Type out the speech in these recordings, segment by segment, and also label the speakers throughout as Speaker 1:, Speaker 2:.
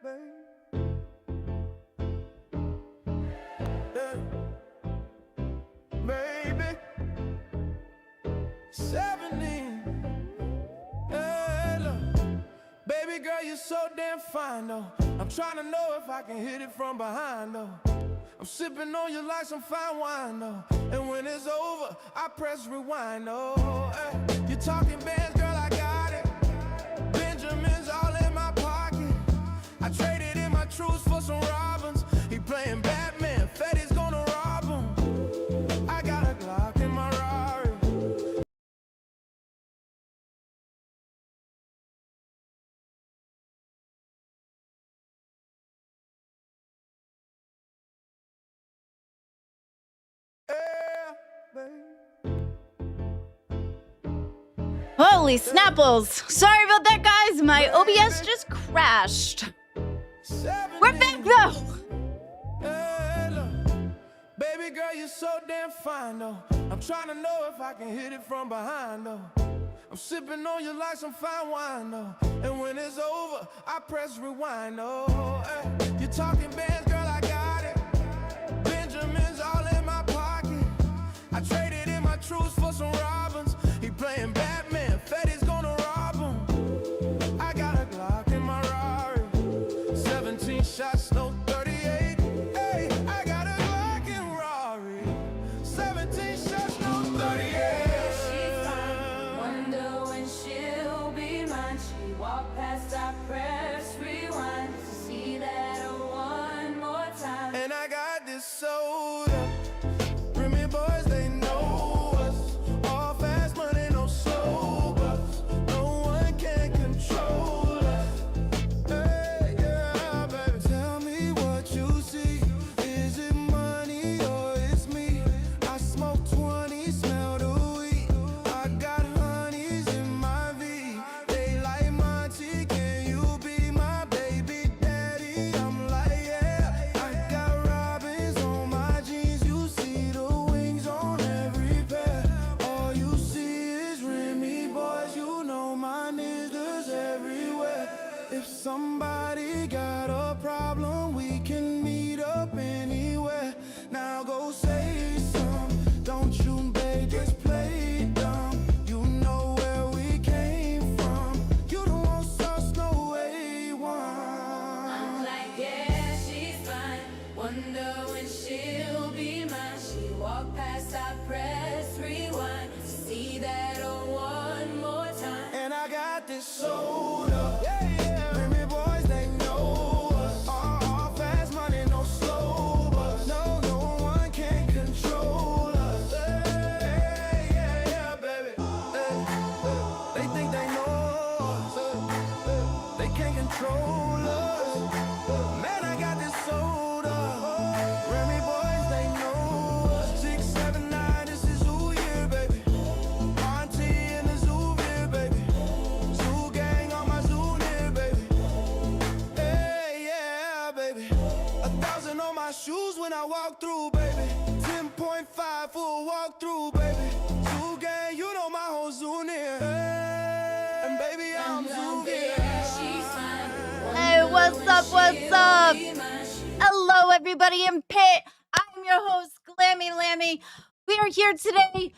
Speaker 1: babe. Yeah, baby. 17. Hey, look. Baby girl, you're so damn fine, though. I'm trying to know if I can hit it from behind, though. I'm sipping on you like some fine wine, though. And when it's over, I press rewind, oh. Hey. You're talking bands, girl, I got it. Benjamin's all in my pocket. I traded in my truths for some Robins. He playing Batman, Fetty's gonna rob him. I got a Glock in my Rari. Yeah, babe.
Speaker 2: Holy snapples. Sorry about that, guys. My OBS just crashed. We're back, though.
Speaker 1: Hey, look. Baby girl, you're so damn fine, though. I'm trying to know if I can hit it from behind, though. I'm sipping on you like some fine wine, though. And when it's over, I press rewind, oh. Hey. You're talking bands, girl, I got it. Benjamin's all in my pocket. I traded in my truths for some Robins. He playing Batman, Fetty's gonna rob him. I got a Glock in my Rari. 17 shots, no 38. Hey, I got a Glock in Rari. 17 shots, no 38.
Speaker 3: She's fine. Wonder when she'll be mine. She walked past, I press rewind to see that one more time.
Speaker 1: And I got this soda. Remy boys, they know us. All fast money, no sobers. No one can control us. Hey, yeah, baby. Tell me what you see. Is it money or it's me? I smoke 20, smell the weed. I got honeys in my V. They like Monty, can you be my baby daddy? I'm like, yeah. I got robins on my jeans. You see the wings on every pair. All you see is Remy boys. You know my niggas everywhere. If somebody got a problem, we can meet up anywhere. Now go say some. Don't you, babe, just play dumb. You know where we came from. You don't want sauce, no
Speaker 3: I'm
Speaker 1: A1.
Speaker 3: like, yeah, she's fine. Wonder when she'll be mine. She walked past, I press rewind to see that one more time.
Speaker 1: And I got this soda. Yeah, yeah. Remy boys, they know us. All fast money, no slowers. No, no one can control us. Hey, yeah, yeah, baby. They think they know us. They can't control us. Man, I got this soda. Remy boys, they know us. 6, 7, 9, this is who here, baby. Monty in the zoo here, baby. Zoo gang on my zoo near, baby. Hey, yeah, baby. 1,000 on my shoes when I walk through, baby. 10.5 for a walk through, baby. Zoo gang, you know my whole zoo near. Hey, and baby, I'm zoo here.
Speaker 3: She's fine.
Speaker 2: Hey, what's up? What's up? Hello, everybody in Pit. I'm your host, Glammy Lammy. We are here today.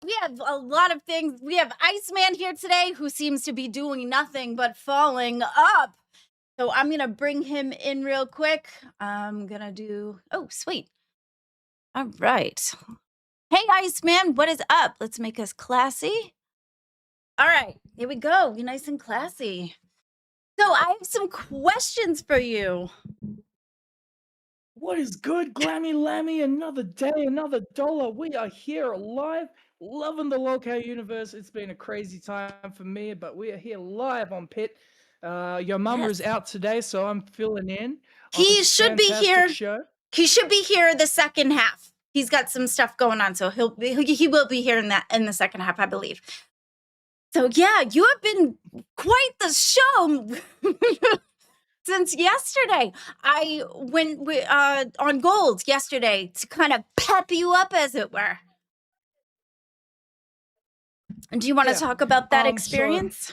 Speaker 2: We have a lot of things. We have Iceman here today, who seems to be doing nothing but falling up. So I'm gonna bring him in real quick. I'm gonna do. Oh, sweet. All right. Hey, Iceman, what is up? Let's make us classy. All right, here we go. Be nice and classy. So I have some questions for you.
Speaker 4: What is good, Glammy Lammy? Another day, another dollar. We are here live, loving the Lolcow universe. It's been a crazy time for me, but we are here live on Pit. Your mama is out today, so I'm filling in. on
Speaker 2: He
Speaker 4: this
Speaker 2: should be
Speaker 4: fantastic
Speaker 2: here.
Speaker 4: Show.
Speaker 2: He should be here the second half. He's got some stuff going on, so he will be here in the second half, I believe. So yeah, you have been quite the show since yesterday. I went on Gold yesterday to kind of pep you up, as it were. Do you want to
Speaker 4: Yeah,
Speaker 2: talk about that
Speaker 4: so-
Speaker 2: experience?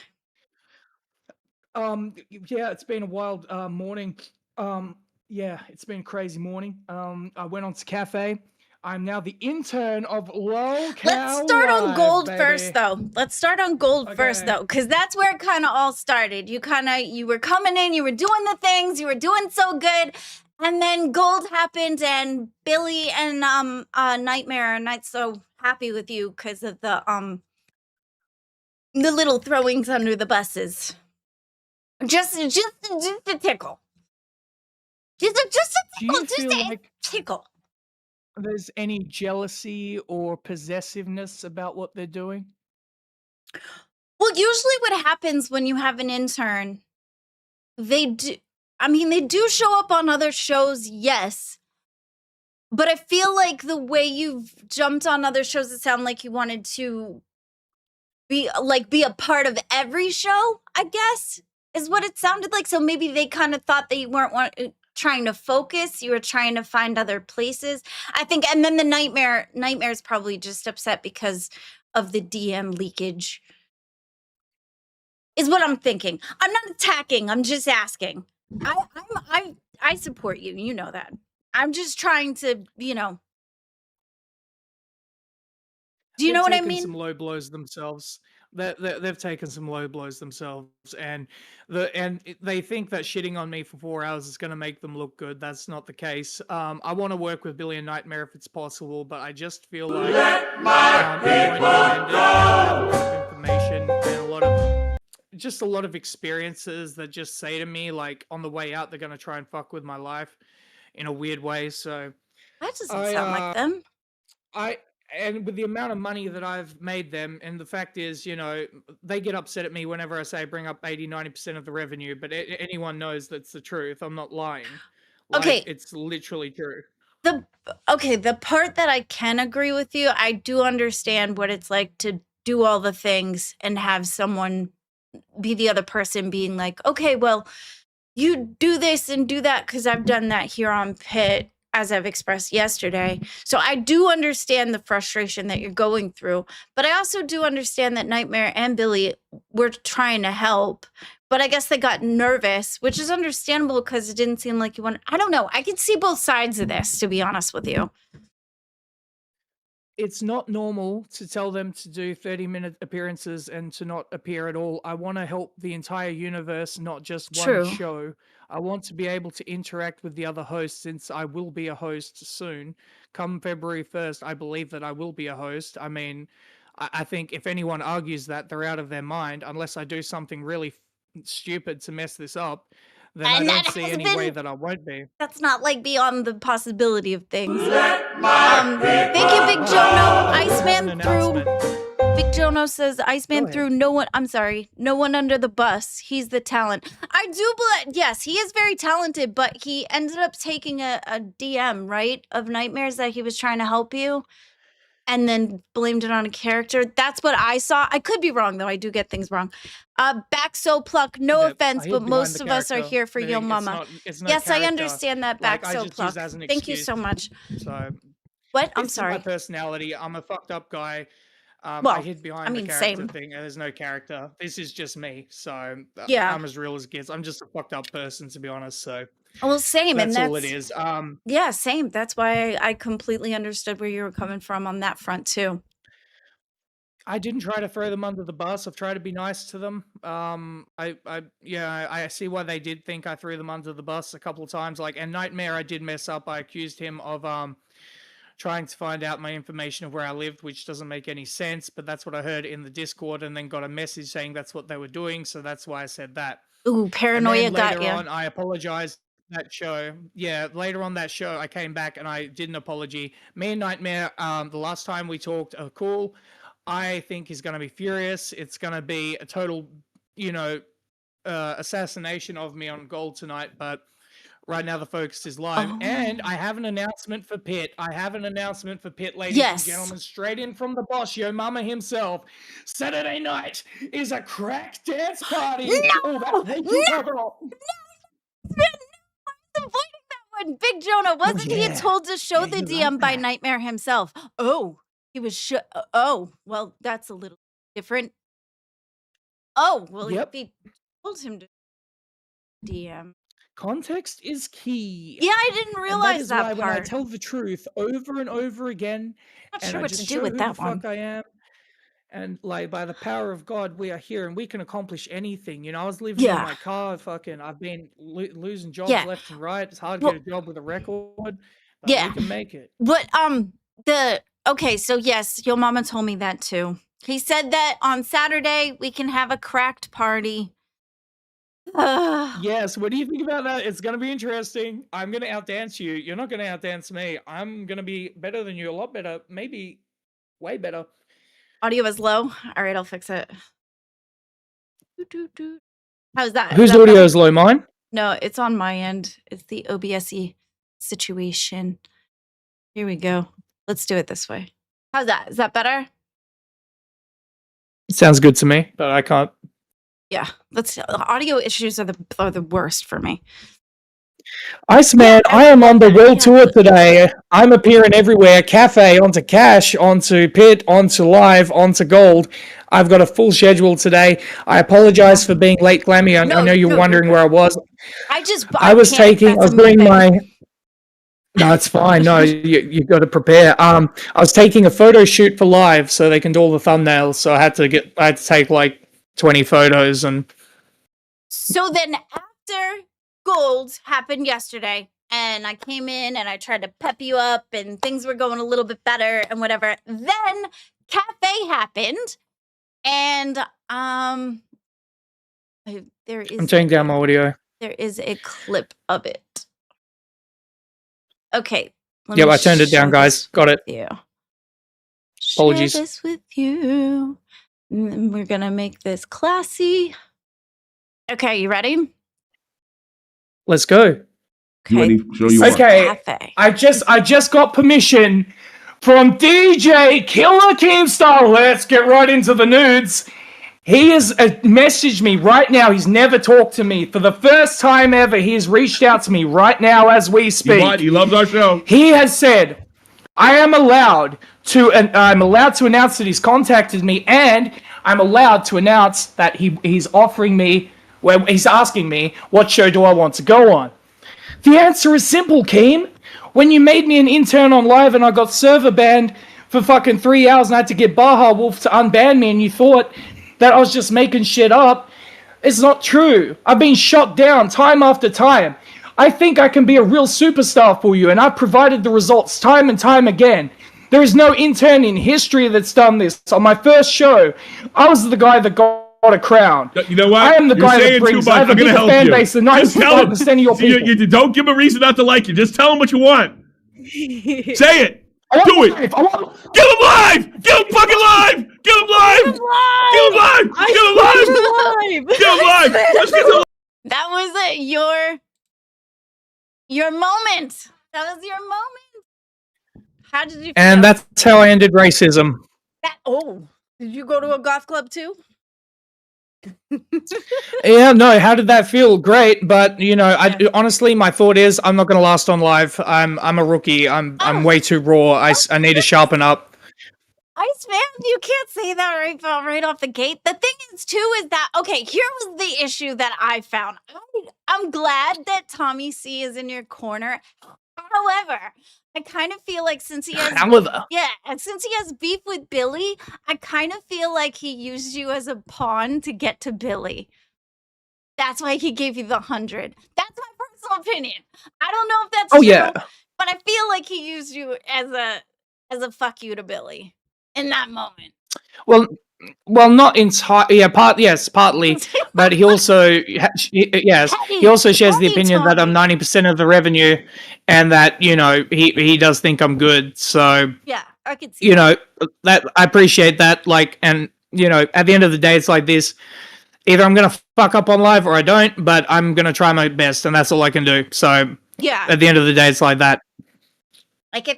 Speaker 4: Yeah, it's been a wild morning. Um, yeah, it's been a crazy morning. I went on to cafe. I'm now the intern of Low
Speaker 2: Let's
Speaker 4: Cal
Speaker 2: start on
Speaker 4: Live,
Speaker 2: gold first,
Speaker 4: baby.
Speaker 2: though. Let's start on gold first,
Speaker 4: Okay.
Speaker 2: though, because that's where it kind of all started. You were coming in, you were doing the things, you were doing so good, and then gold happened, and Billy and Nightmare are not so happy with you because of the little throwings under the buses. Just a tickle. Just a
Speaker 4: Do
Speaker 2: tickle.
Speaker 4: you
Speaker 2: Just
Speaker 4: feel
Speaker 2: a
Speaker 4: like
Speaker 2: tickle.
Speaker 4: there's any jealousy or possessiveness about what they're doing?
Speaker 2: Well, usually what happens when you have an intern, they do. I mean, they do show up on other shows, yes. But I feel like the way you've jumped on other shows, it sounded like you wanted to be a part of every show, I guess, is what it sounded like. So maybe they kind of thought that you weren't trying to focus, you were trying to find other places. I think, and then the nightmare's probably just upset because of the DM leakage, is what I'm thinking. I'm not attacking, I'm just asking. I support you, you know that. I'm just trying to, do you
Speaker 4: They've
Speaker 2: know what I
Speaker 4: taken some
Speaker 2: mean?
Speaker 4: low blows themselves. They've taken some low blows themselves, and they think that shitting on me for 4 hours is going to make them look good. That's not the case. I want to work with Billy and Nightmare if it's possible, but I just feel like it won't be ended. I have a lot of information and a lot of experiences that just say to me, like, on the way out, they're going to try and fuck with my life in a weird way. So
Speaker 2: That doesn't
Speaker 4: I
Speaker 2: sound like them.
Speaker 4: I and with the amount of money that I've made them, and the fact is, they get upset at me whenever I say I bring up 80-90% of the revenue, but anyone knows that's the truth. I'm not lying. Like,
Speaker 2: Okay,
Speaker 4: it's literally true.
Speaker 2: the the part that I can agree with you, I do understand what it's like to do all the things and have someone be the other person being like, "Okay, well, you do this and do that," because I've done that here on Pit, as I've expressed yesterday. So I do understand the frustration that you're going through, but I also do understand that Nightmare and Billy were trying to help. But I guess they got nervous, which is understandable because it didn't seem like you wanted. I don't know. I can see both sides of this, to be honest with you.
Speaker 4: It's not normal to tell them to do 30-minute appearances and to not appear at all. I want to help the entire universe, not just one
Speaker 2: True.
Speaker 4: show. I want to be able to interact with the other hosts since I will be a host soon. Come February 1st, I believe that I will be a host. I mean, I think if anyone argues that, they're out of their mind, unless I do something really stupid to mess this up, then I
Speaker 2: And
Speaker 4: don't
Speaker 2: that
Speaker 4: see
Speaker 2: has
Speaker 4: any way
Speaker 2: been
Speaker 4: that I won't be.
Speaker 2: that's not like beyond the possibility of things. Thank you, Big
Speaker 4: But
Speaker 2: Jono.
Speaker 4: I do have an
Speaker 2: Iceman threw.
Speaker 4: announcement.
Speaker 2: Big Jono says
Speaker 4: Go
Speaker 2: Iceman
Speaker 4: ahead.
Speaker 2: threw no one. I'm sorry, no one under the bus. He's the talent. I do believe. Yes, he is very talented, but he ended up taking a DM right of nightmares that he was trying to help you, and then blamed it on a character. That's what I saw. I could be wrong though. I do get things wrong. Back so pluck. No
Speaker 4: That I
Speaker 2: offense, but
Speaker 4: hid behind the
Speaker 2: most of us are
Speaker 4: character,
Speaker 2: here for Yo
Speaker 4: meaning
Speaker 2: Mama.
Speaker 4: it's no
Speaker 2: Yes, I
Speaker 4: character.
Speaker 2: understand that.
Speaker 4: Like,
Speaker 2: Back
Speaker 4: I
Speaker 2: so
Speaker 4: just use
Speaker 2: pluck.
Speaker 4: as an
Speaker 2: Thank you
Speaker 4: excuse.
Speaker 2: so much.
Speaker 4: So
Speaker 2: What? I'm
Speaker 4: this is my
Speaker 2: sorry.
Speaker 4: personality. I'm a fucked up guy. I
Speaker 2: Well,
Speaker 4: hid
Speaker 2: I
Speaker 4: behind the
Speaker 2: mean,
Speaker 4: character
Speaker 2: same.
Speaker 4: thing, and there's no character. This is just me. So
Speaker 2: Yeah.
Speaker 4: I'm as real as it gets. I'm just a fucked up person, to be honest. So
Speaker 2: Well, same, and
Speaker 4: that's all it
Speaker 2: that's
Speaker 4: is.
Speaker 2: yeah, same. That's why I completely understood where you were coming from on that front too.
Speaker 4: I didn't try to throw them under the bus. I've tried to be nice to them. Yeah, I see why they did think I threw them under the bus a couple of times. Like, and Nightmare, I did mess up. I accused him of trying to find out my information of where I lived, which doesn't make any sense. But that's what I heard in the Discord, and then got a message saying that's what they were doing. So that's why I said that.
Speaker 2: Ooh,
Speaker 4: And
Speaker 2: paranoia
Speaker 4: then
Speaker 2: got
Speaker 4: later
Speaker 2: you.
Speaker 4: on, I apologized. That show, yeah. Later on that show, I came back and I did an apology. Me and Nightmare, the last time we talked, are cool. I think he's going to be furious. It's going to be a total, you know, assassination of me on Gold tonight. But right now, the focus is live. And I
Speaker 2: Oh,
Speaker 4: have an announcement for Pitt. I have an announcement for Pitt, ladies and
Speaker 2: yes.
Speaker 4: gentlemen, straight in from the boss, Yo Mama himself. Saturday night is a crack dance party. Oh,
Speaker 2: No,
Speaker 4: that's way too
Speaker 2: no,
Speaker 4: liberal.
Speaker 2: avoiding that one. Big Jonah,
Speaker 4: Oh,
Speaker 2: wasn't he
Speaker 4: yeah.
Speaker 2: told to show
Speaker 4: Yeah,
Speaker 2: the
Speaker 4: you like
Speaker 2: DM by
Speaker 4: that.
Speaker 2: Nightmare himself? Oh, he was oh, well, that's a little different. Oh, well, if
Speaker 4: Yep.
Speaker 2: he told him to DM.
Speaker 4: Context is key.
Speaker 2: Yeah, I didn't
Speaker 4: And that
Speaker 2: realize
Speaker 4: is
Speaker 2: that
Speaker 4: why when I
Speaker 2: part.
Speaker 4: tell the truth over and over again,
Speaker 2: Not
Speaker 4: and
Speaker 2: sure
Speaker 4: I
Speaker 2: what
Speaker 4: just
Speaker 2: to do
Speaker 4: show
Speaker 2: with
Speaker 4: who the
Speaker 2: that one.
Speaker 4: fuck I am, and like by the power of God, we are here and we can accomplish anything. You know, I was living in
Speaker 2: Yeah.
Speaker 4: my car, fucking, I've been losing jobs
Speaker 2: Yeah.
Speaker 4: left and right. It's hard to
Speaker 2: Well,
Speaker 4: get a job with a record, but
Speaker 2: yeah.
Speaker 4: we can make it.
Speaker 2: But okay, so yes, your mama told me that too. He said that on Saturday we can have a cracked party.
Speaker 4: Yes, what do you think about that? It's gonna be interesting. I'm gonna outdance you. You're not gonna outdance me. I'm gonna be better than you, a lot better, maybe way better.
Speaker 2: Audio is low. All right, I'll fix it. How's that? Is
Speaker 4: Whose
Speaker 2: that
Speaker 4: audio
Speaker 2: better?
Speaker 4: is low? Mine?
Speaker 2: No, it's on my end. It's the OBSE situation. Here we go. Let's do it this way. How's that? Is that better?
Speaker 4: Sounds good to me, but I can't.
Speaker 2: Yeah. Audio issues are the worst for me.
Speaker 4: Iceman, I am on the world tour today. I'm appearing everywhere. Cafe, onto Cash, onto Pit, onto Live, onto Gold. I've got a full schedule today. I apologize for being late, Glammy. I know you're wondering where I was. I was doing my... No, it's fine. No, you got to prepare. I was taking a photo shoot for Live so they can do all the thumbnails. So I had to take like 20 photos and...
Speaker 2: So then after Gold happened yesterday and I came in and I tried to pep you up and things were going a little bit better and whatever, then Cafe happened and
Speaker 4: I'm turning down my audio.
Speaker 2: There is a clip of it. Okay.
Speaker 4: Yep, I turned it down, guys. Got it. Apologies.
Speaker 2: Share this with you. We're gonna make this classy. Okay, you ready?
Speaker 4: Let's go.
Speaker 2: Okay.
Speaker 4: Okay. I just got permission from DJ Killer Keemstar. Let's get right into the nudes. He has messaged me right now. He's never talked to me. For the first time ever, he has reached out to me right now as we speak.
Speaker 5: He loves our show.
Speaker 4: He has said, I'm allowed to announce that he's contacted me, and I'm allowed to announce that he's offering me, well, he's asking me, what show do I want to go on? The answer is simple, Keem. When you made me an intern on Live and I got server banned for fucking 3 hours and I had to get Baja Wolf to unban me and you thought that I was just making shit up, it's not true. I've been shot down time after time. I think I can be a real superstar for you, and I've provided the results time and time again. There is no intern in history that's done this. On my first show, I was the guy that got a crown.
Speaker 5: You know what?
Speaker 4: I am the guy that brings. I have a bigger fan base than 95% of your people.
Speaker 5: You don't give him a reason not to like you. Just tell him what you want. Say it. Do it. Get him live. Get him fucking live. Get him live. Get him live. Get him live. Get him live. Let's get him live.
Speaker 2: That was your moment. That was your moment. How did you feel?
Speaker 4: And that's how I ended racism.
Speaker 2: Did you go to a goth club too?
Speaker 4: Yeah, no, how did that feel? Great, but you know, honestly, my thought is I'm not going to last on Live. I'm a rookie. I'm way too raw. I need to sharpen up.
Speaker 2: Iceman, you can't say that right off the gate. The thing is, too, is that, okay, here was the issue that I found. I'm glad that Tommy C is in your corner. However, I kind of feel like since he has beef with Billy, I kind of feel like he used you as a pawn to get to Billy. That's why he gave you the 100. That's my personal opinion. I don't know if that's true, but I feel like he used you as a fuck you to Billy in that moment.
Speaker 4: Well, not entirely. Yeah, partly. But he also, he also shares the opinion that I'm 90% of the revenue, and that he does think I'm good. So
Speaker 2: yeah, I could see.
Speaker 4: That I appreciate that. Like, and at the end of the day, it's like this. Either I'm gonna fuck up on Live or I don't, but I'm gonna try my best, and that's all I can do. So
Speaker 2: yeah,
Speaker 4: at the end of the day, it's like that.
Speaker 2: Like, I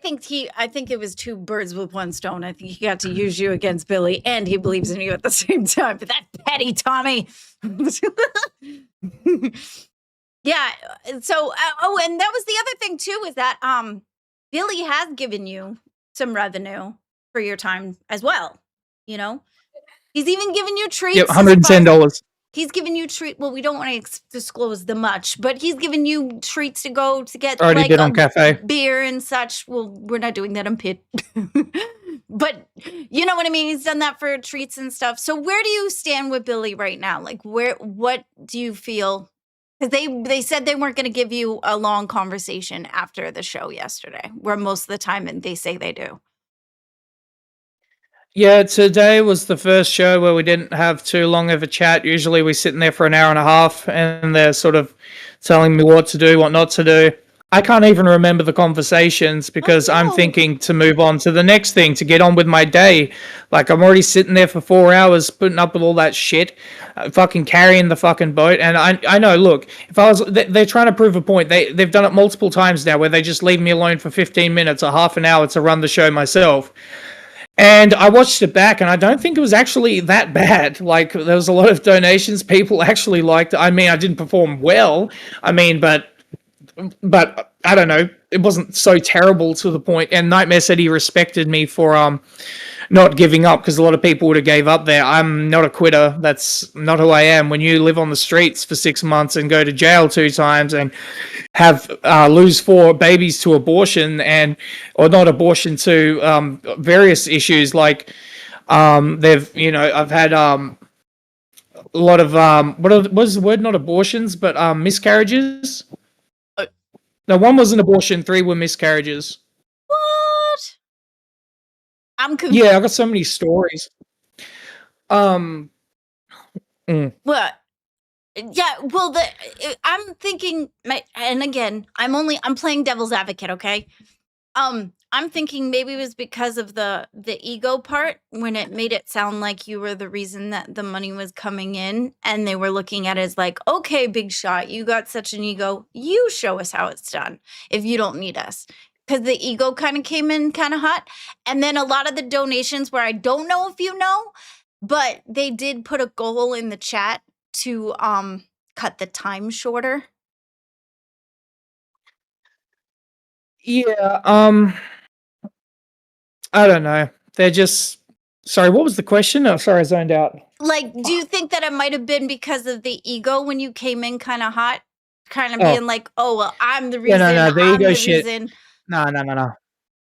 Speaker 2: think it was two birds with one stone. I think he got to use you against Billy, and he believes in you at the same time. But that's petty, Tommy. Yeah. So, and that was the other thing too, is that Billy has given you some revenue for your time as well. He's even given you treats.
Speaker 4: Yep, $110.
Speaker 2: He's given you well, we don't want to disclose the much, but he's given you treats to go to get
Speaker 4: Already
Speaker 2: like
Speaker 4: did on cafe.
Speaker 2: beer and such. Well, we're not doing that on Pit. But you know what I mean? He's done that for treats and stuff. So where do you stand with Billy right now? Like what do you feel? Because they said they weren't going to give you a long conversation after the show yesterday, where most of the time they say they do.
Speaker 4: Yeah, today was the first show where we didn't have too long of a chat. Usually we sit in there for an hour and a half and they're sort of telling me what to do, what not to do. I can't even remember the conversations because I'm thinking to move on to the next thing, to get on with my day. Like, I'm already sitting there for 4 hours putting up with all that shit, fucking carrying the fucking boat. And I know, look, if I was, they're trying to prove a point. They've done it multiple times now where they just leave me alone for 15 minutes or half an hour to run the show myself. And I watched it back, and I don't think it was actually that bad. Like, there was a lot of donations. People actually liked it. I mean, I didn't perform well. I mean, but I don't know. It wasn't so terrible to the point. And Nightmare said he respected me for not giving up, because a lot of people would have gave up there. I'm not a quitter. That's not who I am. When you live on the streets for 6 months and go to jail 2 times and have lose 4 babies to abortion or not abortion, to various issues, like they've, I've had a lot of what was the word, not abortions, but miscarriages. No, 1 was an abortion, 3 were miscarriages.
Speaker 2: What? I'm confused.
Speaker 4: Yeah, I got so many stories.
Speaker 2: Well, yeah, well, I'm thinking, and again, I'm playing devil's advocate, okay? I'm thinking maybe it was because of the ego part, when it made it sound like you were the reason that the money was coming in, and they were looking at it as like, okay, big shot, you got such an ego, you show us how it's done if you don't need us. Because the ego kind of came in kind of hot. And then a lot of the donations, where I don't know if you know, but they did put a goal in the chat to cut the time shorter.
Speaker 4: Yeah, I don't know. They're just... Sorry, what was the question? Oh, sorry, I zoned out.
Speaker 2: Like, do you think that it might have been because of the ego when you came in kind of hot? Kind of being like, oh, well, I'm the reason.
Speaker 4: No, the ego shit.
Speaker 2: Reason.
Speaker 4: No.
Speaker 2: No?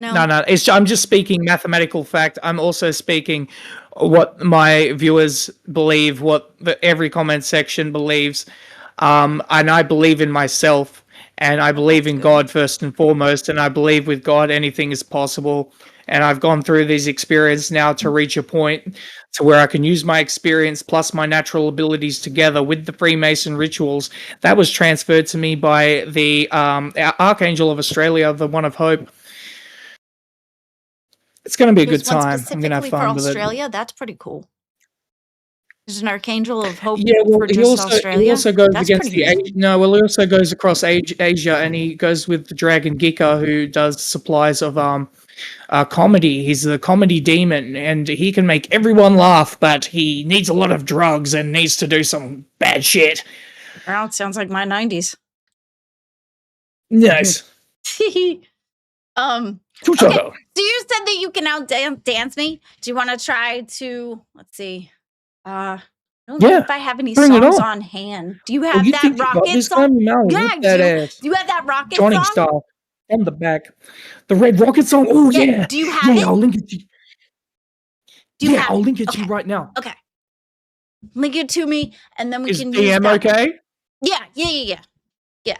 Speaker 4: No. I'm just speaking mathematical fact. I'm also speaking what my viewers believe, what every comment section believes. And I believe in myself, and I believe in God first and foremost, and I believe with God anything is possible. And I've gone through these experiences now to reach a point to where I can use my experience plus my natural abilities together with the Freemason rituals. That was transferred to me by the Archangel of Australia, the One of Hope. It's going to be a good time. I'm going to have fun with it.
Speaker 2: Australia, that's pretty cool. There's an Archangel of Hope.
Speaker 4: Yeah, well,
Speaker 2: for just Australia.
Speaker 4: He also goes
Speaker 2: That's
Speaker 4: against the
Speaker 2: pretty
Speaker 4: he also goes across Asia, and he goes with the Dragon Gika, who does supplies of comedy. He's the comedy demon, and he can make everyone laugh, but he needs a lot of drugs and needs to do some bad shit.
Speaker 2: Well, it sounds like my 90s.
Speaker 4: Nice.
Speaker 2: Okay. So you said that you can out dance me. Do you want to try to? Let's see. I don't know if I have any songs on hand. Do you have that rocket song? Yeah, do you have that rocket
Speaker 4: Johnny
Speaker 2: song?
Speaker 4: style on the back, the red rocket song. Oh yeah.
Speaker 2: Do you have it?
Speaker 4: I'll link it to you. I'll link it to you
Speaker 2: Okay.
Speaker 4: right now.
Speaker 2: Okay. Link it to me, and then we
Speaker 4: Is
Speaker 2: can
Speaker 4: DM
Speaker 2: use that.
Speaker 4: okay?
Speaker 2: Yeah.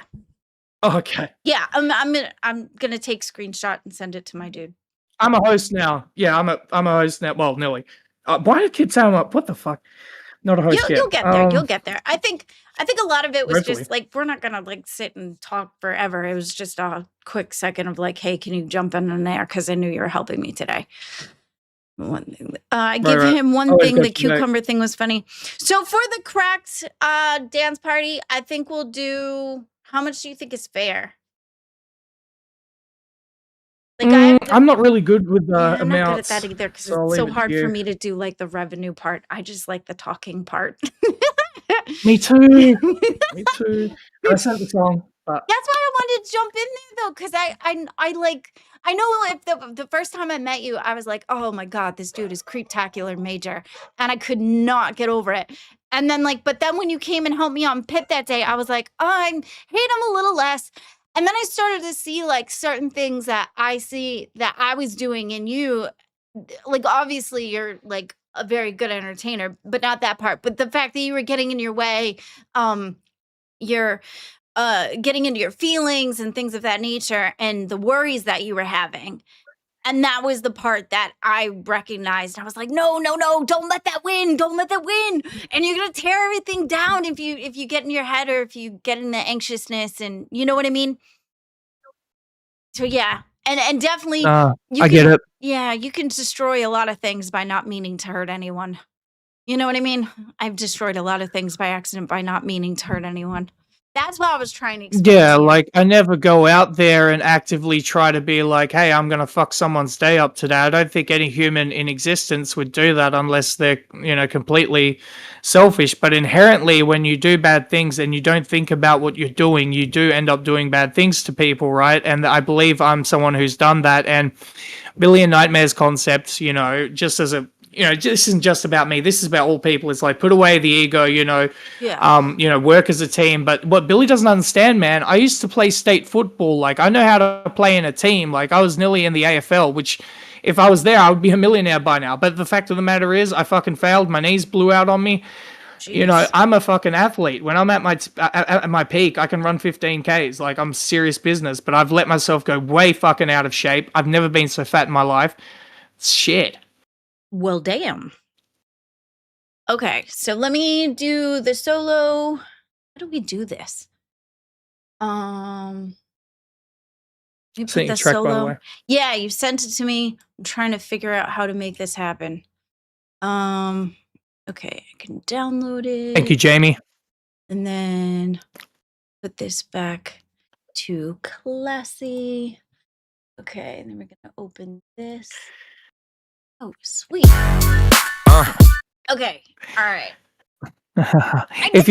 Speaker 4: Oh, okay.
Speaker 2: Yeah, I'm gonna take screenshot and send it to my dude.
Speaker 4: I'm a host now. Yeah, I'm a host now. Well, nearly. Why do kids sound like, what the fuck? Not a host yet.
Speaker 2: You'll get there. You'll get there. I think a lot of it was
Speaker 4: Hopefully.
Speaker 2: just like, we're not gonna like sit and talk forever. It was just a quick second of like, hey, can you jump in there? Because I knew you were helping me today. One thing. I give him one
Speaker 4: Always
Speaker 2: thing.
Speaker 4: good
Speaker 2: The
Speaker 4: to know.
Speaker 2: cucumber thing was funny. So for the cracked dance party, I think we'll do. How much do you think is fair? Like
Speaker 4: I'm not really good with
Speaker 2: I'm
Speaker 4: amounts.
Speaker 2: not good at that either, because
Speaker 4: so I'll
Speaker 2: it's so
Speaker 4: leave it to
Speaker 2: hard for
Speaker 4: you.
Speaker 2: me to do like the revenue part. I just like the talking part.
Speaker 4: Me too. Me too. I sent the song, but
Speaker 2: That's why I wanted to jump in there though, because I like I know if the first time I met you, I was like, oh my God, this dude is creeptacular major. And I could not get over it. And then but then when you came and helped me on Pit that day, I was like, oh, I hate him a little less. And then I started to see like certain things that I see that I was doing in you. Like, obviously you're like a very good entertainer, but not that part. But the fact that you were getting in your way, you're getting into your feelings and things of that nature and the worries that you were having. And that was the part that I recognized. I was like, no, don't let that win. Don't let that win. And you're gonna tear everything down if you get in your head or if you get in the anxiousness, and you know what I mean? So yeah. And definitely you
Speaker 4: I get
Speaker 2: can
Speaker 4: it.
Speaker 2: you can destroy a lot of things by not meaning to hurt anyone. You know what I mean? I've destroyed a lot of things by accident by not meaning to hurt anyone. That's what I was trying to explain.
Speaker 4: Yeah,
Speaker 2: to you.
Speaker 4: like I never go out there and actively try to be like, hey, I'm gonna fuck someone's day up today. I don't think any human in existence would do that unless they're, completely selfish. But inherently, when you do bad things and you don't think about what you're doing, you do end up doing bad things to people, right? And I believe I'm someone who's done that. And Billion Nightmares concepts, just as a this isn't just about me. This is about all people. It's like put away the ego, work as a team. But what Billy doesn't understand, man, I used to play state football. Like I know how to play in a team. Like I was nearly in the AFL, which if I was there, I would be a millionaire by now. But the fact of the matter is, I fucking failed. My knees blew out on me.
Speaker 2: Jeez.
Speaker 4: I'm a fucking athlete. When I'm at my peak, I can run 15Ks. Like I'm serious business. But I've let myself go way fucking out of shape. I've never been so fat in my life. It's shit.
Speaker 2: Well, damn. Okay, so let me do the solo. How do we do this? Let me
Speaker 4: Sent
Speaker 2: put
Speaker 4: you
Speaker 2: the
Speaker 4: a track, by the
Speaker 2: solo.
Speaker 4: way.
Speaker 2: Yeah, you sent it to me. I'm trying to figure out how to make this happen. Okay, I can download it.
Speaker 4: Thank you, Jamie.
Speaker 2: And then put this back to classy. Okay, and then we're gonna open this. Oh, sweet. Okay, all right.
Speaker 4: If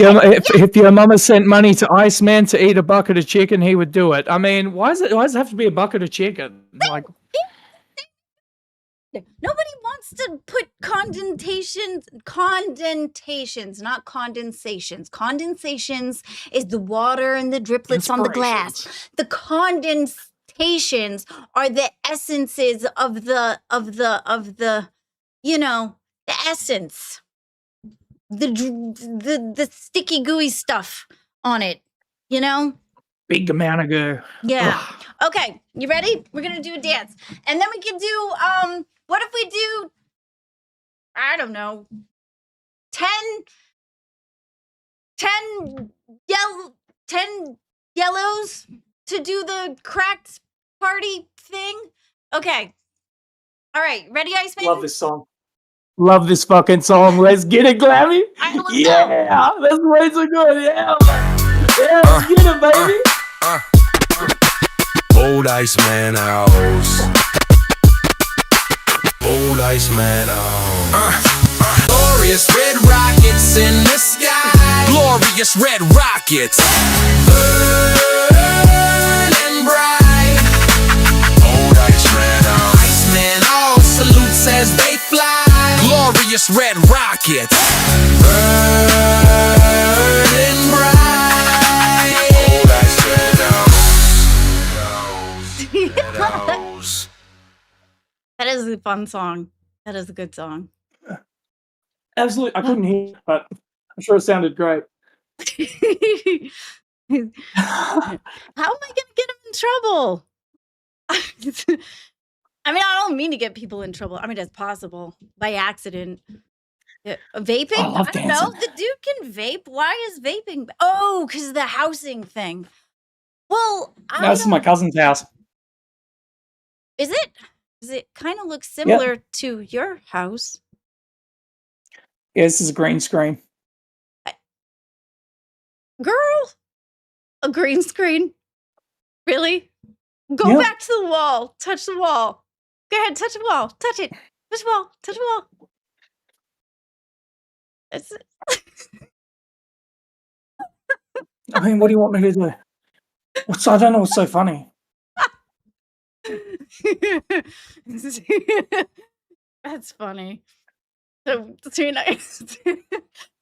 Speaker 4: your mama sent money to Iceman to eat a bucket of chicken, he would do it. I mean, why does it have to be a bucket of chicken? Like,
Speaker 2: Nobody wants to put condentations, not condensations. Condensations is the water and the driplets on the glass. The condensations are the essences of the the essence. The sticky gooey stuff on it,
Speaker 4: big amount of goo.
Speaker 2: Yeah.
Speaker 4: Ugh.
Speaker 2: Okay, you ready? We're gonna do a dance. And then we can do what if we do, I don't know, 10 yellows to do the cracked party thing? Okay. All right, ready, Iceman?
Speaker 4: Love this song. Love this fucking song. Let's get it, Glammy. Yeah, that's way too good. Yeah, let's get it, baby.
Speaker 1: Old Iceman house. Old Iceman house. Glorious red rockets in the sky. Glorious red rockets. Burning bright. Old Iceman house. Iceman all salutes as they fly. Glorious red rockets. Burning bright. Old Iceman house.
Speaker 2: That is a fun song. That is a good song.
Speaker 4: Absolutely. I couldn't hear it, but I'm sure it sounded great.
Speaker 2: How am I gonna get him in trouble? I mean, I don't mean to get people in trouble. I mean, it's possible by accident. Yeah, vaping?
Speaker 4: I love
Speaker 2: don't know.
Speaker 4: dancing.
Speaker 2: The dude can vape. Why is vaping? Oh, because of the housing thing. Well,
Speaker 4: No, this is my cousin's house.
Speaker 2: Is it? Does it kind of look similar to your house?
Speaker 4: Yeah, this is a green screen.
Speaker 2: Girl, a green screen? Really? Go back to the wall. Touch the wall. Go ahead, touch the wall. Touch it. Touch the wall. Touch the wall. That's it.
Speaker 4: I mean, what do you want me to do? I don't know what's so funny.
Speaker 2: That's funny. So, too nice.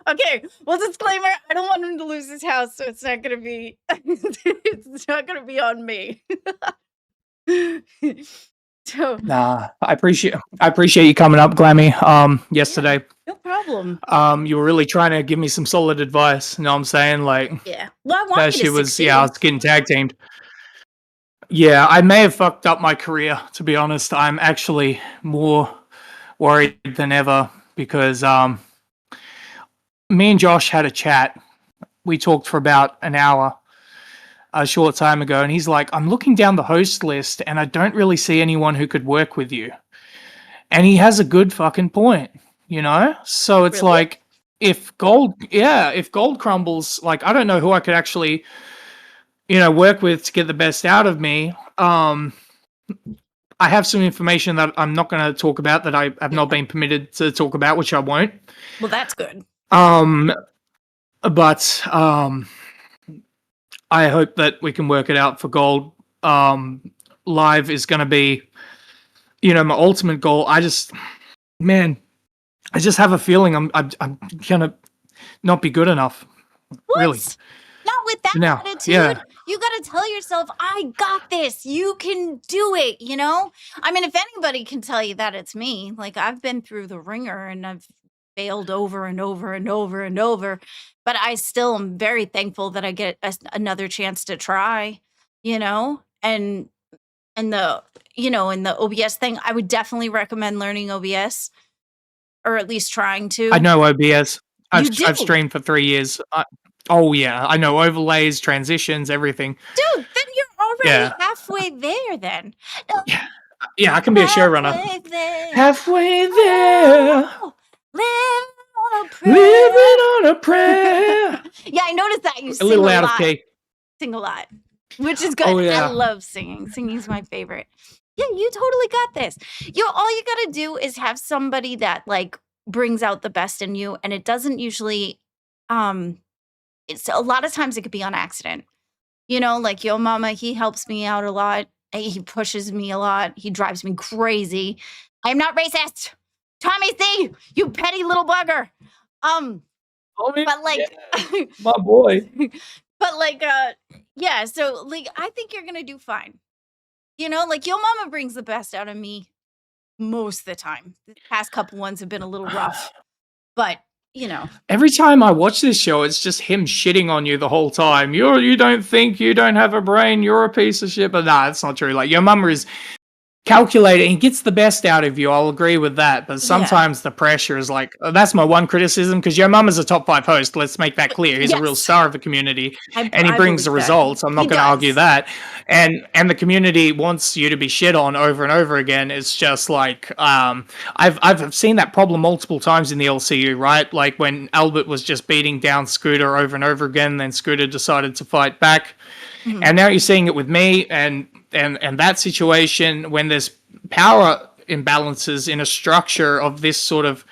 Speaker 2: Okay, well, disclaimer, I don't want him to lose his house, so it's not gonna be it's not gonna be on me. So,
Speaker 4: Nah, I appreciate you coming up, Glammy. Yesterday,
Speaker 2: no problem.
Speaker 4: you were really trying to give me some solid advice. You know what I'm saying? Like
Speaker 2: Yeah. Well, I want
Speaker 4: that
Speaker 2: you to
Speaker 4: shit was,
Speaker 2: succeed.
Speaker 4: yeah, I was getting tag teamed. Yeah, I may have fucked up my career, to be honest. I'm actually more worried than ever because me and Josh had a chat. We talked for about an hour a short time ago, and he's like, I'm looking down the host list and I don't really see anyone who could work with you. And he has a good fucking point, you know? So it's
Speaker 2: Really?
Speaker 4: like if gold crumbles, like I don't know who I could actually, work with to get the best out of me. I have some information that I'm not going to talk about that I have not been permitted to talk about, which I won't.
Speaker 2: Well, that's good.
Speaker 4: But I hope that we can work it out for gold. Live is going to be, my ultimate goal. I just have a feeling I'm gonna not be good enough.
Speaker 2: What?
Speaker 4: Really.
Speaker 2: Not with that
Speaker 4: Now,
Speaker 2: attitude.
Speaker 4: yeah.
Speaker 2: You got to tell yourself, I got this. You can do it, I mean, if anybody can tell you that, it's me. Like, I've been through the ringer and I've failed over and over and over and over. But I still am very thankful that I get another chance to try, and the, in the OBS thing, I would definitely recommend learning OBS, or at least trying to.
Speaker 4: I know OBS.
Speaker 2: You do?
Speaker 4: I've streamed for 3 years. Oh yeah, I know overlays, transitions, everything.
Speaker 2: Dude, then you're already halfway there then.
Speaker 4: Yeah, I can be a showrunner. Halfway there.
Speaker 2: Oh, living on a prayer. Yeah, I noticed that you sing
Speaker 4: A little out of key.
Speaker 2: Sing a lot, which is good.
Speaker 4: Oh, yeah.
Speaker 2: I love singing. Singing's my favorite. Yeah, you totally got this. All you gotta do is have somebody that like brings out the best in you, and it doesn't usually. It's a lot of times it could be on accident. Like Yo Mama, he helps me out a lot. He pushes me a lot. He drives me crazy. I'm not racist. Tommy C, you petty little bugger. But like,
Speaker 4: yeah, my boy.
Speaker 2: But like, yeah. So like, I think you're gonna do fine. Like Yo Mama brings the best out of me most of the time. The past couple ones have been a little rough, but
Speaker 4: Every time I watch this show, it's just him shitting on you the whole time. You don't think, you don't have a brain, you're a piece of shit. But nah, it's not true. Like your mama is calculated and gets the best out of you. I'll agree with that. But sometimes the pressure is like, that's my one criticism, because your mum is a top 5 host. Let's make that clear. He's a real star of the community, and he brings the results. I'm not going to argue that. And the community wants you to be shit on over and over again. It's just like, I've seen that problem multiple times in the LCU, right? Like when Albert was just beating down Scooter over and over again, then Scooter decided to fight back. Mm-hmm. And now you're seeing it with me and that situation when there's power imbalances in a structure of this sort of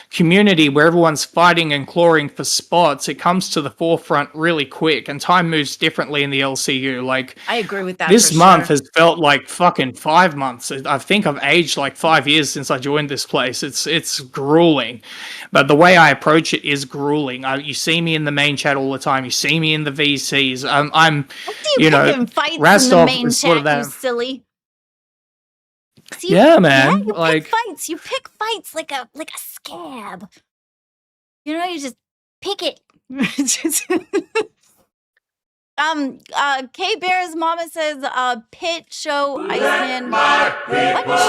Speaker 4: community where everyone's fighting and clawing for spots. It comes to the forefront really quick, and time moves differently in the LCU. Like,
Speaker 2: I agree with that.
Speaker 4: This month has felt like fucking 5 months. I think I've aged like 5 years since I joined this place. It's grueling, but the way I approach it is grueling. You see me in the main chat all the time. You see me in the VCs. I'm
Speaker 2: fights
Speaker 4: Rastov
Speaker 2: in the main
Speaker 4: is sort of
Speaker 2: chat,
Speaker 4: that.
Speaker 2: you silly. See,
Speaker 4: yeah, man.
Speaker 2: Yeah, you
Speaker 4: like
Speaker 2: pick fights. You pick fights like a scab. You just pick it. K Bear's mama says, Pit show Iceman. What?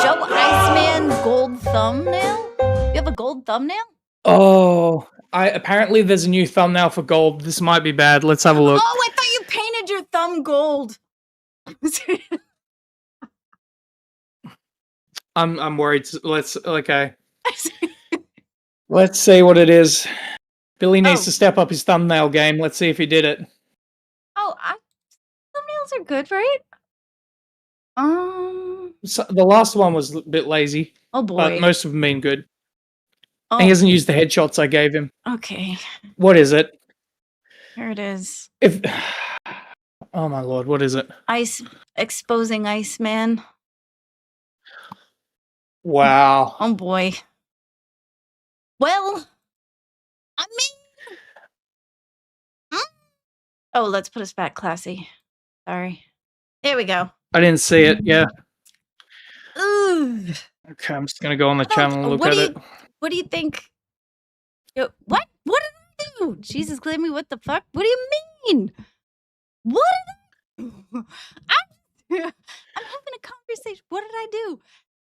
Speaker 2: Show Iceman gold thumbnail? You have a gold thumbnail?
Speaker 4: Oh, apparently there's a new thumbnail for gold. This might be bad. Let's have a look.
Speaker 2: Oh, I thought you painted your thumb gold.
Speaker 4: I'm worried. Okay. Let's see what it is. Billy needs to step up his thumbnail game. Let's see if he did it.
Speaker 2: Oh, thumbnails are good, right?
Speaker 4: So the last one was a bit lazy.
Speaker 2: Oh boy.
Speaker 4: But most of them been good. Oh. He hasn't used the headshots I gave him.
Speaker 2: Okay.
Speaker 4: What is it?
Speaker 2: Here it is.
Speaker 4: Oh my lord, what is it?
Speaker 2: Exposing Iceman.
Speaker 4: Wow.
Speaker 2: Oh boy. Well, I mean, oh, let's put us back classy. Sorry. There we go.
Speaker 4: I didn't see it. Yeah.
Speaker 2: Ooh.
Speaker 4: Okay, I'm just gonna go on the
Speaker 2: What else-
Speaker 4: channel and look at it.
Speaker 2: What do you think? What? What did I do? Jesus, Glammy, what the fuck? What do you mean? What did I do? I'm having a conversation. What did I do?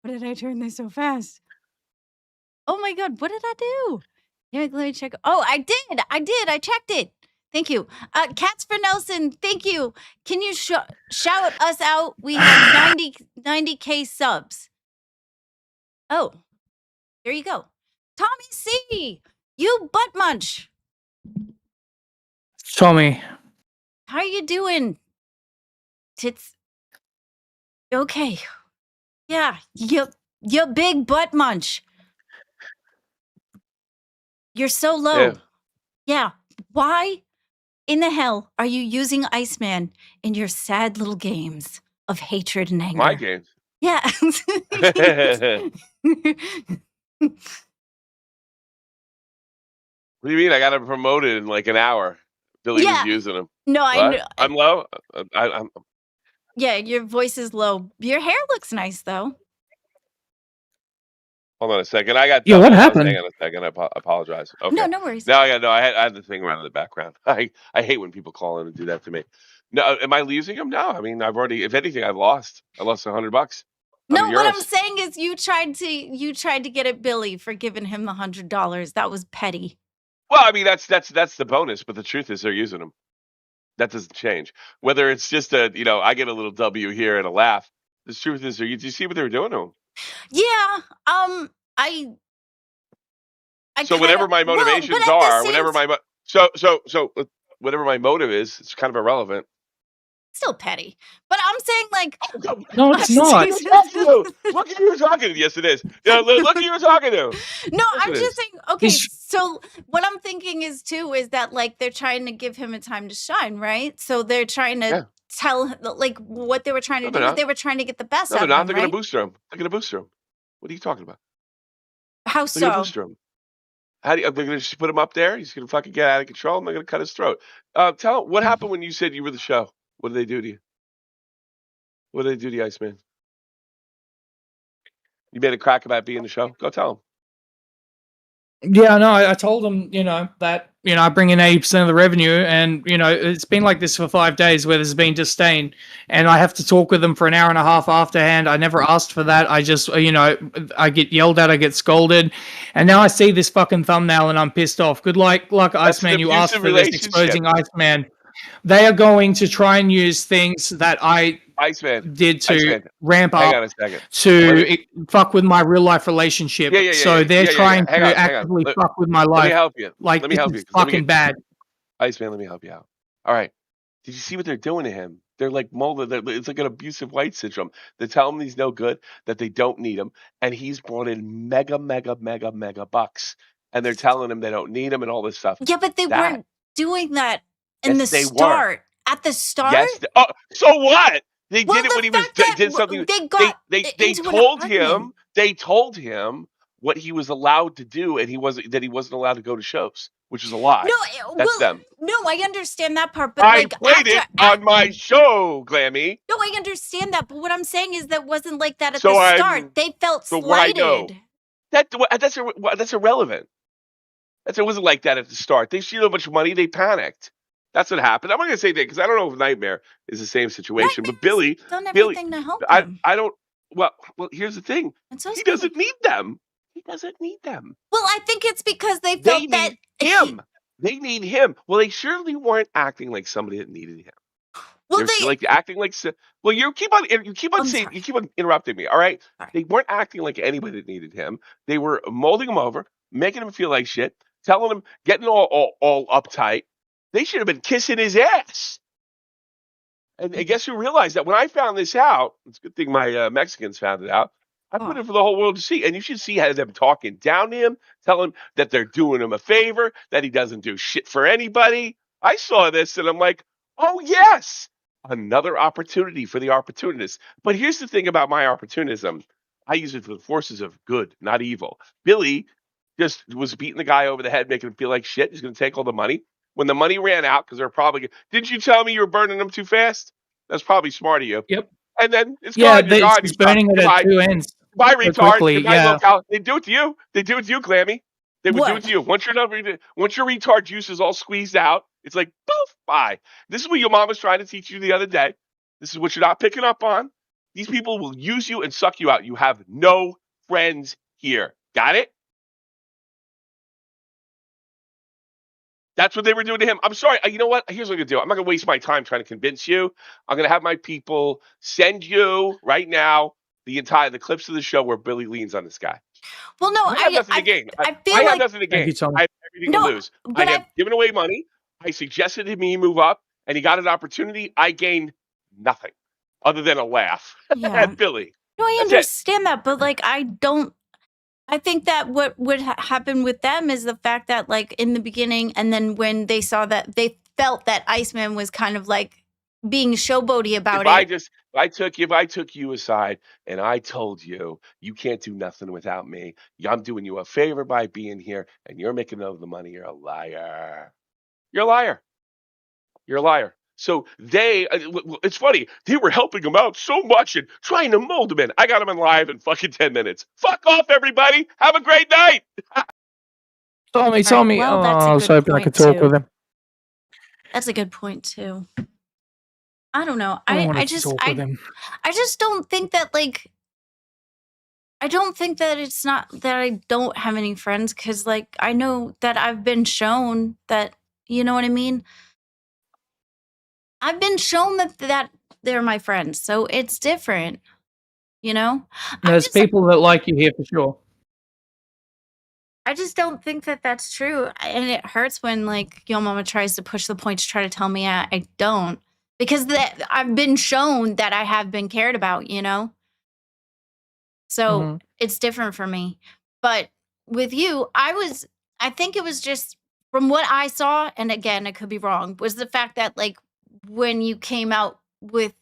Speaker 2: What did I turn this so fast? Oh my god, what did I do? Yeah, let me check. Oh, I did. I checked it. Thank you. Cats for Nelson, thank you. Can you shout us out? We have 90K subs. Oh, there you go. Tommy C, you butt munch.
Speaker 4: Tommy.
Speaker 2: How you doing? Tits. Okay. Yeah, you big butt munch. You're so low. Yeah. Why in the hell are you using Iceman in your sad little games of hatred and anger?
Speaker 6: My games.
Speaker 2: Yeah.
Speaker 6: What do you mean? I got him promoted in like an hour. Billy was using him.
Speaker 2: No,
Speaker 6: What? I'm low. I'm
Speaker 2: Yeah, your voice is low. Your hair looks nice though.
Speaker 6: Hold on a second. I got.
Speaker 4: Yeah, what
Speaker 6: dumbass.
Speaker 4: happened?
Speaker 6: Hang on a second. I apologize. Okay.
Speaker 2: No, no worries.
Speaker 6: No, I had the thing around in the background. I hate when people call in and do that to me. No, am I losing him? No. I mean, I've already. If anything, I've lost. I lost $100.
Speaker 2: No, what I'm
Speaker 6: euros.
Speaker 2: saying is you tried to get at Billy for giving him the $100. That was petty.
Speaker 6: Well, I mean, that's the bonus. But the truth is, they're using them. That doesn't change. Whether it's just I get a little W here and a laugh. The truth is, do you see what they were doing to him?
Speaker 2: Yeah.
Speaker 6: So whatever my motivations are, whatever my motive is, it's kind of irrelevant.
Speaker 2: Still petty. But I'm saying like
Speaker 4: No, it's not.
Speaker 6: Look at who you're talking to. Yes, it is. Yeah, look who you're talking to.
Speaker 2: No,
Speaker 6: Yes,
Speaker 2: I'm
Speaker 6: it
Speaker 2: just
Speaker 6: is.
Speaker 2: saying, okay, so what I'm thinking is too is that like they're trying to give him a time to shine, right? So they're trying to tell like what they were trying to do is they were trying to get the best
Speaker 6: No,
Speaker 2: out
Speaker 6: they're
Speaker 2: of
Speaker 6: not.
Speaker 2: him,
Speaker 6: They're
Speaker 2: right?
Speaker 6: going to booster him. They're going to booster him. What are you talking about?
Speaker 2: How
Speaker 6: They're going to
Speaker 2: so?
Speaker 6: booster him. They're going to just put him up there. He's going to fucking get out of control. And they're going to cut his throat. Tell him what happened when you said you were the show. What did they do to you? What did they do to you, Iceman? You made a crack about being the show. Go tell him.
Speaker 4: Yeah, no, I told them, that, I bring in 80% of the revenue, and, it's been like this for 5 days where there's been disdain, and I have to talk with them for an hour and a half afterhand. I never asked for that. I just, I get yelled at, I get scolded, and now I see this fucking thumbnail and I'm pissed off. Good luck, Iceman, you asked for this, exposing Iceman. They are going to try and use things that I did to ramp up to fuck with my real life relationship. So they're trying to actively fuck with my life.
Speaker 6: Let me help you.
Speaker 4: Like,
Speaker 6: let me help
Speaker 4: this
Speaker 6: you.
Speaker 4: is fucking bad.
Speaker 6: Iceman, let me help you out. All right. Did you see what they're doing to him? They're like molded. It's like an abusive white syndrome. They tell him he's no good, that they don't need him, and he's brought in mega bucks, and they're telling him they don't need him and all this stuff.
Speaker 2: Yeah, but they weren't doing that in the start. At the start?
Speaker 6: Yes. So what? They did it when he did something. They told him. They told him what he was allowed to do, and he wasn't allowed to go to shows, which is a lie.
Speaker 2: No,
Speaker 6: that's them.
Speaker 2: No, I understand that part, but
Speaker 6: I played it on my show, Glammy.
Speaker 2: No, I understand that, but what I'm saying is that wasn't like that at the start. They felt slighted.
Speaker 6: That's irrelevant. It wasn't like that at the start. They see so much money, they panicked. That's what happened. I'm not gonna say that because I don't know if Nightmare is the same situation. But Billy
Speaker 2: done everything to help him.
Speaker 6: I don't. Well, here's the thing. He doesn't need them. He doesn't need them.
Speaker 2: Well, I think it's because they felt that
Speaker 6: him. They need him. Well, they surely weren't acting like somebody that needed him.
Speaker 2: Well,
Speaker 6: they're like acting like. Well, you keep on interrupting me. All right. They weren't acting like anybody that needed him. They were molding him over, making him feel like shit, telling him, getting all uptight. They should have been kissing his ass. And I guess who realized that when I found this out, it's a good thing my Mexicans found it out. I put it for the whole world to see. And you should see how them talking down to him, telling him that they're doing him a favor, that he doesn't do shit for anybody. I saw this and I'm like, oh, yes, another opportunity for the opportunists. But here's the thing about my opportunism. I use it for the forces of good, not evil. Billy just was beating the guy over the head, making him feel like shit. He's going to take all the money. When the money ran out, because they're probably, didn't you tell me you were burning them too fast? That's probably smart of you.
Speaker 4: Yep.
Speaker 6: And then it's
Speaker 4: Yeah,
Speaker 6: gone. You're gone.
Speaker 4: she's
Speaker 6: You're stuck.
Speaker 4: burning it at
Speaker 6: Goodbye.
Speaker 4: two ends
Speaker 6: Goodbye,
Speaker 4: so
Speaker 6: retard.
Speaker 4: quickly.
Speaker 6: Goodbye,
Speaker 4: Yeah.
Speaker 6: locale. They do it to you. They do it to you, Glammy. They would do it
Speaker 2: What?
Speaker 6: to you. Once your retard juice is all squeezed out, it's like poof, bye. This is what your mom was trying to teach you the other day. This is what you're not picking up on. These people will use you and suck you out. You have no friends here. Got it? That's what they were doing to him. I'm sorry. You know what? Here's what I'm going to do. I'm not going to waste my time trying to convince you. I'm going to have my people send you right now the clips of the show where Billy leans on this guy.
Speaker 2: Well, no,
Speaker 6: I have nothing to gain.
Speaker 2: I feel
Speaker 6: I have
Speaker 2: like
Speaker 6: nothing to
Speaker 4: Thank
Speaker 6: gain.
Speaker 4: you, Tom.
Speaker 6: I have everything
Speaker 2: No,
Speaker 6: to lose. I
Speaker 2: but
Speaker 6: have given away money. I suggested him he move up, and he got an opportunity. I gained nothing other than a laugh
Speaker 2: yeah.
Speaker 6: at Billy.
Speaker 2: No, I
Speaker 6: That's it.
Speaker 2: understand that, but like I think that what would happen with them is the fact that like in the beginning, and then when they saw that, they felt that Iceman was kind of like being showboaty about
Speaker 6: If I took you aside and I told you you can't do nothing without me, I'm doing you a favor by being here, and you're making all the money. You're a liar. You're a liar. You're a liar. So it's funny. They were helping him out so much and trying to mold him in. I got him in live in fucking 10 minutes. Fuck off, everybody. Have a great night.
Speaker 4: Tommy.
Speaker 2: well, that's a
Speaker 4: I was
Speaker 2: good
Speaker 4: hoping I could
Speaker 2: point,
Speaker 4: talk
Speaker 2: too.
Speaker 4: with him.
Speaker 2: That's a good point too. I don't know.
Speaker 4: I
Speaker 2: I
Speaker 4: wanted to
Speaker 2: just
Speaker 4: talk with him.
Speaker 2: I just don't think that like I don't think that it's not that I don't have any friends, because like I know that I've been shown that, you know what I mean? I've been shown that they're my friends, so it's different, you know?
Speaker 4: There's people that like you here for sure.
Speaker 2: I just don't think that that's true, and it hurts when like your mama tries to push the point to try to tell me I don't, because I've been shown that I have been cared about, you know? So it's different for me. But with you, I think it was just from what I saw, and again, I could be wrong, was the fact that like when you came out with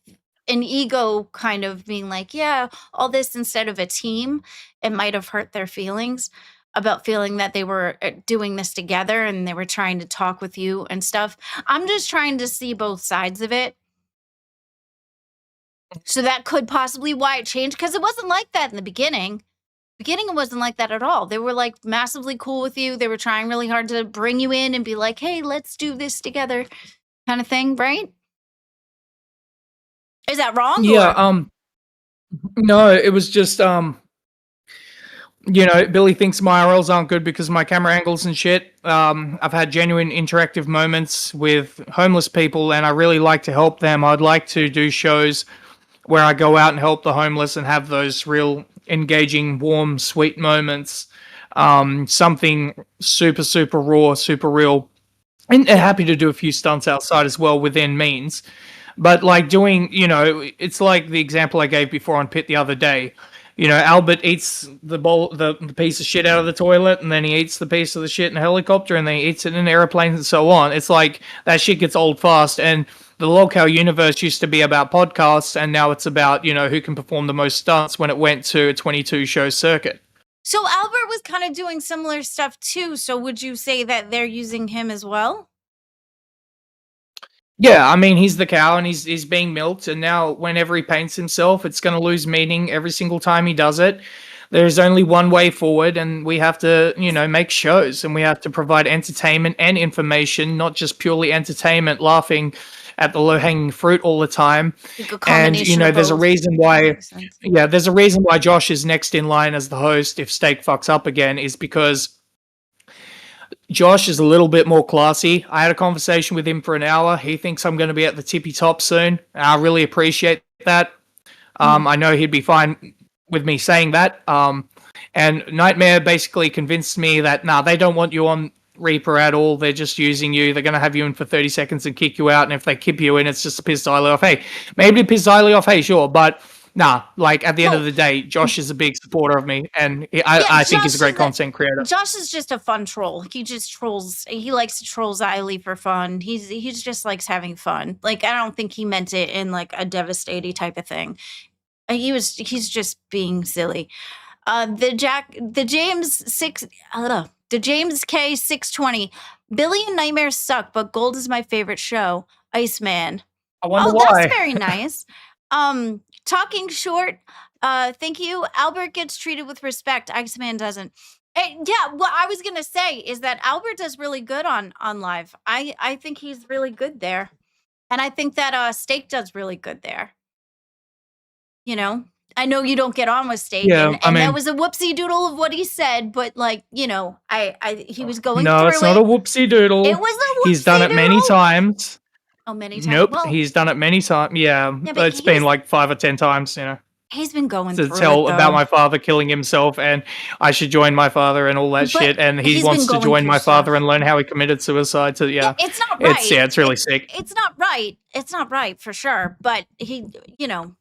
Speaker 2: an ego kind of being like, yeah, all this instead of a team, it might have hurt their feelings about feeling that they were doing this together and they were trying to talk with you and stuff. I'm just trying to see both sides of it. So that could possibly why it changed, because it wasn't like that in the beginning. Beginning, it wasn't like that at all. They were like massively cool with you. They were trying really hard to bring you in and be like, hey, let's do this together kind of thing, right? Is that wrong?
Speaker 4: Yeah,
Speaker 2: or-
Speaker 4: no, it was just Billy thinks my IRLs aren't good because of my camera angles and shit. I've had genuine interactive moments with homeless people, and I really like to help them. I'd like to do shows where I go out and help the homeless and have those real engaging, warm, sweet moments. Something super, super raw, super real. And happy to do a few stunts outside as well within means. But like doing, it's like the example I gave before on Pit the other day. Albert eats the piece of shit out of the toilet, and then he eats the piece of the shit in a helicopter, and then he eats it in airplanes and so on. It's like that shit gets old fast. And the locale universe used to be about podcasts, and now it's about, who can perform the most stunts when it went to a 22 show circuit.
Speaker 2: So Albert was kind of doing similar stuff too. So would you say that they're using him as well?
Speaker 4: Yeah, I mean, he's the cow and he's being milked, and now whenever he paints himself, it's going to lose meaning every single time he does it. There's only one way forward, and we have to, make shows, and we have to provide entertainment and information, not just purely entertainment, laughing at the low-hanging fruit all the time. And, there's a reason why, there's a reason why Josh is next in line as the host if Steak fucks up again, is because Josh is a little bit more classy. I had a conversation with him for an hour. He thinks I'm going to be at the tippy top soon. I really appreciate that. I know he'd be fine with me saying that. And Nightmare basically convinced me that, they don't want you on Reaper at all. They're just using you. They're going to have you in for 30 seconds and kick you out. And if they keep you in, it's just to piss Diley off. Hey, maybe to piss Diley off. Hey, sure. But like at the end of the day, Josh is a big supporter of me, and I think he's a great content creator.
Speaker 2: Josh is just a fun troll. He just trolls. He likes to troll Xylee for fun. He's just likes having fun. Like, I don't think he meant it in like a devastating type of thing. He's just being silly. The James K 620. Billy and Nightmares suck, but Gold is my favorite show. Iceman.
Speaker 4: I wonder
Speaker 2: Oh,
Speaker 4: why.
Speaker 2: that's very nice. Talking short. Thank you. Albert gets treated with respect. Iceman doesn't. Yeah, what I was gonna say is that Albert does really good on live. I think he's really good there, and I think that Steak does really good there. You know, I know you don't get on with Steak,
Speaker 4: Yeah,
Speaker 2: and
Speaker 4: I
Speaker 2: that
Speaker 4: mean,
Speaker 2: was a whoopsie doodle of what he said, but like, you know, he was going
Speaker 4: no,
Speaker 2: through
Speaker 4: it's not a whoopsie doodle.
Speaker 2: It was a
Speaker 4: He's done
Speaker 2: whoopsie
Speaker 4: it many
Speaker 2: doodle.
Speaker 4: times.
Speaker 2: Oh, many times.
Speaker 4: Nope,
Speaker 2: Well,
Speaker 4: he's done it many times. Yeah,
Speaker 2: but
Speaker 4: it's been like 5 or 10 times, you know,
Speaker 2: he's been going
Speaker 4: to
Speaker 2: through
Speaker 4: tell
Speaker 2: it,
Speaker 4: about
Speaker 2: though.
Speaker 4: my father killing himself and I should join my father and all that
Speaker 2: But
Speaker 4: shit. And he
Speaker 2: he's
Speaker 4: wants
Speaker 2: been
Speaker 4: to
Speaker 2: going
Speaker 4: join
Speaker 2: through
Speaker 4: my father
Speaker 2: stuff.
Speaker 4: and learn how he committed suicide. So yeah,
Speaker 2: It's not right.
Speaker 4: it's really sick.
Speaker 2: It's not right. It's not right for sure. But he, you know,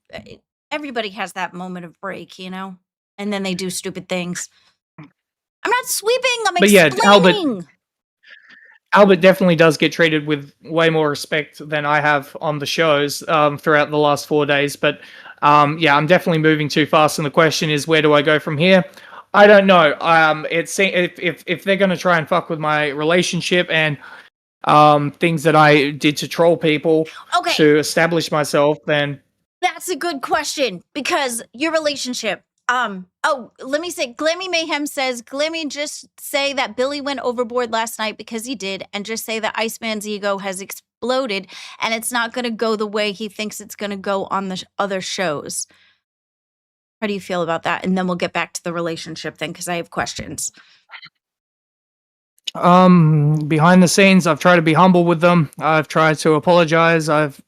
Speaker 2: everybody has that moment of break, you know, and then they do stupid things. I'm not sweeping. I'm
Speaker 4: But yeah,
Speaker 2: explaining.
Speaker 4: Albert definitely does get treated with way more respect than I have on the shows throughout the last 4 days. But yeah, I'm definitely moving too fast. And the question is, where do I go from here? I don't know. It's if they're going to try and fuck with my relationship and things that I did to troll people to establish myself, then
Speaker 2: That's a good question because your relationship. Let me say, Glammy Mayhem says, Glammy, just say that Billy went overboard last night because he did, and just say that Iceman's ego has exploded and it's not going to go the way he thinks it's going to go on the other shows. How do you feel about that? And then we'll get back to the relationship thing because I have questions.
Speaker 4: behind the scenes, I've tried to be humble with them. I've tried to apologize. I've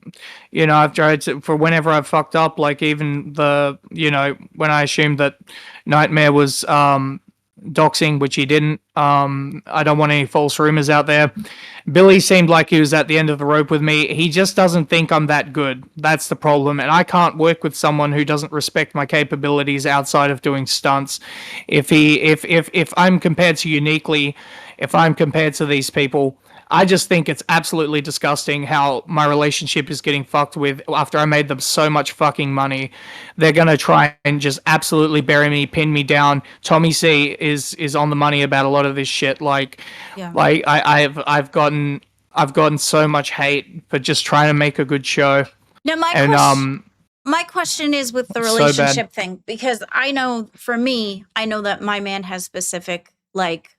Speaker 4: tried to, for whenever I've fucked up, like even when I assumed that Nightmare was doxing, which he didn't. I don't want any false rumors out there. Billy seemed like he was at the end of the rope with me. He just doesn't think I'm that good. That's the problem. And I can't work with someone who doesn't respect my capabilities outside of doing stunts. If I'm compared to Uniquely, if I'm compared to these people, I just think it's absolutely disgusting how my relationship is getting fucked with after I made them so much fucking money. They're gonna try and just absolutely bury me, pin me down. Tommy C is on the money about a lot of this shit. Like I've gotten so much hate for just trying to make a good show.
Speaker 2: Now my question is with the relationship thing, because I know for me, I know that my man has specific, like,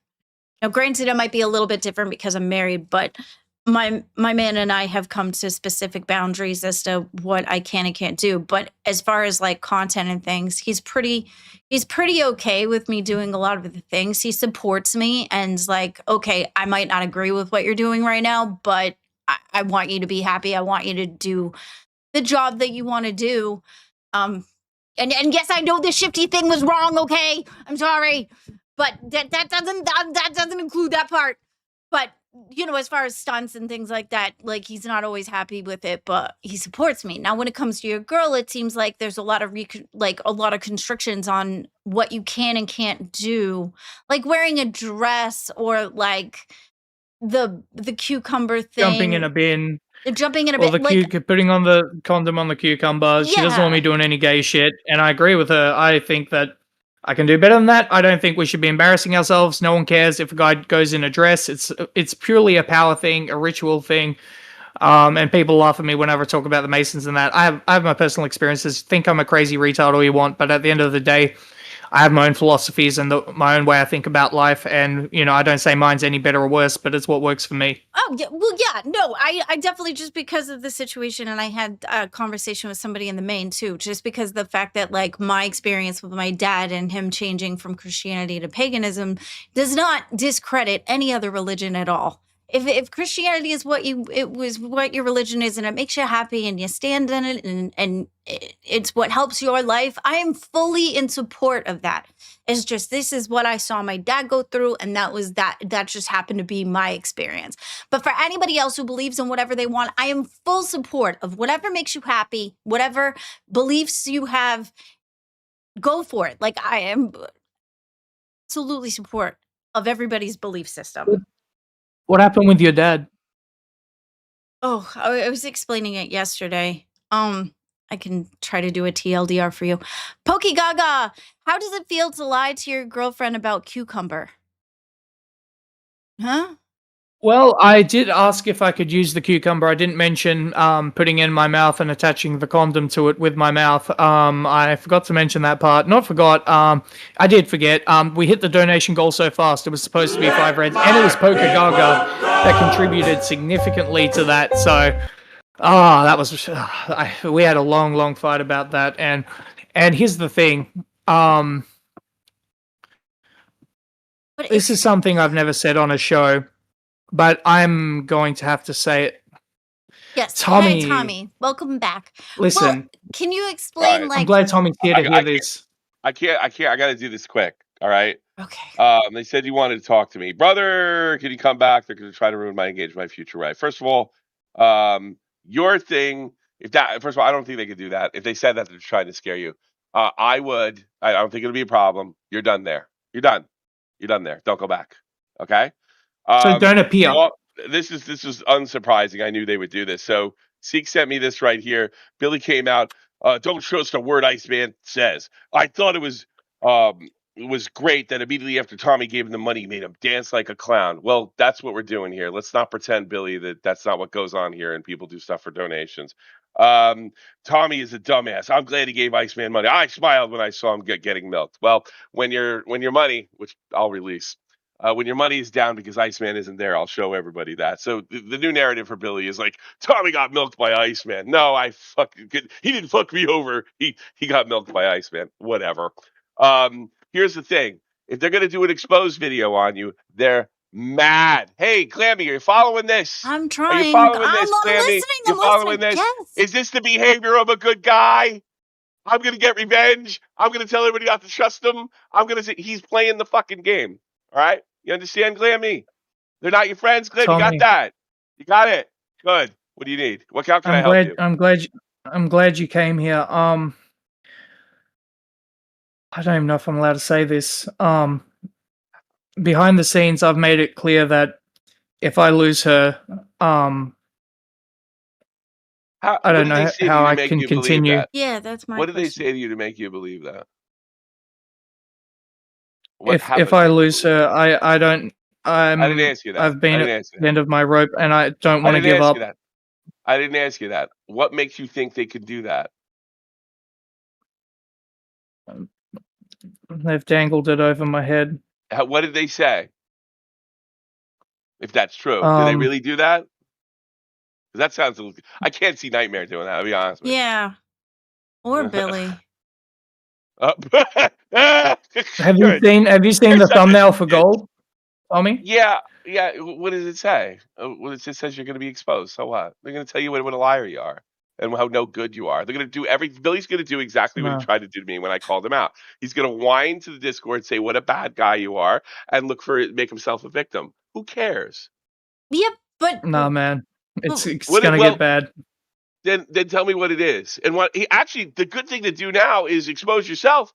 Speaker 2: now, granted, it might be a little bit different because I'm married, but my man and I have come to specific boundaries as to what I can and can't do. But as far as like content and things, he's pretty okay with me doing a lot of the things. He supports me and is like, okay, I might not agree with what you're doing right now, but I want you to be happy. I want you to do the job that you want to do. And yes, I know the shifty thing was wrong. Okay, I'm sorry. But that doesn't include that part. But as far as stunts and things like that, like he's not always happy with it, but he supports me. Now, when it comes to your girl, it seems like there's a lot of constrictions on what you can and can't do, like wearing a dress or like the cucumber thing,
Speaker 4: Jumping in a bin.
Speaker 2: Jumping in a
Speaker 4: Or
Speaker 2: bit,
Speaker 4: putting on the condom on the cucumber. She doesn't want me doing any gay shit, and I agree with her. I think that I can do better than that. I don't think we should be embarrassing ourselves. No one cares if a guy goes in a dress. It's purely a power thing, a ritual thing. And people laugh at me whenever I talk about the Masons and that. I have my personal experiences. Think I'm a crazy retard all you want, but at the end of the day, I have my own philosophies and my own way I think about life. And, I don't say mine's any better or worse, but it's what works for me.
Speaker 2: Oh, yeah. Well, yeah. No, I definitely, just because of the situation, and I had a conversation with somebody in the main too, just because of the fact that like my experience with my dad and him changing from Christianity to paganism does not discredit any other religion at all. If Christianity is what your religion is, and it makes you happy and you stand in it and it's what helps your life, I am fully in support of that. It's just, this is what I saw my dad go through, and that just happened to be my experience. But for anybody else who believes in whatever they want, I am full support of whatever makes you happy, whatever beliefs you have, go for it. Like, I am absolutely support of everybody's belief system.
Speaker 4: What happened with your dad?
Speaker 2: Oh, I was explaining it yesterday. I can try to do a TLDR for you. Pokey Gaga, how does it feel to lie to your girlfriend about cucumber? Huh?
Speaker 4: Well, I did ask if I could use the cucumber. I didn't mention putting it in my mouth and attaching the condom to it with my mouth. I forgot to mention that part. Not forgot. I did forget. We hit the donation goal so fast. It was supposed to be 5 reds, and it was Poker Gaga that contributed significantly to that. So, that was. We had a long fight about that. And here's the thing.
Speaker 2: But
Speaker 4: This is something I've never said on a show, but I'm going to have to say it.
Speaker 2: yes,
Speaker 4: Tommy.
Speaker 2: Hey, Tommy, welcome back.
Speaker 4: Listen,
Speaker 2: Well, can you explain,
Speaker 6: Right.
Speaker 2: like...
Speaker 4: I'm glad Tommy's here to hear this.
Speaker 6: I can't. I got to do this quick. All right.
Speaker 2: Okay.
Speaker 6: They said you wanted to talk to me, brother. Can you come back? They're going to try to ruin my engagement, my future wife. First of all, your thing. First of all, I don't think they could do that. If they said that, they're trying to scare you. I would. I don't think it'll be a problem. You're done there. You're done. You're done there. Don't go back. Okay.
Speaker 4: So don't appear.
Speaker 6: Well, this is unsurprising. I knew they would do this. So Seek sent me this right here. Billy came out. Don't trust a word Iceman says. I thought it was great that immediately after Tommy gave him the money, he made him dance like a clown. Well, that's what we're doing here. Let's not pretend, Billy, that that's not what goes on here and people do stuff for donations. Tommy is a dumbass. I'm glad he gave Iceman money. I smiled when I saw him getting milked. Well, when your money, which I'll release, when your money is down because Iceman isn't there, I'll show everybody that. So the new narrative for Billy is like, Tommy got milked by Iceman. No, he didn't fuck me over. He got milked by Iceman. Whatever. Here's the thing. If they're gonna do an exposed video on you, they're mad. Hey, Glammy, are you following this?
Speaker 2: I'm trying.
Speaker 6: Are you following this,
Speaker 2: I'm
Speaker 6: Glammy?
Speaker 2: listening.
Speaker 6: You following this?
Speaker 2: Yes.
Speaker 6: Is this the behavior of a good guy? I'm gonna get revenge. I'm gonna tell everybody not to trust him. He's playing the fucking game. All right? You understand, Glammy? They're not your friends, Glam. You got that? You got it. Good. What do you need? How can I help you?
Speaker 4: I'm glad you came here. I don't even know if I'm allowed to say this. Behind the scenes, I've made it clear that if I lose her, I don't know how I can continue.
Speaker 2: Yeah, that's my
Speaker 6: What did they
Speaker 2: question.
Speaker 6: say to you to make you believe that?
Speaker 4: If I lose her, I don't.
Speaker 6: I didn't ask you that.
Speaker 4: I've been at the end of my rope, and I don't want to give up.
Speaker 6: I didn't ask you that. What makes you think they could do that?
Speaker 4: They've dangled it over my head.
Speaker 6: What did they say? If that's true, did they really do that? That sounds. I can't see Nightmare doing that. I'll be honest with you.
Speaker 2: Yeah. Or Billy.
Speaker 4: Have you seen the thumbnail for gold, Tommy?
Speaker 6: Yeah. What does it say? Well, it just says you're going to be exposed. So what? They're going to tell you what a liar you are and how no good you are. They're going to do Billy's going to do exactly what he tried to do to me when I called him out. He's going to whine to the Discord, say what a bad guy you are, and make himself a victim. Who cares?
Speaker 2: Yep, but
Speaker 4: nah, man, it's going to get bad.
Speaker 6: Then tell me what it is. And the good thing to do now is expose yourself.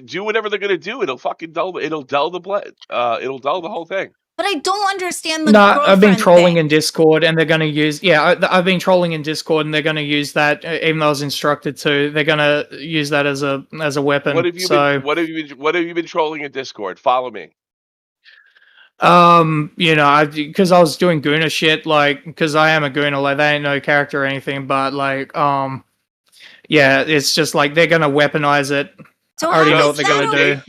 Speaker 6: Do whatever they're gonna do. It'll fucking dull. It'll dull the blood. It'll dull the whole thing.
Speaker 2: But I don't understand the.
Speaker 4: No, I've been trolling in Discord, and they're gonna use. Yeah, I've been trolling in Discord, and they're gonna use that. Even though I was instructed to, they're gonna use that as a weapon.
Speaker 6: What have you been trolling in Discord? Follow me.
Speaker 4: Because I was doing Gooner shit, like, because I am a Gooner, like, they ain't no character or anything, but, like, yeah, it's just, like, they're gonna weaponize it.
Speaker 2: So
Speaker 4: I already know what they're gonna do.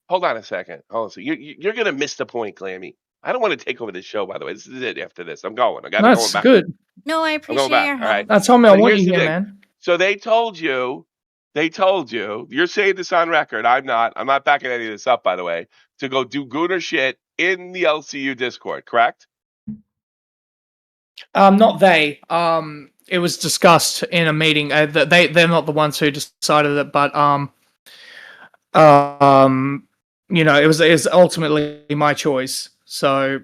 Speaker 6: Hold on a second. You're gonna miss the point, Glammy. I don't want to take over the show, by the way. This is it after this. I'm going.
Speaker 4: That's
Speaker 6: back.
Speaker 4: good.
Speaker 2: No, I appreciate your help.
Speaker 6: Right.
Speaker 4: That's all I want you here, man.
Speaker 6: So they told you, you're saying this on record. I'm not backing any of this up, by the way, to go do gooner shit in the LCU Discord, correct?
Speaker 4: Not they. It was discussed in a meeting. They're not the ones who decided it, but it was ultimately my choice. So,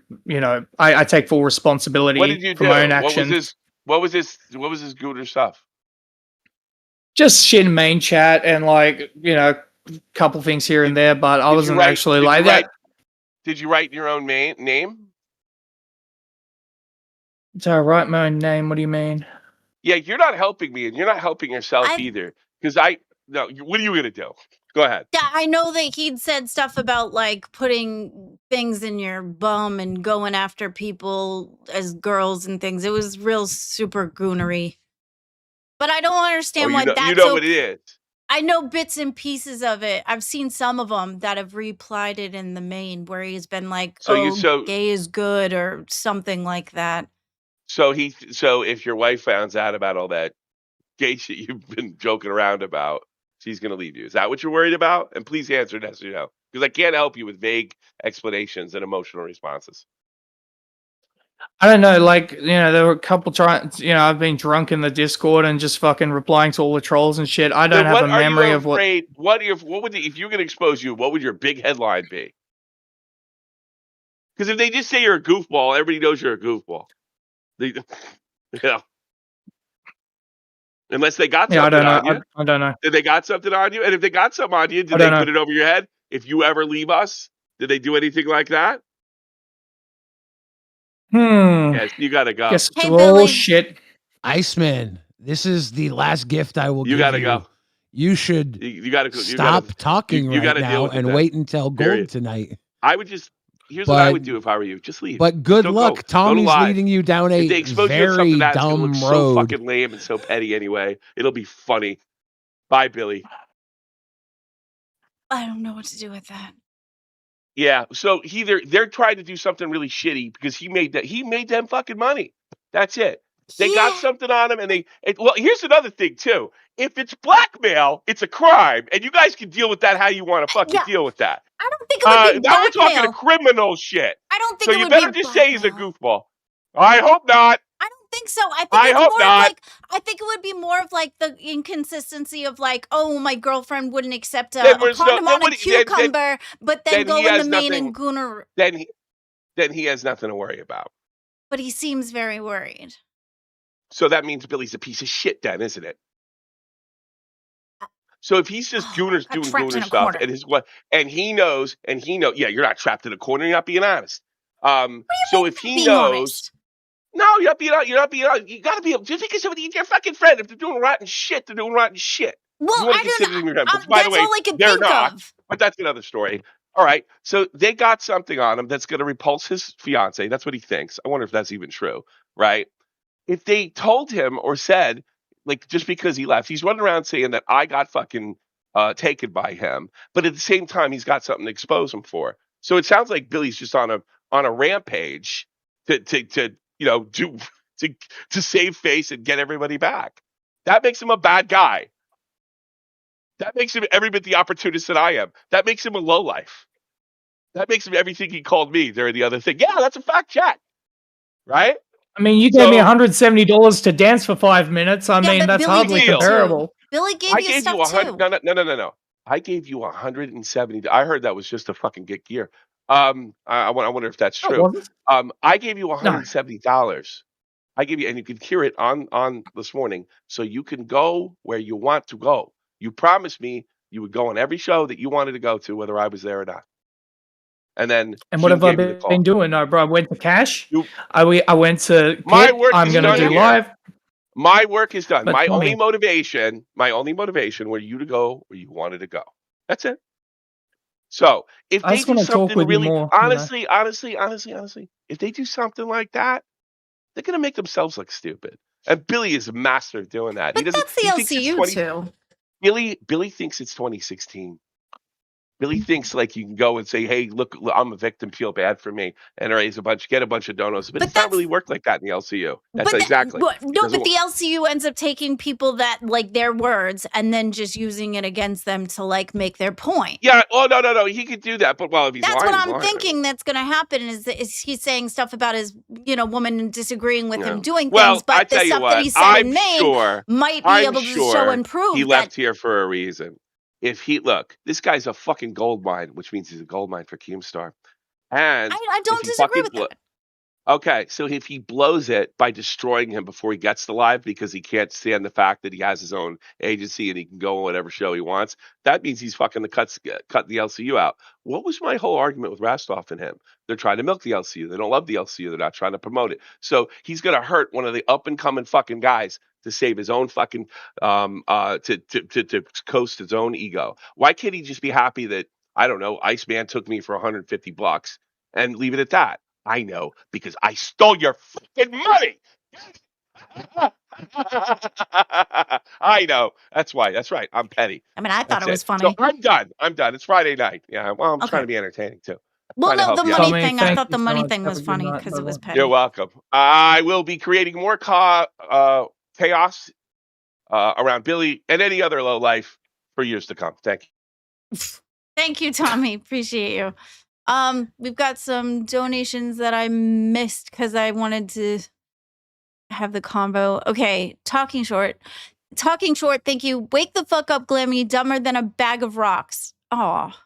Speaker 4: I take full responsibility for my own actions.
Speaker 6: What was this gooner stuff?
Speaker 4: Just shit in main chat and, like, a couple things here and there, but I wasn't actually like that.
Speaker 6: Did you write your own name?
Speaker 4: Did I write my own name? What do you mean?
Speaker 6: Yeah, you're not helping me, and you're not helping yourself
Speaker 2: I
Speaker 6: either. Because no, what are you gonna do? Go ahead.
Speaker 2: Yeah, I know that he'd said stuff about like putting things in your bum and going after people as girls and things. It was real super goonery. But I don't
Speaker 6: Oh,
Speaker 2: understand why
Speaker 6: you
Speaker 2: that's
Speaker 6: know what it
Speaker 2: okay.
Speaker 6: is.
Speaker 2: I know bits and pieces of it. I've seen some of them that have replied it in the main where he's been like,
Speaker 6: So you
Speaker 2: "Oh,
Speaker 6: so
Speaker 2: gay is good" or something like that.
Speaker 6: so if your wife finds out about all that gay shit you've been joking around about, she's gonna leave you. Is that what you're worried about? And please answer yes or no, because I can't help you with vague explanations and emotional responses.
Speaker 4: I don't know, like, there were a couple times, I've been drunk in the Discord and just fucking replying to all the trolls and shit. I don't
Speaker 6: Then
Speaker 4: have a
Speaker 6: what are you
Speaker 4: memory of what.
Speaker 6: afraid? What would if you're gonna expose you? What would your big headline be? Because if they just say you're a goofball, everybody knows you're a goofball. They, unless they got
Speaker 4: Yeah, I
Speaker 6: something
Speaker 4: don't know.
Speaker 6: on you.
Speaker 4: I don't know.
Speaker 6: Did they got something on you? And if they got something on you,
Speaker 4: I
Speaker 6: did
Speaker 4: don't
Speaker 6: they
Speaker 4: know.
Speaker 6: put it over your head? If you ever leave us, did they do anything like that? Yes, you gotta go.
Speaker 4: Guess it's
Speaker 2: Hey,
Speaker 4: all
Speaker 2: Billy.
Speaker 4: shit.
Speaker 7: Iceman, this is the last gift I will
Speaker 6: You
Speaker 7: give
Speaker 6: gotta
Speaker 7: you.
Speaker 6: go.
Speaker 7: You should
Speaker 6: You gotta
Speaker 7: stop talking
Speaker 6: you
Speaker 7: right
Speaker 6: gotta deal
Speaker 7: now
Speaker 6: with it
Speaker 7: and
Speaker 6: then.
Speaker 7: wait until gold
Speaker 6: Period.
Speaker 7: tonight.
Speaker 6: I would just here's what I
Speaker 7: But
Speaker 6: would do if I were you. Just leave.
Speaker 7: but
Speaker 6: Just
Speaker 7: good
Speaker 6: don't
Speaker 7: luck.
Speaker 6: go. Go to
Speaker 7: Tommy's
Speaker 6: live.
Speaker 7: leading you down
Speaker 6: If
Speaker 7: a
Speaker 6: they expose you on something
Speaker 7: very
Speaker 6: that's gonna look
Speaker 7: dumb
Speaker 6: so
Speaker 7: road.
Speaker 6: fucking lame and so petty anyway, it'll be funny. Bye, Billy.
Speaker 2: I don't know what to do with that.
Speaker 6: Yeah. So they're trying to do something really shitty because he made them fucking money. That's it. They got
Speaker 2: Yeah.
Speaker 6: something on him, and well, here's another thing too. If it's blackmail, it's a crime, and you guys can deal with that how you want to fucking
Speaker 2: Yeah.
Speaker 6: deal with that.
Speaker 2: I don't think it would be
Speaker 6: Now we're talking
Speaker 2: blackmail.
Speaker 6: criminal shit.
Speaker 2: I don't
Speaker 6: So
Speaker 2: think it
Speaker 6: you
Speaker 2: would
Speaker 6: better
Speaker 2: be
Speaker 6: just say he's a
Speaker 2: blackmail.
Speaker 6: goofball. I hope not.
Speaker 2: I don't think so. I think
Speaker 6: I
Speaker 2: it's
Speaker 6: hope
Speaker 2: more
Speaker 6: not.
Speaker 2: of like I think it would be more of like the inconsistency of like, oh, my girlfriend wouldn't accept
Speaker 6: Then
Speaker 2: a
Speaker 6: there's no.
Speaker 2: condom
Speaker 6: Then
Speaker 2: on a
Speaker 6: what?
Speaker 2: cucumber, but then
Speaker 6: Then he
Speaker 2: go in the
Speaker 6: has
Speaker 2: main
Speaker 6: nothing.
Speaker 2: and gooner.
Speaker 6: Then he has nothing to worry about.
Speaker 2: But he seems very worried.
Speaker 6: So that means Billy's a piece of shit, then, isn't it? So if he's just doing
Speaker 2: got trapped
Speaker 6: gooner
Speaker 2: in a
Speaker 6: stuff,
Speaker 2: corner.
Speaker 6: and he knows, yeah, you're not trapped in a corner. You're not being honest. So if he
Speaker 2: Being
Speaker 6: knows,
Speaker 2: honest.
Speaker 6: no, you're not being honest. You're not being honest. You got to be just because somebody's your fucking friend. If they're doing rotten shit, they're doing rotten shit.
Speaker 2: Well,
Speaker 6: You want
Speaker 2: I
Speaker 6: to consider
Speaker 2: don't.
Speaker 6: them your friend. But by the
Speaker 2: That's
Speaker 6: way,
Speaker 2: all I could
Speaker 6: they're
Speaker 2: think
Speaker 6: not.
Speaker 2: of.
Speaker 6: But that's another story. All right. So they got something on him that's going to repulse his fiance. That's what he thinks. I wonder if that's even true, right? If they told him or said, like, just because he left, he's running around saying that I got fucking taken by him, but at the same time, he's got something to expose him for. So it sounds like Billy's just on a rampage to do to save face and get everybody back. That makes him a bad guy. That makes him every bit the opportunist that I am. That makes him a lowlife. That makes him everything he called me during the other thing. Yeah, that's a fact check, right?
Speaker 4: I mean, you gave me $170 to dance for 5 minutes. I mean,
Speaker 2: but
Speaker 4: that's
Speaker 2: Billy
Speaker 4: hardly
Speaker 2: gave you
Speaker 4: comparable.
Speaker 2: Billy gave you stuff too.
Speaker 6: No. I gave you 170. I heard that was just to fucking get gear. I wonder if that's true. I gave you $170. I gave you, and you can hear it on this morning, so you can go where you want to go. You promised me you would go on every show that you wanted to go to, whether I was there or not. And then
Speaker 4: what have I been doing? No, bro. I went to Cash. I went to
Speaker 6: my
Speaker 4: Pit.
Speaker 6: work.
Speaker 4: I'm going to do
Speaker 6: here.
Speaker 4: live.
Speaker 6: My work is done.
Speaker 4: But
Speaker 6: my only motivation were you to go where you wanted to go. That's it. So if
Speaker 4: I
Speaker 6: they
Speaker 4: just
Speaker 6: do
Speaker 4: wanna talk
Speaker 6: something
Speaker 4: with you
Speaker 6: really
Speaker 4: more,
Speaker 6: honestly, if they do something like that, they're gonna make themselves look stupid. And Billy is a master of doing that.
Speaker 2: But that's the LCU too.
Speaker 6: Billy thinks it's 2016. Billy thinks like you can go and say, "Hey, look, I'm a victim. Feel bad for me," and get a bunch of donos. But it's not really work like that in the LCU. That's exactly.
Speaker 2: But the LCU ends up taking people that like their words and then just using it against them to like make their point.
Speaker 6: Yeah. Oh no. He could do that. But if he's
Speaker 2: that's
Speaker 6: lying,
Speaker 2: what I'm thinking. That's going to happen is he's saying stuff about his woman disagreeing with him doing things, but the stuff that he said in Maine might be able to show and prove
Speaker 6: he left here for a reason. If this guy's a fucking gold mine, which means he's a gold mine for Keemstar. And
Speaker 2: I don't disagree with that.
Speaker 6: Okay, so if he blows it by destroying him before he gets to live because he can't stand the fact that he has his own agency and he can go on whatever show he wants, that means he's fucking cut the LCU out. What was my whole argument with Rostov and him? They're trying to milk the LCU. They don't love the LCU. They're not trying to promote it. So he's gonna hurt one of the up and coming fucking guys to save his own fucking to coast his own ego. Why can't he just be happy that, I don't know, Iceman took me for $150 and leave it at that? I know, because I stole your fucking money. I know. That's why. That's right. I'm petty.
Speaker 2: I mean, I thought
Speaker 6: That's
Speaker 2: it was
Speaker 6: it.
Speaker 2: funny.
Speaker 6: So I'm done. I'm done. It's Friday night. Yeah. Well, I'm
Speaker 2: Okay.
Speaker 6: trying to be entertaining too.
Speaker 2: Well,
Speaker 6: Trying to
Speaker 2: no,
Speaker 6: help
Speaker 2: the
Speaker 6: you out.
Speaker 2: money
Speaker 4: Tommy,
Speaker 2: thing. I
Speaker 4: thank
Speaker 2: thought the
Speaker 4: you so
Speaker 2: money
Speaker 4: much.
Speaker 2: thing
Speaker 4: Have
Speaker 2: was
Speaker 4: a good
Speaker 2: funny
Speaker 4: night,
Speaker 2: because it was
Speaker 4: brother.
Speaker 2: petty.
Speaker 6: You're welcome. I will be creating more chaos around Billy and any other low life for years to come. Thank you.
Speaker 2: Thank you, Tommy. Appreciate you. We've got some donations that I missed because I wanted to have the combo. Okay, Talking Short. Thank you. Wake the fuck up, Glammy. Dumber than a bag of rocks. Aw.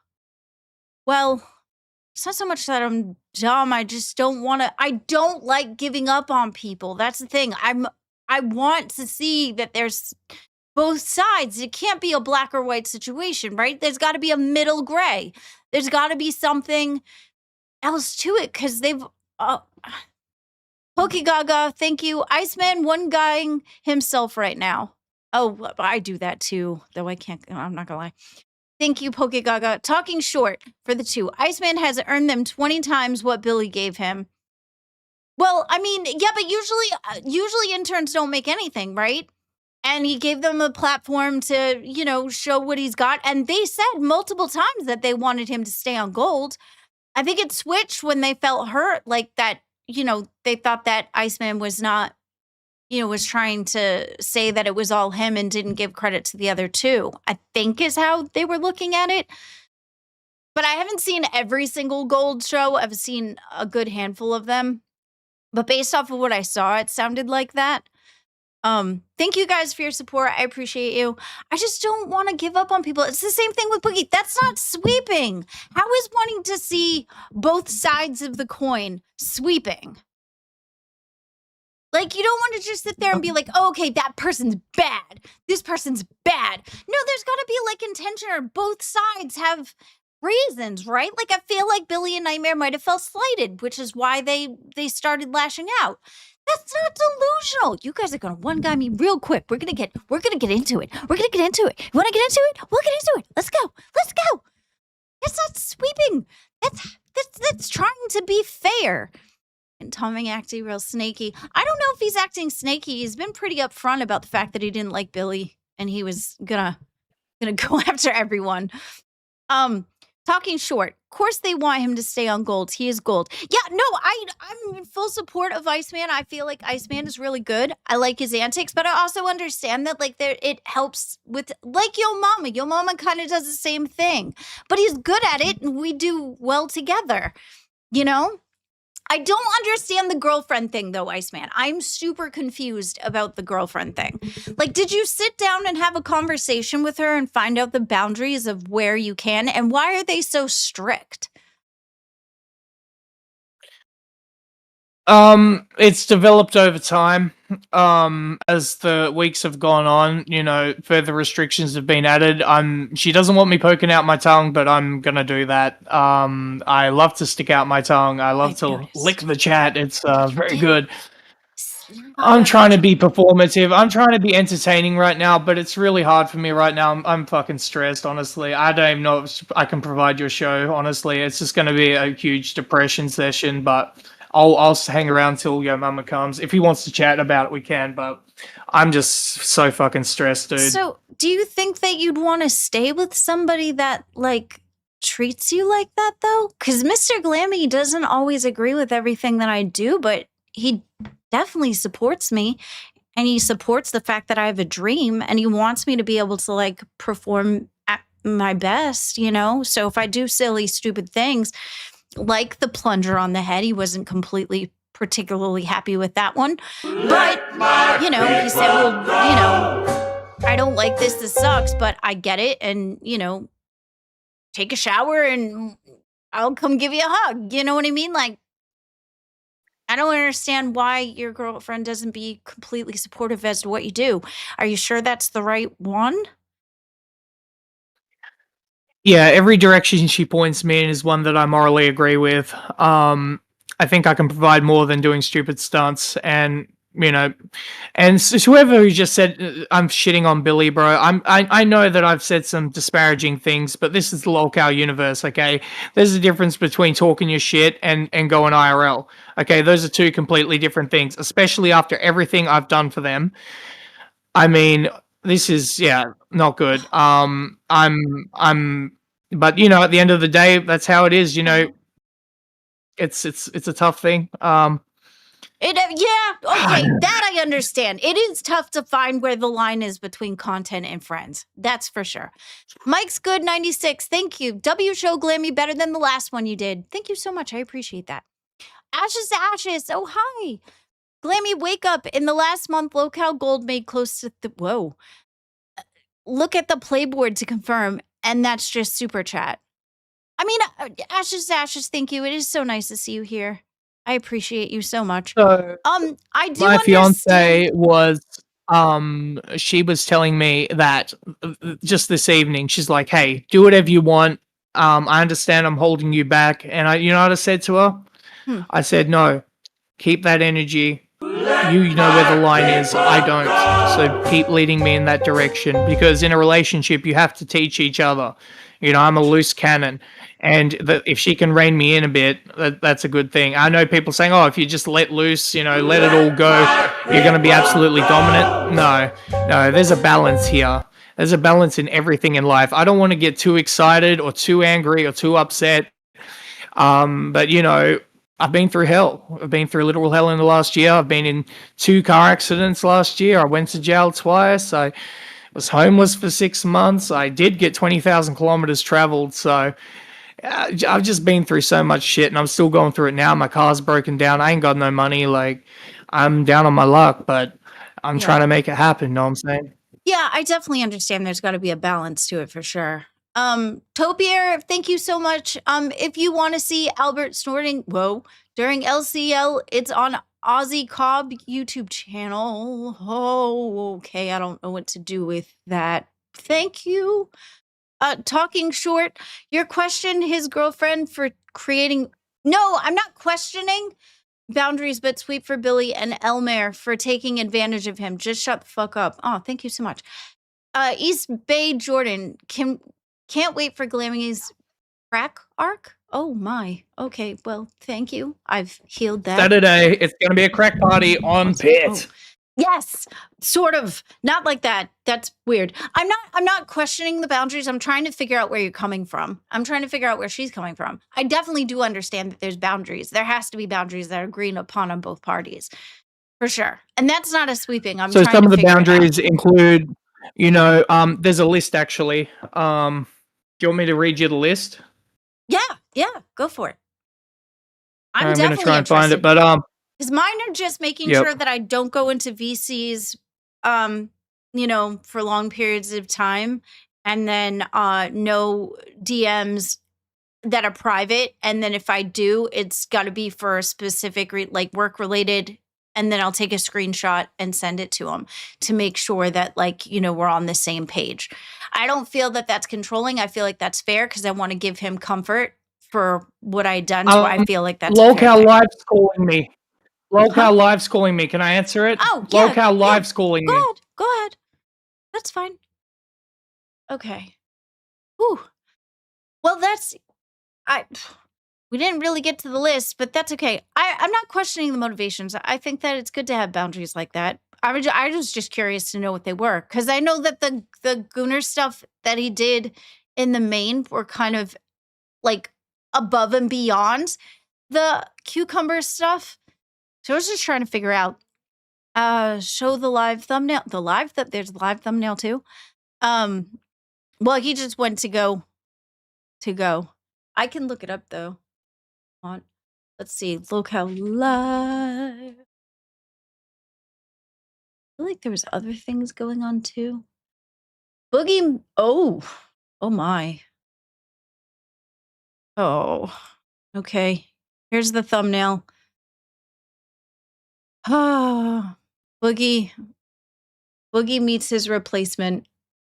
Speaker 2: Well, it's not so much that I'm dumb. I just don't want to. I don't like giving up on people. That's the thing. I want to see that there's both sides. It can't be a black or white situation, right? There's got to be a middle gray. There's got to be something else to it because they've. Pokegaga, thank you. Iceman one-guying himself right now. Oh, I do that too, though I can't. I'm not gonna lie. Thank you, Pokegaga. Talking Short for the 2. Iceman has earned them 20 times what Billy gave him. Well, I mean, yeah, but usually interns don't make anything, right? And he gave them a platform to, show what he's got. And they said multiple times that they wanted him to stay on gold. I think it switched when they felt hurt, like that, they thought that Iceman was not, was trying to say that it was all him and didn't give credit to the other 2, I think is how they were looking at it. But I haven't seen every single gold show. I've seen a good handful of them. But based off of what I saw, it sounded like that. Thank you guys for your support. I appreciate you. I just don't want to give up on people. It's the same thing with Boogie. That's not sweeping. How is wanting to see both sides of the coin sweeping? Like, you don't want to just sit there and be like, oh, okay, that person's bad. This person's bad. No, there's got to be like intention, or both sides have reasons, right? Like, I feel like Billy and Nightmare might have felt slighted, which is why they started lashing out. That's not delusional. You guys are gonna one-guy me real quick. We're gonna get into it. We're gonna get into it. You wanna get into it? We'll get into it. Let's go. That's not sweeping. That's trying to be fair. And Tommy acting real snaky. I don't know if he's acting snaky. He's been pretty upfront about the fact that he didn't like Billy and he was gonna go after everyone. Talking Short. Of course they want him to stay on gold. He is gold. Yeah, no, I'm in full support of Iceman. I feel like Iceman is really good. I like his antics, but I also understand that it helps with, like, Yo Mama. Yo Mama kind of does the same thing, but he's good at it and we do well together, I don't understand the girlfriend thing, though, Iceman. I'm super confused about the girlfriend thing. Like, did you sit down and have a conversation with her and find out the boundaries of where you can? And why are they so strict?
Speaker 4: It's developed over time. As the weeks have gone on, further restrictions have been added. She doesn't want me poking out my tongue, but I'm gonna do that. I love to stick out my tongue. I love to lick the chat. It's very good. I'm trying to be performative. I'm trying to be entertaining right now, but it's really hard for me right now. I'm fucking stressed, honestly. I don't even know if I can provide you a show, honestly. It's just gonna be a huge depression session, but I'll hang around till Yo Mama comes. If he wants to chat about it, we can, but I'm just so fucking stressed, dude.
Speaker 2: So, do you think that you'd want to stay with somebody that, like, treats you like that, though? Because Mr. Glammy doesn't always agree with everything that I do, but he definitely supports me, and he supports the fact that I have a dream, and he wants me to be able to, like, perform at my best, So if I do silly, stupid things, like the plunger on the head, he wasn't particularly happy with that one. But, he said, well, I don't like this. This sucks, but I get it. And, take a shower and I'll come give you a hug. You know what I mean? Like, I don't understand why your girlfriend doesn't be completely supportive as to what you do. Are you sure that's the right one?
Speaker 4: Yeah, every direction she points me in is one that I morally agree with. I think I can provide more than doing stupid stunts, and whoever who just said I'm shitting on Billy, bro. I know that I've said some disparaging things, but this is the lolcow universe, okay? There's a difference between talking your shit and going IRL. Okay, those are two completely different things, especially after everything I've done for them. I mean, this is not good. But at the end of the day, that's how it is. It's a tough thing.
Speaker 2: Yeah, okay, that I understand. It is tough to find where the line is between content and friends. That's for sure. Mike's Good 96, thank you. W Show Glammy better than the last one you did. Thank you so much. I appreciate that. Ashes to Ashes. Oh, hi. Glammy, wake up. In the last month, Locale Gold made close to the. Whoa. Look at the playboard to confirm, and that's just super chat. I mean, Ashes to Ashes, thank you. It is so nice to see you here. I appreciate you so much.
Speaker 4: So
Speaker 2: I do
Speaker 4: my
Speaker 2: understand.
Speaker 4: fiance was she was telling me that just this evening, she's like, "Hey, do whatever you want. I understand I'm holding you back." And you know what I said to her? I said, "No, keep that energy. You know where the line is. I don't. So keep leading me in that direction, because in a relationship, you have to teach each other. I'm a loose cannon. And if she can rein me in a bit, that's a good thing. I know people saying, oh, if you just let loose, let it all go, you're going to be absolutely dominant. No, there's a balance here. There's a balance in everything in life. I don't want to get too excited or too angry or too upset. But I've been through hell. I've been through literal hell in the last year. I've been in 2 car accidents last year. I went to jail twice. I was homeless for 6 months. I did get 20,000 kilometers traveled. So I've just been through so much shit, and I'm still going through it now. My car's broken down. I ain't got no money. Like, I'm down on my luck, but I'm trying to make it happen. Know what I'm saying?
Speaker 2: Yeah, I definitely understand there's got to be a balance to it for sure. Topier, thank you so much. If you want to see Albert snorting, during LCL, it's on Ozzy Cobb YouTube channel. Oh, okay. I don't know what to do with that. Thank you. Talking short, your question his girlfriend for creating. No, I'm not questioning boundaries, but sweet for Billy and Elmer for taking advantage of him. Just shut the fuck up. Oh, thank you so much. East Bay Jordan can't wait for Glammy's crack arc. Oh my. Okay, well, thank you. I've healed that.
Speaker 4: Saturday, it's going to be a crack party on Pit.
Speaker 2: Yes, sort of. Not like that. That's weird. I'm not questioning the boundaries. I'm trying to figure out where you're coming from. I'm trying to figure out where she's coming from. I definitely do understand that there's boundaries. There has to be boundaries that are agreed upon on both parties. For sure. And that's not a sweeping.
Speaker 4: So some of the boundaries include, there's a list actually. Do you want me to read you the list?
Speaker 2: Yeah, go for it.
Speaker 4: I'm going to try and find it, but
Speaker 2: because mine are just making sure that I don't go into VCs, for long periods of time, and then no DMs that are private. And then if I do, it's got to be for a specific work related. And then I'll take a screenshot and send it to him to make sure that we're on the same page. I don't feel that that's controlling. I feel like that's fair because I want to give him comfort for what I done. So I feel like that's
Speaker 4: Locale Live's calling me. Locale Live's calling me. Can I answer it?
Speaker 2: Oh, yeah.
Speaker 4: Locale Live's calling me.
Speaker 2: Go ahead. That's fine. Okay. Whew. Well, we didn't really get to the list, but that's okay. I'm not questioning the motivations. I think that it's good to have boundaries like that. I was just curious to know what they were, because I know that the Gooner stuff that he did in the main were kind of above and beyond the cucumber stuff. So I was just trying to figure out. Show the live thumbnail. There's a live thumbnail too. Well, he just went to go. I can look it up though. Let's see. Locale Live. I feel like there was other things going on too. Boogie. Oh my. Oh, okay. Here's the thumbnail. Ah, Boogie meets his replacement.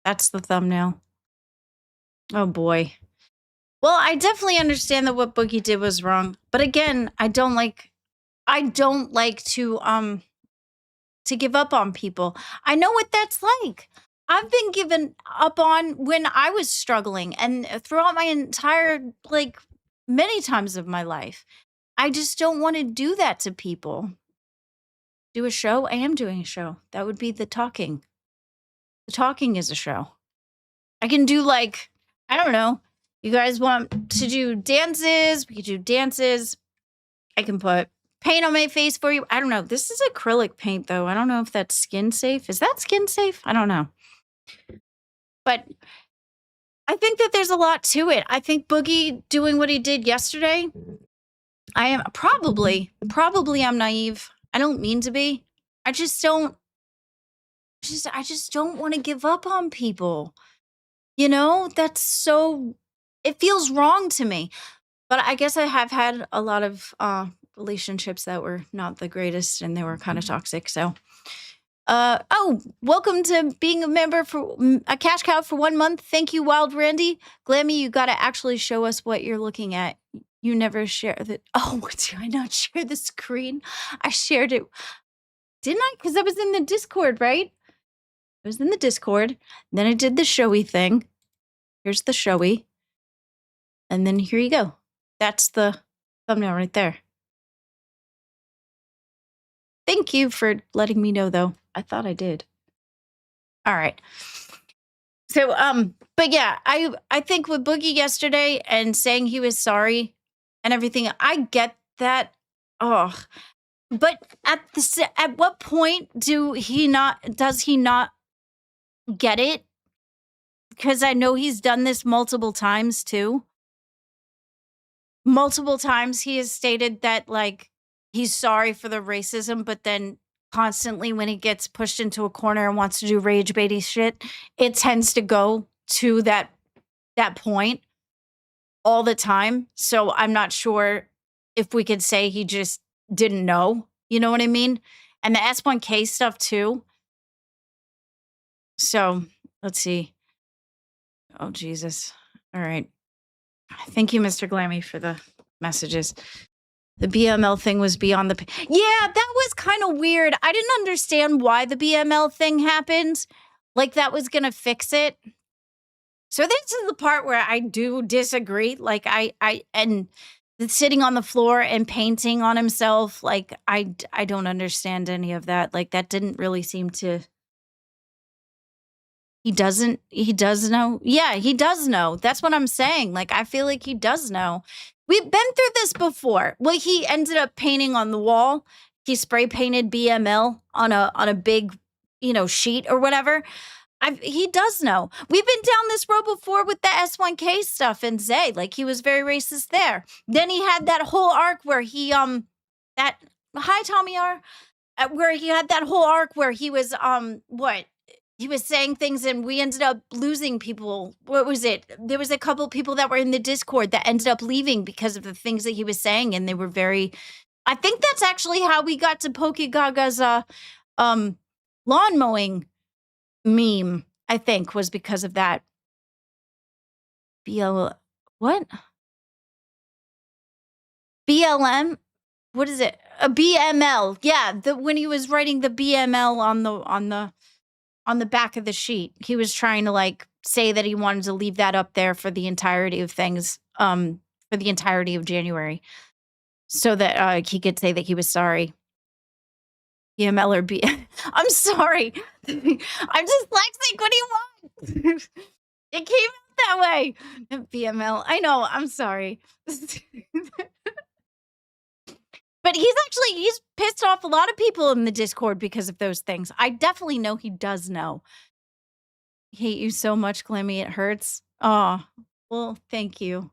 Speaker 2: That's the thumbnail. Oh boy. Well, I definitely understand that what Boogie did was wrong, but again, I don't like to give up on people. I know what that's like. I've been given up on when I was struggling and throughout my entire many times of my life. I just don't want to do that to people. Do a show? I am doing a show. That would be The Talking. The Talking is a show. I can do I don't know. You guys want to do dances? We could do dances. I can put paint on my face for you. I don't know. This is acrylic paint though. I don't know if that's skin safe. Is that skin safe? I don't know. But I think that there's a lot to it. I think Boogie doing what he did yesterday, I am probably I'm naive. I don't mean to be. I just don't want to give up on people. You know, that's so, it feels wrong to me. But I guess I have had a lot of relationships that were not the greatest and they were kind of toxic. So, oh, welcome to being a member for a cash cow for 1 month. Thank you, Wild Randy. Glammy, you got to actually show us what you're looking at. You never share the, oh, did I not share the screen? I shared it. Didn't I? Because I was in the Discord, right? I was in the Discord. Then I did the showy thing. Here's the showy. And then here you go. That's the thumbnail right there. Thank you for letting me know, though. I thought I did. All right. So, but yeah, I think with Boogie yesterday and saying he was sorry and everything, I get that. Oh, but at what point does he not get it? Because I know he's done this multiple times too. Multiple times he has stated that he's sorry for the racism, but then constantly when he gets pushed into a corner and wants to do rage baity shit, it tends to go to that point all the time. So I'm not sure if we could say he just didn't know. You know what I mean? And the S1K stuff too. So let's see. Oh, Jesus. All right. Thank you, Mr. Glammy, for the messages. The BML thing was beyond the... Yeah, that was kind of weird. I didn't understand why the BML thing happened. Like that was going to fix it. So this is the part where I do disagree. Like and sitting on the floor and painting on himself. Like I don't understand any of that. Like that didn't really seem to... He does know. Yeah, he does know. That's what I'm saying. Like, I feel like he does know. We've been through this before. Well, he ended up painting on the wall. He spray painted BML on a big, sheet or whatever. He does know. We've been down this road before with the S1K stuff and Zay. Like, he was very racist there. Then he had that whole arc where he, hi, Tommy R. Where he had that whole arc where he was, he was saying things and we ended up losing people. What was it? There was a couple of people that were in the Discord that ended up leaving because of the things that he was saying. And they were I think that's actually how we got to Pokegaga's lawn mowing meme, I think, was because of that. What? BLM? What is it? A BML. Yeah, when he was writing the BML on the back of the sheet, he was trying to say that he wanted to leave that up there for the entirety of things, for the entirety of January, so that he could say that he was sorry. BML or B. I'm sorry. I'm dyslexic. What do you want? It came out that way. BML. I know. I'm sorry. But he's pissed off a lot of people in the Discord because of those things. I definitely know he does know. I hate you so much, Glammy. It hurts. Oh, well, thank you.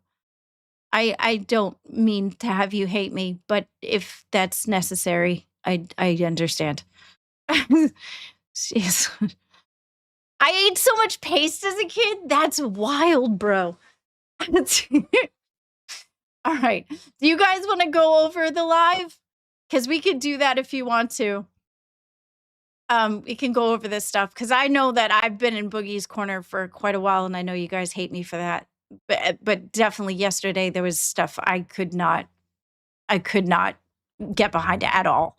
Speaker 2: I don't mean to have you hate me, but if that's necessary, I understand. Jeez. I ate so much paste as a kid. That's wild, bro. All right. Do you guys want to go over the live? because we could do that if you want to. We can go over this stuff because I know that I've been in Boogie's corner for quite a while, and I know you guys hate me for that. But definitely yesterday there was stuff I could not get behind it at all.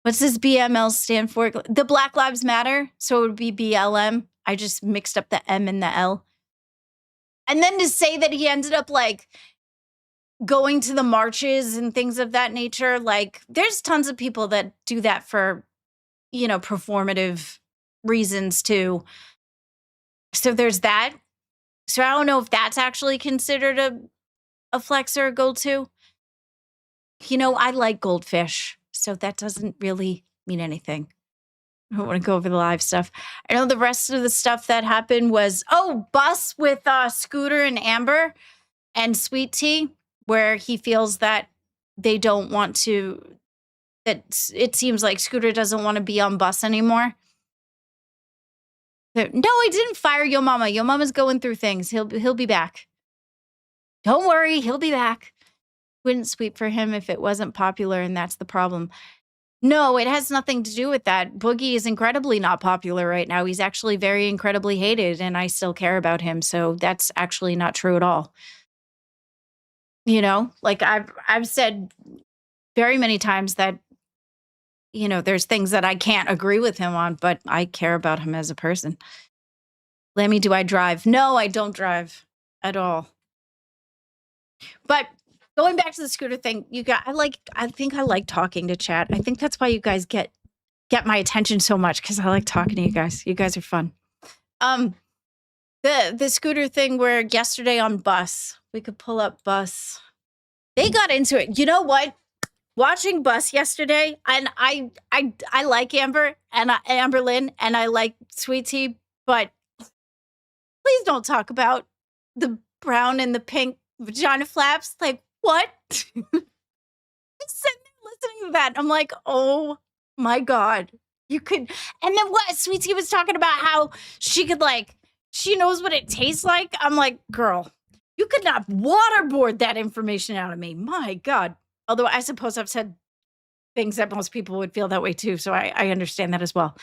Speaker 2: What's this BML stand for? The Black Lives Matter. So it would be BLM. I just mixed up the M and the L. And then to say that he ended up like going to the marches and things of that nature, like there's tons of people that do that for, you know, performative reasons too. So there's that. So I don't know if that's actually considered a flex or a go-to. You know, I like goldfish, so that doesn't really mean anything. I don't want to go over the live stuff. I know the rest of the stuff that happened was, Bus with Scooter and Amber and Sweet Tea, where he feels that they don't want to, that it seems like Scooter doesn't want to be on Bus anymore. No, I didn't fire Yo Mama. Yo Mama's going through things. He'll be back. Don't worry, he'll be back. Wouldn't sweep for him if it wasn't popular, and that's the problem. No, it has nothing to do with that. Boogie is incredibly not popular right now. He's actually very incredibly hated, and I still care about him. So that's actually not true at all. You know, like I've said very many times that, you know, there's things that I can't agree with him on, but I care about him as a person. Lammy, do I drive? No, I don't drive at all. But going back to the Scooter thing, I think I like talking to chat. I think that's why you guys get my attention so much, because I like talking to you guys. You guys are fun. The Scooter thing where yesterday on Bus, we could pull up Bus. They got into it. You know what? Watching Bus yesterday, and I like Amber and Amberlynn, and I like Sweet Tea, but please don't talk about the brown and the pink vagina flaps. Like, what? I'm sitting there listening to that. I'm like, oh my God. You could, and then what? Sweet Tea was talking about how she could, like, she knows what it tastes like. I'm like, girl, you could not waterboard that information out of me. My God. Although I suppose I've said things that most people would feel that way too. So I understand that as well.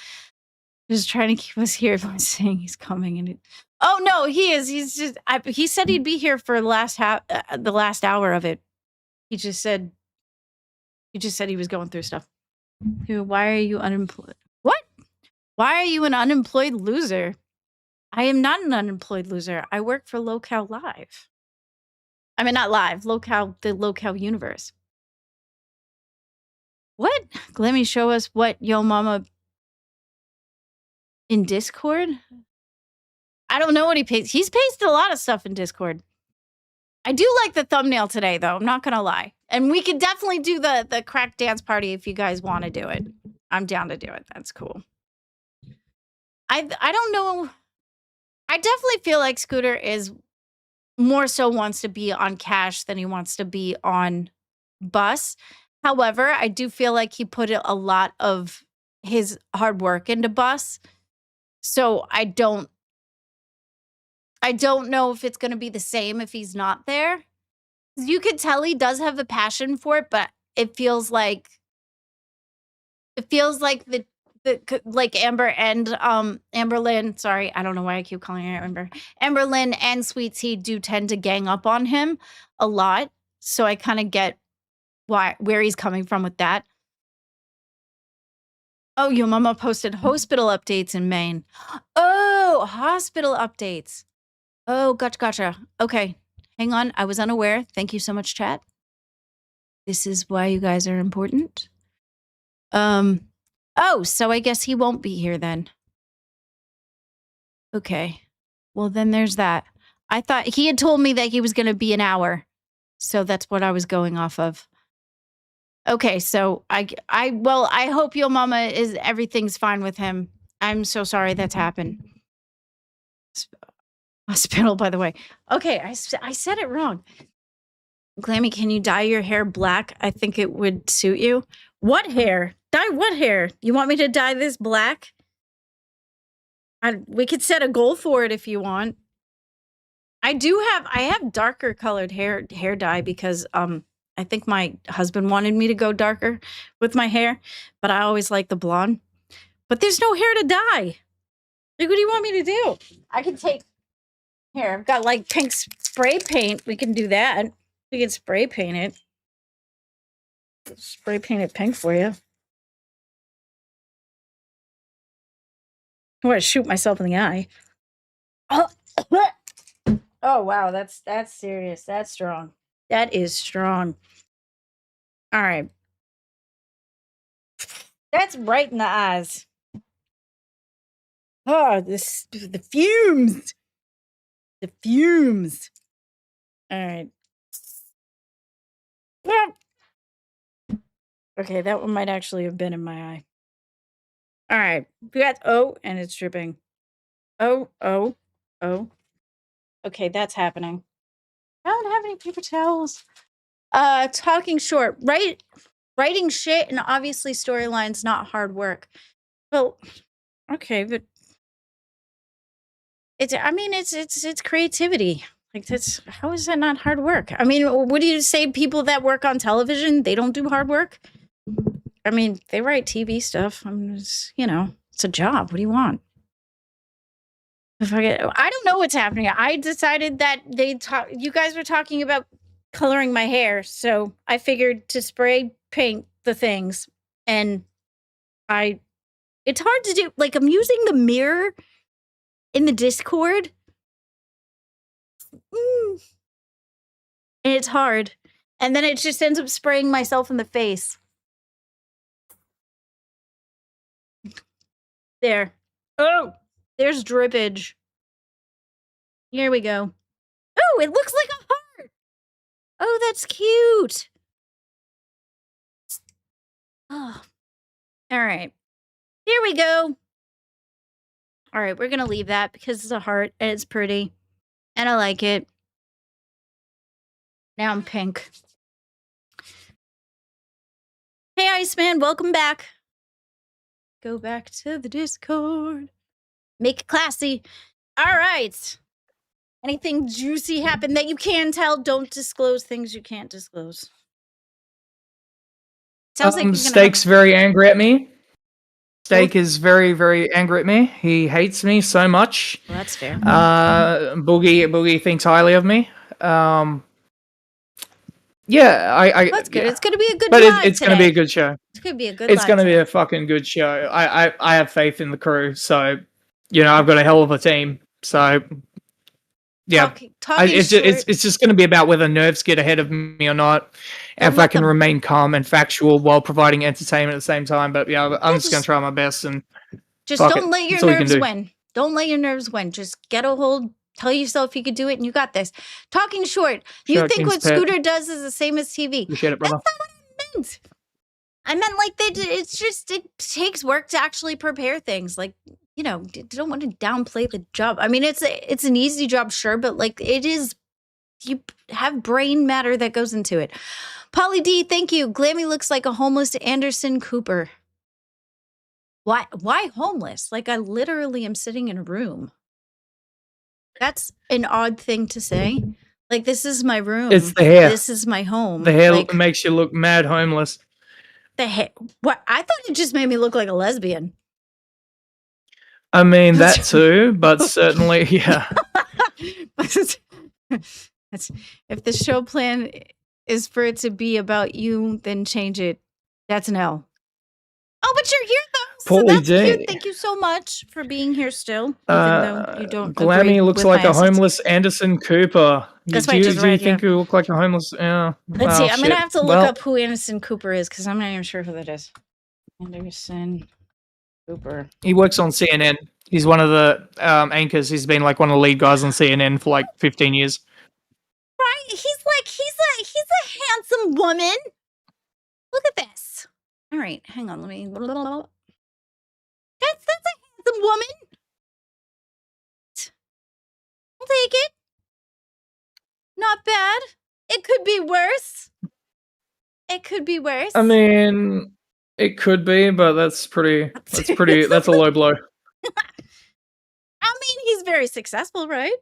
Speaker 2: Just trying to keep us here by saying he's coming. And oh no, he is. He's just, he said he'd be here for the last hour of it. He just said he was going through stuff. Why are you unemployed? What? Why are you an unemployed loser? I am not an unemployed loser. I work for Locale Live. I mean, not live, the Locale universe. What? Let me show us what Yo Mama in Discord. I don't know what he pasted. He's pasted a lot of stuff in Discord. I do like the thumbnail today, though. I'm not gonna lie. And we could definitely do the crack dance party if you guys want to do it. I'm down to do it. That's cool. I don't know. I definitely feel like Scooter is more so wants to be on Cash than he wants to be on Bus. However, I do feel like he put a lot of his hard work into Bus. So I don't know if it's going to be the same if he's not there. You could tell he does have a passion for it, but it feels like like Amber and Amberlynn, sorry, I don't know why I keep calling her Amber. Amberlynn and Sweet Tea do tend to gang up on him a lot. So I kind of get where he's coming from with that. Oh, Yo Mama posted hospital updates in Maine. Oh, hospital updates. Oh, gotcha. Okay, hang on. I was unaware. Thank you so much, chat. This is why you guys are important. Oh, so I guess he won't be here then. Okay. Well, then there's that. I thought he had told me that he was going to be an hour. So that's what I was going off of. Okay, so I hope Yo Mama everything's fine with him. I'm so sorry that's happened. Hospital, by the way. Okay, I said it wrong. Glammy, can you dye your hair black? I think it would suit you. What hair? Dye what hair? You want me to dye this black? We could set a goal for it if you want. I have darker colored hair dye because I I think my husband wanted me to go darker with my hair, but I always like the blonde. But there's no hair to dye. Like, what do you want me to do? I can take here. I've got like pink spray paint. We can do that. We can spray paint it. Spray paint it pink for you. I want to shoot myself in the eye. Oh, oh wow, that's serious. That's strong. That is strong. All right. That's right in the eyes. Oh, the fumes. The fumes. All right. Okay, that one might actually have been in my eye. All right. We got and it's dripping. Oh. Okay, that's happening. I don't have any paper towels. Talking short, writing shit and obviously storylines not hard work. Well, okay, but it's creativity. Like, that's, how is that not hard work? I mean, what do you say? People that work on television, they don't do hard work? I mean, they write TV stuff. It's a job. What do you want? I don't know what's happening. I decided that you guys were talking about coloring my hair, so I figured to spray paint the things, and it's hard to do. Like, I'm using the mirror in the Discord. And it's hard. And then it just ends up spraying myself in the face. There. Oh, there's drippage. Here we go. Oh, it looks like a heart. Oh, that's cute. Oh. All right. Here we go. All right, we're going to leave that because it's a heart and it's pretty. And I like it. Now I'm pink. Hey, Iceman, welcome back. Go back to the Discord. Make it classy. All right. Anything juicy happen that you can tell? Don't disclose things you can't disclose. Sounds like
Speaker 4: Steak's very angry at me. Steak is very, very angry at me. He hates me so much.
Speaker 2: Well, that's fair.
Speaker 4: Boogie thinks highly of me. Yeah,
Speaker 2: that's good. It's going to be a good
Speaker 4: but
Speaker 2: live
Speaker 4: it's going to be a good show.
Speaker 2: It's going to be a good
Speaker 4: It's
Speaker 2: live
Speaker 4: going to be
Speaker 2: today.
Speaker 4: a fucking good show. I have faith in the crew, so I've got a hell of a team. So yeah, it's just going to be about whether nerves get ahead of me or not, and if I can remain calm and factual while providing entertainment at the same time. But yeah, I'm just going to try my best and
Speaker 2: just don't let your nerves win. Don't let your nerves win. Just get a hold. Tell yourself you could do it, and you got this. Talking short, you think what Scooter does is the same as TV?
Speaker 4: Appreciate it, brother.
Speaker 2: That's not what I meant. I meant like it takes work to actually prepare things. Like, you don't want to downplay the job. I mean, it's an easy job, sure, but like it is, you have brain matter that goes into it. Polly D, thank you. Glammy looks like a homeless Anderson Cooper. Why homeless? Like, I literally am sitting in a room. That's an odd thing to say. Like, this is my room.
Speaker 4: It's the hair.
Speaker 2: This is my home.
Speaker 4: The hair makes you look mad homeless.
Speaker 2: The hair. What? I thought it just made me look like a lesbian.
Speaker 4: I mean, that too, but certainly, yeah.
Speaker 2: If the show plan is for it to be about you, then change it. That's an L. Oh, but you're here though, so that's cute. Thank you so much for being here still, even though you don't.
Speaker 4: Glammy looks like a homeless Anderson Cooper.
Speaker 2: That's what I just read.
Speaker 4: Do you think you look like a homeless? Yeah.
Speaker 2: Let's see. I'm gonna have to look up who Anderson Cooper is because I'm not even sure who that is. Anderson Cooper.
Speaker 4: He works on CNN. He's one of the anchors. He's been like one of the lead guys on CNN for like 15 years.
Speaker 2: Right? He's a handsome woman. Look at this. All right, hang on. Let me. That's a handsome woman. I'll take it. Not bad. It could be worse. It could be worse.
Speaker 4: I mean, it could be, but that's a low blow.
Speaker 2: I mean, he's very successful, right?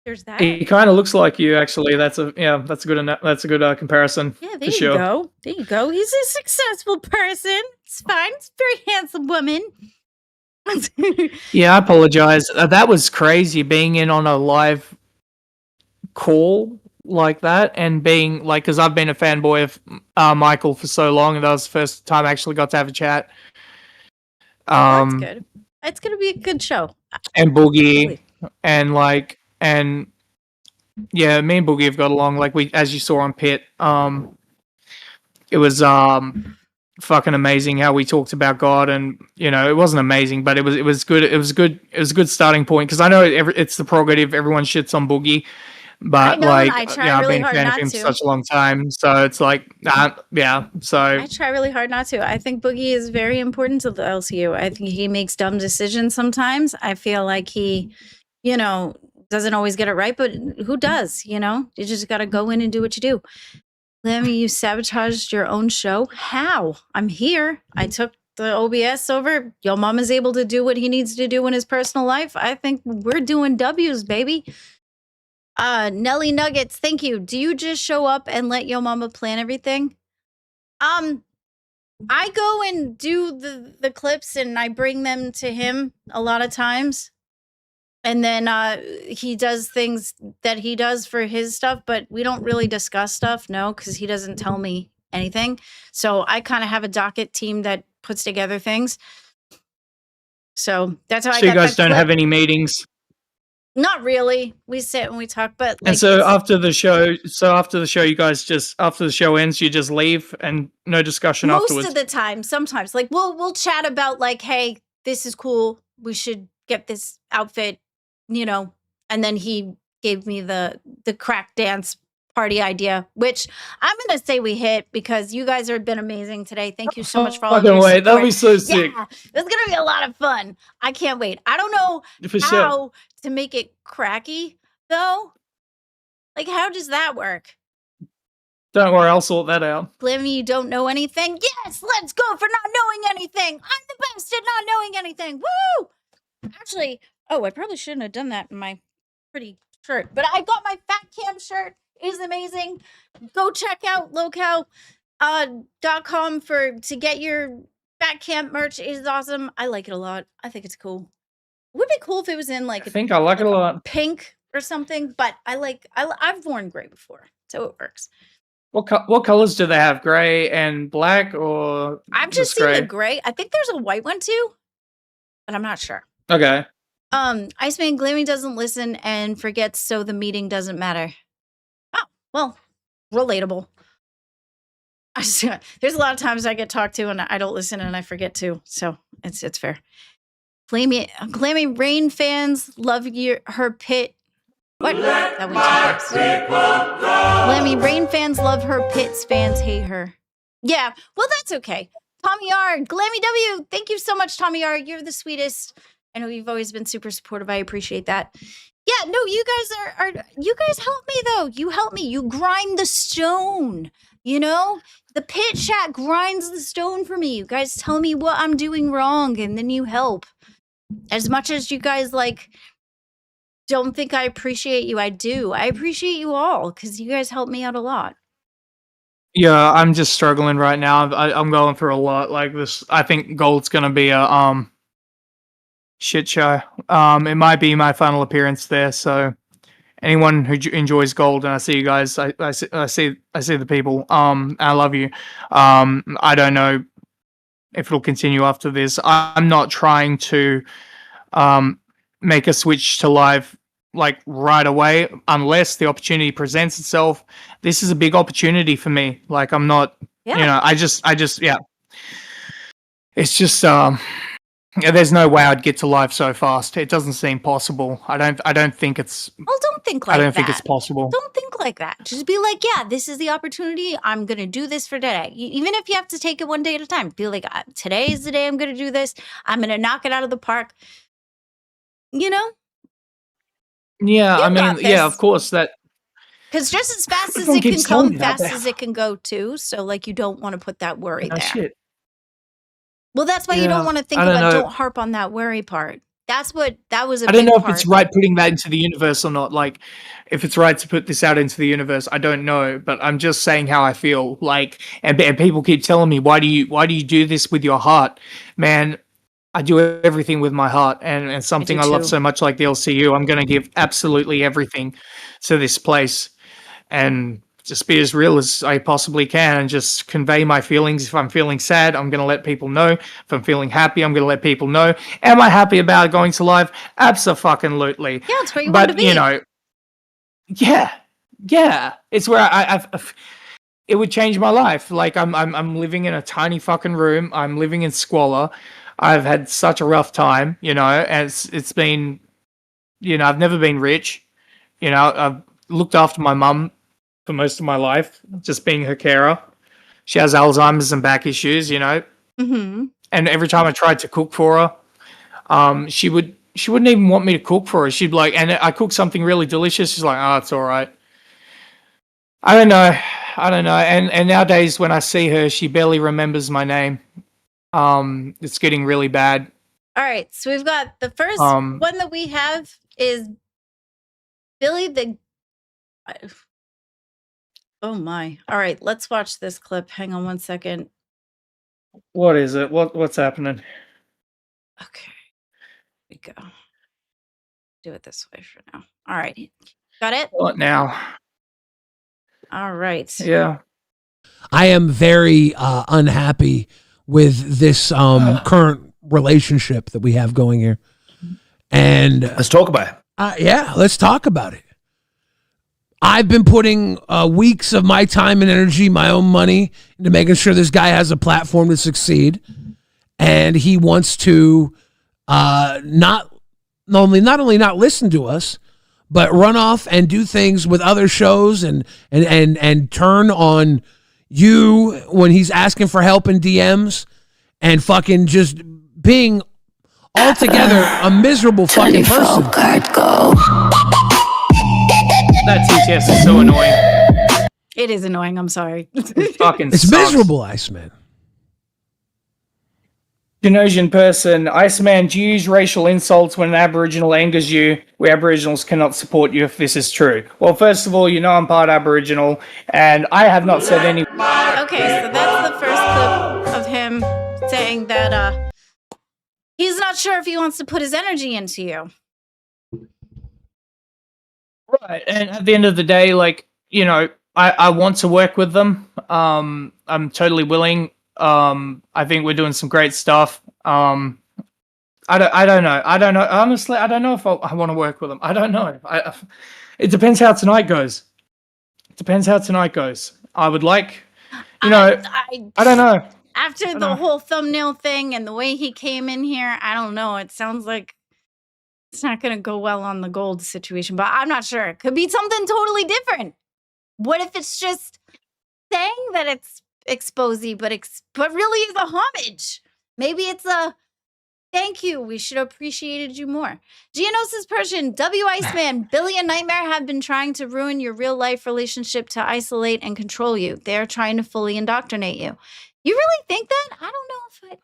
Speaker 2: There's that.
Speaker 4: He kind of looks like you, actually. That's a good comparison.
Speaker 2: Yeah, there
Speaker 4: for
Speaker 2: you
Speaker 4: sure.
Speaker 2: go. There you go. He's a successful person. It's fine. It's a very handsome woman.
Speaker 4: Yeah, I apologize. That was crazy being in on a live call like that and being like, because I've been a fanboy of Michael for so long, and that was the first time I actually got to have a chat.
Speaker 2: That's good. It's gonna be a good show.
Speaker 4: And Boogie and yeah, me and Boogie have got along like we, as you saw on Pit. It was fucking amazing how we talked about God, and it wasn't amazing, but it was good. It was a good starting point, because I know it's the prerogative. Everyone shits on Boogie, but
Speaker 2: I know, and I try
Speaker 4: I've
Speaker 2: really
Speaker 4: been a
Speaker 2: hard
Speaker 4: fan of
Speaker 2: not
Speaker 4: him
Speaker 2: to.
Speaker 4: for such a long time, so it's like yeah. So
Speaker 2: I try really hard not to. I think Boogie is very important to the LCU. I think he makes dumb decisions sometimes. I feel like he, doesn't always get it right, but who does? You just got to go in and do what you do. Lemmy, you sabotaged your own show. How? I'm here. I took the OBS over. Yo Mama's able to do what he needs to do in his personal life. I think we're doing W's, baby. Nelly Nuggets, thank you. Do you just show up and let Yo Mama plan everything? I go and do the clips and I bring them to him a lot of times. And then he does things that he does for his stuff, but we don't really discuss stuff, no, because he doesn't tell me anything. So I kind of have a docket team that puts together things. So that's how I got
Speaker 4: you guys
Speaker 2: that
Speaker 4: don't
Speaker 2: clip.
Speaker 4: have any meetings?
Speaker 2: Not really. We sit and we talk, but
Speaker 4: And so after the show, you guys just, after the show ends, you just leave and no discussion afterwards?
Speaker 2: Most of the time, sometimes. Like we'll chat about like, hey, this is cool. We should get this outfit, and then he gave me the crack dance party idea, which I'm gonna say we hit, because you guys have been amazing today. Thank you so much for all of your support.
Speaker 4: That'll be so sick.
Speaker 2: Yeah, it's gonna be a lot of fun. I can't wait. I don't know
Speaker 4: For
Speaker 2: how
Speaker 4: sure.
Speaker 2: to make it cracky though. Like, how does that work?
Speaker 4: Don't worry, I'll sort that out.
Speaker 2: Glammy, you don't know anything? Yes, let's go for not knowing anything. I'm the best at not knowing anything. Woo! Actually, I probably shouldn't have done that in my pretty shirt, but I got my Fat Cam shirt. It is amazing. Go check out locale.com to get your Fat Camp merch. It is awesome. I like it a lot. I think it's cool. It would be cool if it was in like
Speaker 4: I think I like it a lot.
Speaker 2: pink or something, but I've worn gray before, so it works.
Speaker 4: What colors do they have? Gray and black, or
Speaker 2: I've just seen the gray. I think there's a white one too, but I'm not sure.
Speaker 4: Okay.
Speaker 2: Iceman Glammy doesn't listen and forgets, so the meeting doesn't matter. Oh, well, relatable. There's a lot of times I get talked to and I don't listen and I forget to, so it's fair. Glammy Rain fans love her pit. What? That went too fast. Glammy Rain fans love her, Pitts fans hate her. Yeah, well, that's okay. Tommy R, Glammy W, thank you so much, Tommy R. You're the sweetest. I know you've always been super supportive. I appreciate that. Yeah, no, you guys you guys help me though. You help me. You grind the stone. The pit chat grinds the stone for me. You guys tell me what I'm doing wrong, and then you help. As much as you guys don't think I appreciate you, I do. I appreciate you all because you guys help me out a lot.
Speaker 4: Yeah, I'm just struggling right now. I'm going through a lot like this. I think Gold's gonna be a shit show. It might be my final appearance there. So anyone who enjoys Gold, and I see you guys, I see the people. I love you. I don't know if it'll continue after this. I'm not trying to make a switch to live like right away unless the opportunity presents itself. This is a big opportunity for me. Like, I'm not, I just yeah. It's just there's no way I'd get to live so fast. It doesn't seem possible. I don't think it's.
Speaker 2: Well, don't think like that.
Speaker 4: I don't think it's possible.
Speaker 2: Don't think like that. Just be like, yeah, this is the opportunity. I'm gonna do this for today. Even if you have to take it one day at a time. Be like, today is the day I'm gonna do this. I'm gonna knock it out of the park.
Speaker 4: Yeah, I mean, yeah, of course that.
Speaker 2: Because just as fast as it can come, fast as it can go too. So like, you don't want to put that worry there.
Speaker 4: Shit.
Speaker 2: Well, that's why you don't want to think about. Don't harp on that worry part. that was a
Speaker 4: I don't
Speaker 2: big
Speaker 4: know if
Speaker 2: part.
Speaker 4: it's right putting that into the universe or not. Like, if it's right to put this out into the universe, I don't know. But I'm just saying how I feel. Like, and people keep telling me, why do you do this with your heart, man? I do everything with my heart, and something I love
Speaker 2: too.
Speaker 4: so much, like the LCU, I'm going to give absolutely everything to this place, and just be as real as I possibly can, and just convey my feelings. If I'm feeling sad, I'm going to let people know. If I'm feeling happy, I'm going to let people know. Am I happy about going to live? Abso-fucking-lutely.
Speaker 2: Yeah, it's where you want to
Speaker 4: But
Speaker 2: be.
Speaker 4: you know, yeah, it's where it would change my life. Like I'm living in a tiny fucking room. I'm living in squalor. I've had such a rough time, and it's been, I've never been rich. I've looked after my mum for most of my life, just being her carer. She has Alzheimer's and back issues,
Speaker 2: Mm-hmm.
Speaker 4: and every time I tried to cook for her, she wouldn't even want me to cook for her. She'd be like, and I cook something really delicious. She's like, oh, it's all right. I don't know. And nowadays when I see her, she barely remembers my name. It's getting really bad.
Speaker 2: All right, so we've got the first
Speaker 4: Um,
Speaker 2: one that we have is Billy the. Oh my! All right, let's watch this clip. Hang on one second.
Speaker 4: What is it? What's happening?
Speaker 2: Okay, here we go. Do it this way for now. All right, got it.
Speaker 4: What now?
Speaker 2: All right.
Speaker 4: Yeah.
Speaker 7: I am very unhappy with this current relationship that we have going here. And
Speaker 8: Let's talk about it.
Speaker 7: yeah, let's talk about it. I've been putting weeks of my time and energy, my own money, into making sure this guy has a platform to succeed. And he wants to not only not listen to us, but run off and do things with other shows and turn on you when he's asking for help in DMs and fucking just being altogether a miserable fucking person.
Speaker 4: That TTS is so annoying.
Speaker 2: It is annoying. I'm sorry.
Speaker 4: It fucking
Speaker 7: It's
Speaker 4: sucks.
Speaker 7: miserable, Iceman.
Speaker 4: Genosian person, Iceman, do you use racial insults when an Aboriginal angers you? We Aboriginals cannot support you if this is true. Well, first of all, I'm part Aboriginal, and I have not said any.
Speaker 2: Okay, so that's the first clip of him saying that he's not sure if he wants to put his energy into you.
Speaker 4: Right, and at the end of the day, like, I want to work with them. I'm totally willing. I think we're doing some great stuff. I don't know. Honestly, I don't know if I want to work with them. I don't know. It depends how tonight goes. I would like, I don't know.
Speaker 2: After the whole thumbnail thing and the way he came in here, I don't know. It sounds like it's not going to go well on the gold situation, but I'm not sure. It could be something totally different. What if it's just saying that it's exposy, but really is a homage? Maybe it's a thank you. We should have appreciated you more. Geonosis Persian, W Iceman, Billy and Nightmare have been trying to ruin your real life relationship to isolate and control you. They're trying to fully indoctrinate you. You really think that? I don't know if I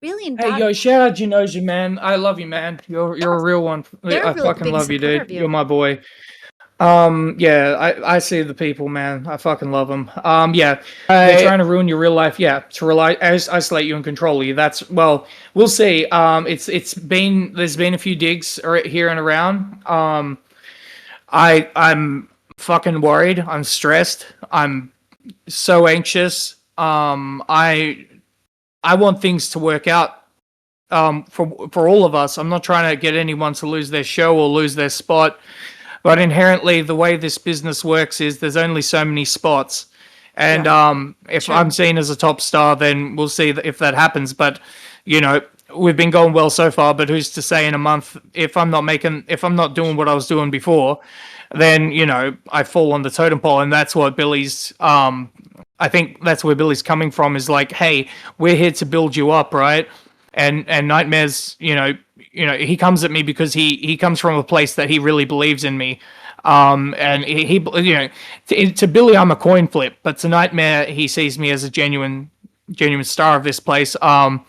Speaker 2: really
Speaker 4: Hey, yo, shout out Genosia, man. I love you, man. You're a real one.
Speaker 2: They're a
Speaker 4: I
Speaker 2: really
Speaker 4: fucking
Speaker 2: big
Speaker 4: love you,
Speaker 2: supporter
Speaker 4: dude.
Speaker 2: of you.
Speaker 4: You're my boy. Yeah, I see the people, man. I fucking love them. Yeah, they're trying to ruin your real life. Yeah, to isolate you and control you. Well, we'll see. There's been a few digs here and around. I'm fucking worried. I'm stressed. I'm so anxious. I want things to work out. For all of us. I'm not trying to get anyone to lose their show or lose their spot. But inherently, the way this business works is there's only so many spots. And if I'm seen as a top star, then we'll see if that happens. But, we've been going well so far. But who's to say in a month, if I'm not doing what I was doing before, then, I fall on the totem pole. And that's what Billy's, I think that's where Billy's coming from, is like, hey, we're here to build you up, right? And Nightmare's, he comes at me because he comes from a place that he really believes in me. And he to Billy, I'm a coin flip, but to Nightmare, he sees me as a genuine star of this place.
Speaker 2: I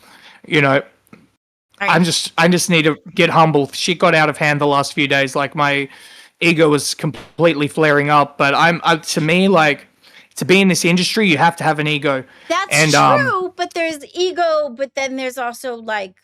Speaker 2: right.
Speaker 4: I just need to get humble. Shit got out of hand the last few days. Like my ego was completely flaring up. But to me, like, to be in this industry, you have to have an ego.
Speaker 2: That's
Speaker 4: And
Speaker 2: true, but there's ego, but then there's also like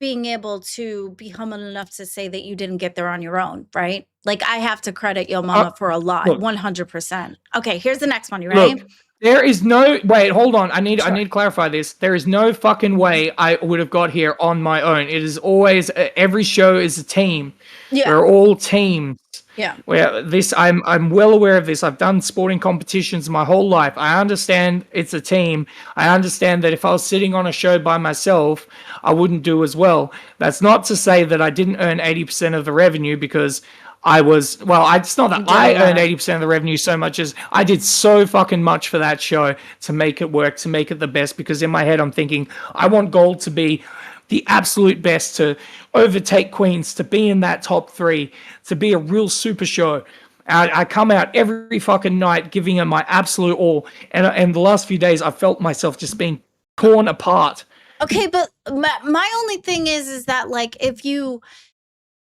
Speaker 2: being able to be humble enough to say that you didn't get there on your own, right? Like I have to credit Yo Mama for a lot,
Speaker 4: look.
Speaker 2: 100%. Okay, here's the next one. You ready?
Speaker 4: Look, there is no wait. Hold on. I need
Speaker 2: Sure.
Speaker 4: to clarify this. There is no fucking way I would have got here on my own. It is always every show is a team.
Speaker 2: Yeah.
Speaker 4: We're all teams.
Speaker 2: Yeah.
Speaker 4: Where this, I'm well aware of this. I've done sporting competitions my whole life. I understand it's a team. I understand that if I was sitting on a show by myself, I wouldn't do as well. That's not to say that I didn't earn 80% of the revenue because I was, well, it's not that I earned 80% of the revenue so much as I did so fucking much for that show to make it work, to make it the best, because in my head I'm thinking, I want Gold to be the absolute best, to overtake Queens, to be in that top 3, to be a real super show. I come out every fucking night giving it my absolute all. And the last few days I felt myself just being torn apart.
Speaker 2: Okay, but my only thing is that like if you,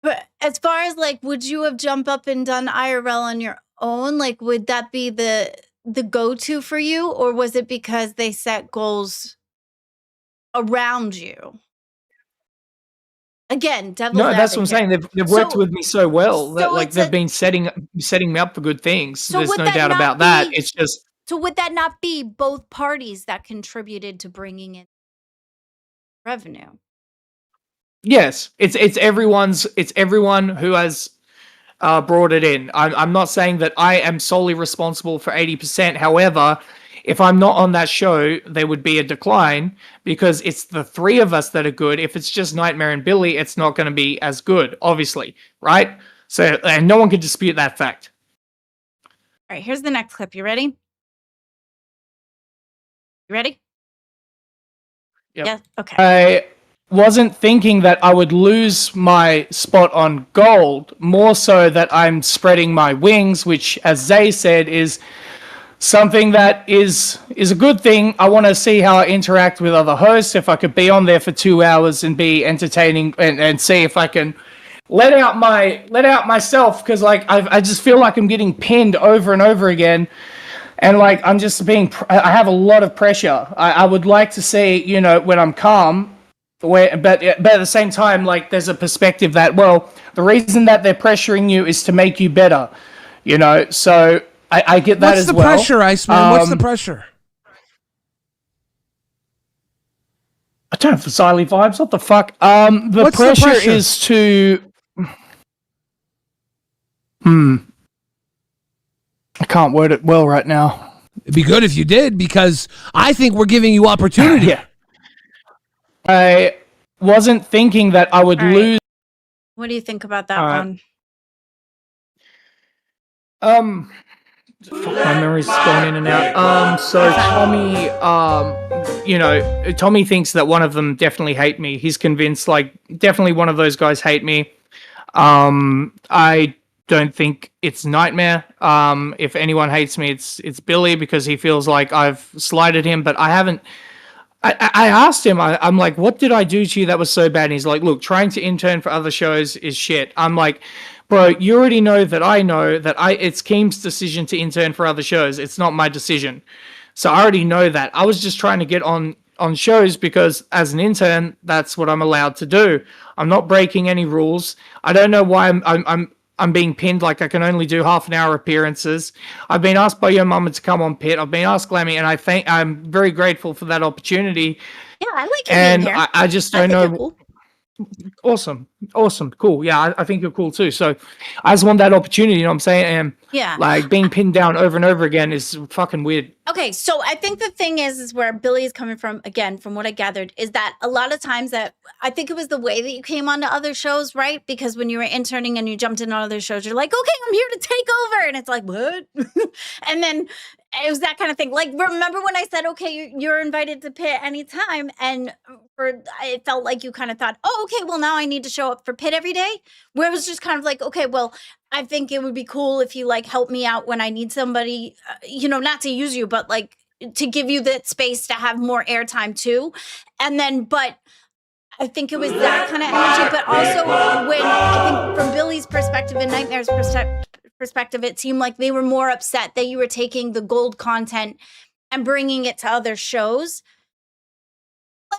Speaker 2: but as far as like, would you have jumped up and done IRL on your own? Like, would that be the go-to for you, or was it because they set goals around you? Again, devil's
Speaker 4: No, that's what I'm saying.
Speaker 2: advocate.
Speaker 4: They've worked with me so well that
Speaker 2: so
Speaker 4: like
Speaker 2: it's
Speaker 4: they've
Speaker 2: a-
Speaker 4: been setting me up for good things.
Speaker 2: So
Speaker 4: There's
Speaker 2: would
Speaker 4: no
Speaker 2: that
Speaker 4: doubt
Speaker 2: not
Speaker 4: about that.
Speaker 2: be-
Speaker 4: It's just
Speaker 2: So would that not be both parties that contributed to bringing in revenue?
Speaker 4: yes, it's everyone who has brought it in. I'm not saying that I am solely responsible for 80%. However, if I'm not on that show, there would be a decline because it's the 3 of us that are good. If it's just Nightmare and Billy, it's not going to be as good, obviously, right? So, and no one can dispute that fact.
Speaker 2: All right, here's the next clip. You ready? You ready?
Speaker 4: Yep.
Speaker 2: Yeah. Okay.
Speaker 4: I wasn't thinking that I would lose my spot on Gold, more so that I'm spreading my wings, which, as Zay said, is something that is a good thing. I want to see how I interact with other hosts. If I could be on there for 2 hours and be entertaining and see if I can let out myself, because like I just feel like I'm getting pinned over and over again. And like I'm just I have a lot of pressure. I would like to see, you know, when I'm calm, but at the same time, like there's a perspective that, well, the reason that they're pressuring you is to make you better, you know. So I get that
Speaker 7: What's
Speaker 4: as
Speaker 7: the
Speaker 4: well.
Speaker 7: pressure, Iceman? What's the pressure?
Speaker 4: I don't have Xylee vibes. What the fuck? The pressure is to. I can't word it well right now.
Speaker 7: It'd be good if you did, because I think we're giving you opportunity.
Speaker 4: Yeah. I wasn't thinking that I would
Speaker 2: All right.
Speaker 4: lose.
Speaker 2: What do you think about that
Speaker 4: All right.
Speaker 2: one?
Speaker 4: My memory's going in and out. So Tommy, you know, Tommy thinks that one of them definitely hate me. He's convinced, like, definitely one of those guys hate me. I don't think it's Nightmare. If anyone hates me, it's Billy, because he feels like I've slighted him, but I haven't. I asked him, I'm like, what did I do to you that was so bad? And he's like, look, trying to intern for other shows is shit. I'm like, bro, you already know that it's Keem's decision to intern for other shows. It's not my decision. So I already know that. I was just trying to get on shows because as an intern, that's what I'm allowed to do. I'm not breaking any rules. I don't know why I'm being pinned, like I can only do half an hour appearances. I've been asked by Yo Mama to come on Pit. I've been asked Glammy, and I'm very grateful for that opportunity.
Speaker 2: Yeah, I like you
Speaker 4: And
Speaker 2: being here.
Speaker 4: I just don't know. Cool. Awesome, cool. Yeah, I think you're cool too. So I just want that opportunity, you know what I'm saying? And
Speaker 2: Yeah.
Speaker 4: like being pinned down over and over again is fucking weird.
Speaker 2: Okay, so I think the thing is where Billy is coming from, again, from what I gathered, is that a lot of times that I think it was the way that you came onto other shows, right? Because when you were interning and you jumped in on other shows, you're like, okay, I'm here to take over. And it's like, what? And then it was that kind of thing. Like, remember when I said, okay, you're invited to Pit anytime? And it felt like you kind of thought, oh, okay, well, now I need to show up for Pit every day. Where it was just kind of like, okay, well, I think it would be cool if you like help me out when I need somebody, you know, not to use you, but like to give you that space to have more airtime too. And then, but I think it was that kind of energy, but also when I think from Billy's perspective and Nightmare's perspective, it seemed like they were more upset that you were taking the gold content and bringing it to other shows.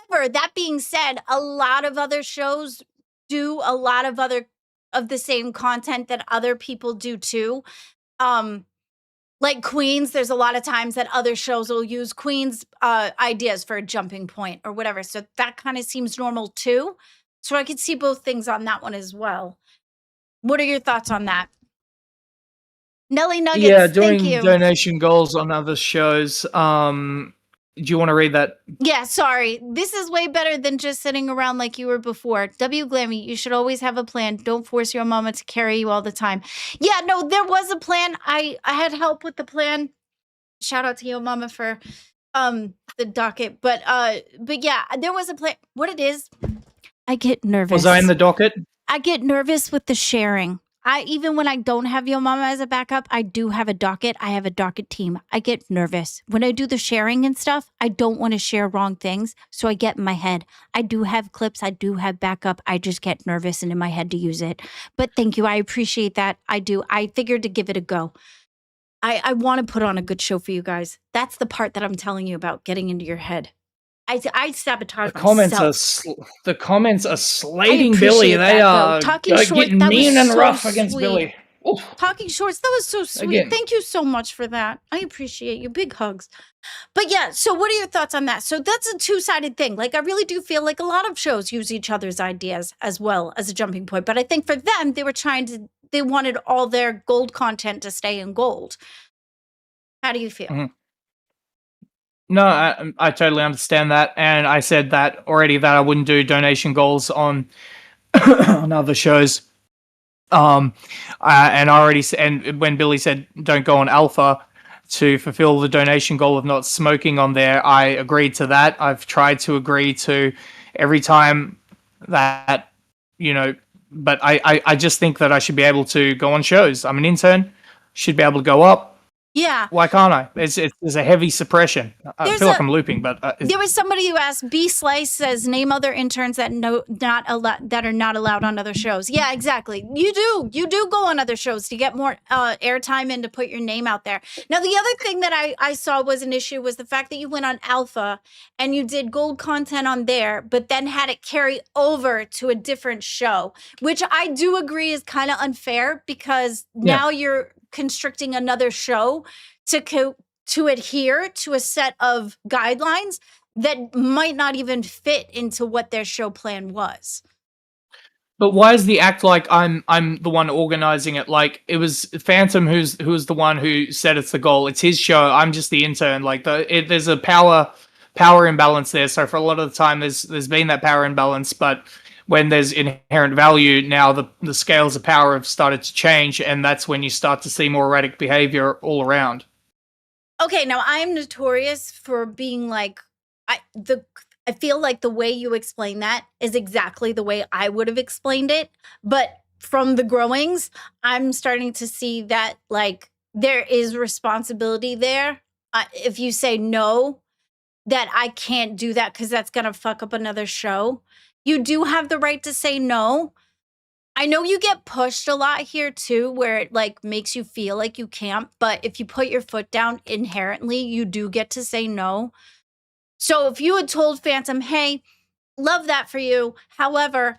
Speaker 2: However, that being said, a lot of other shows do a lot of other of the same content that other people do too. Like Queens, there's a lot of times that other shows will use Queens ideas for a jumping point or whatever. So that kind of seems normal too. So I could see both things on that one as well. What are your thoughts on that? Nelly Nuggets,
Speaker 4: Yeah,
Speaker 2: thank
Speaker 4: doing
Speaker 2: you.
Speaker 4: donation goals on other shows. Do you want to read that?
Speaker 2: Yeah, sorry. This is way better than just sitting around like you were before. W. Glammy, you should always have a plan. Don't force your mama to carry you all the time. Yeah, no, there was a plan. I had help with the plan. Shout out to your mama for the docket. But yeah, there was a plan. What it is, I get nervous.
Speaker 4: Was I in the docket?
Speaker 2: I get nervous with the sharing. Even when I don't have Yo Mama as a backup, I do have a docket. I have a docket team. I get nervous. When I do the sharing and stuff, I don't want to share wrong things. So I get in my head. I do have clips. I do have backup. I just get nervous and in my head to use it. But thank you. I appreciate that. I do. I figured to give it a go. I want to put on a good show for you guys. That's the part that I'm telling you about getting into your head. I sabotage myself.
Speaker 4: The comments are slating
Speaker 2: I
Speaker 4: Billy.
Speaker 2: appreciate
Speaker 4: They
Speaker 2: that,
Speaker 4: are
Speaker 2: though. Talking short,
Speaker 4: getting
Speaker 2: that was
Speaker 4: mean and
Speaker 2: so
Speaker 4: rough against
Speaker 2: sweet.
Speaker 4: Billy. Oof.
Speaker 2: Talking shorts, that was so sweet.
Speaker 4: Again.
Speaker 2: Thank you so much for that. I appreciate you. Big hugs. But yeah, so what are your thoughts on that? So that's a two-sided thing. Like, I really do feel like a lot of shows use each other's ideas as well as a jumping point. But I think for them, they wanted all their gold content to stay in gold. How do you feel?
Speaker 4: Mhm. No, I totally understand that, and I said that already that I wouldn't do donation goals on on other shows. And I already and when Billy said don't go on Alpha to fulfill the donation goal of not smoking on there, I agreed to that. I've tried to agree to every time that but I just think that I should be able to go on shows. I'm an intern, should be able to go up.
Speaker 2: Yeah.
Speaker 4: Why can't I? There's a heavy suppression. I feel like I'm looping, but
Speaker 2: there was somebody who asked. B Slice says, "Name other interns that that are not allowed on other shows." Yeah, exactly. You do go on other shows to get more airtime and to put your name out there. Now, the other thing that I saw was an issue was the fact that you went on Alpha and you did gold content on there, but then had it carry over to a different show, which I do agree is kind of unfair because now you're constricting another show to adhere to a set of guidelines that might not even fit into what their show plan was.
Speaker 4: But why is the act like I'm the one organizing it? Like it was Phantom who's the one who said it's the goal. It's his show. I'm just the intern. Like there's a power imbalance there. So for a lot of the time there's been that power imbalance, but when there's inherent value, now the scales of power have started to change, and that's when you start to see more erratic behavior all around.
Speaker 2: Okay, now I'm notorious for being like, I feel like the way you explain that is exactly the way I would have explained it. But from the growings, I'm starting to see that like there is responsibility there. If you say no, that I can't do that because that's going to fuck up another show. You do have the right to say no. I know you get pushed a lot here too, where it like makes you feel like you can't, but if you put your foot down inherently, you do get to say no. So if you had told Phantom, hey, love that for you. However,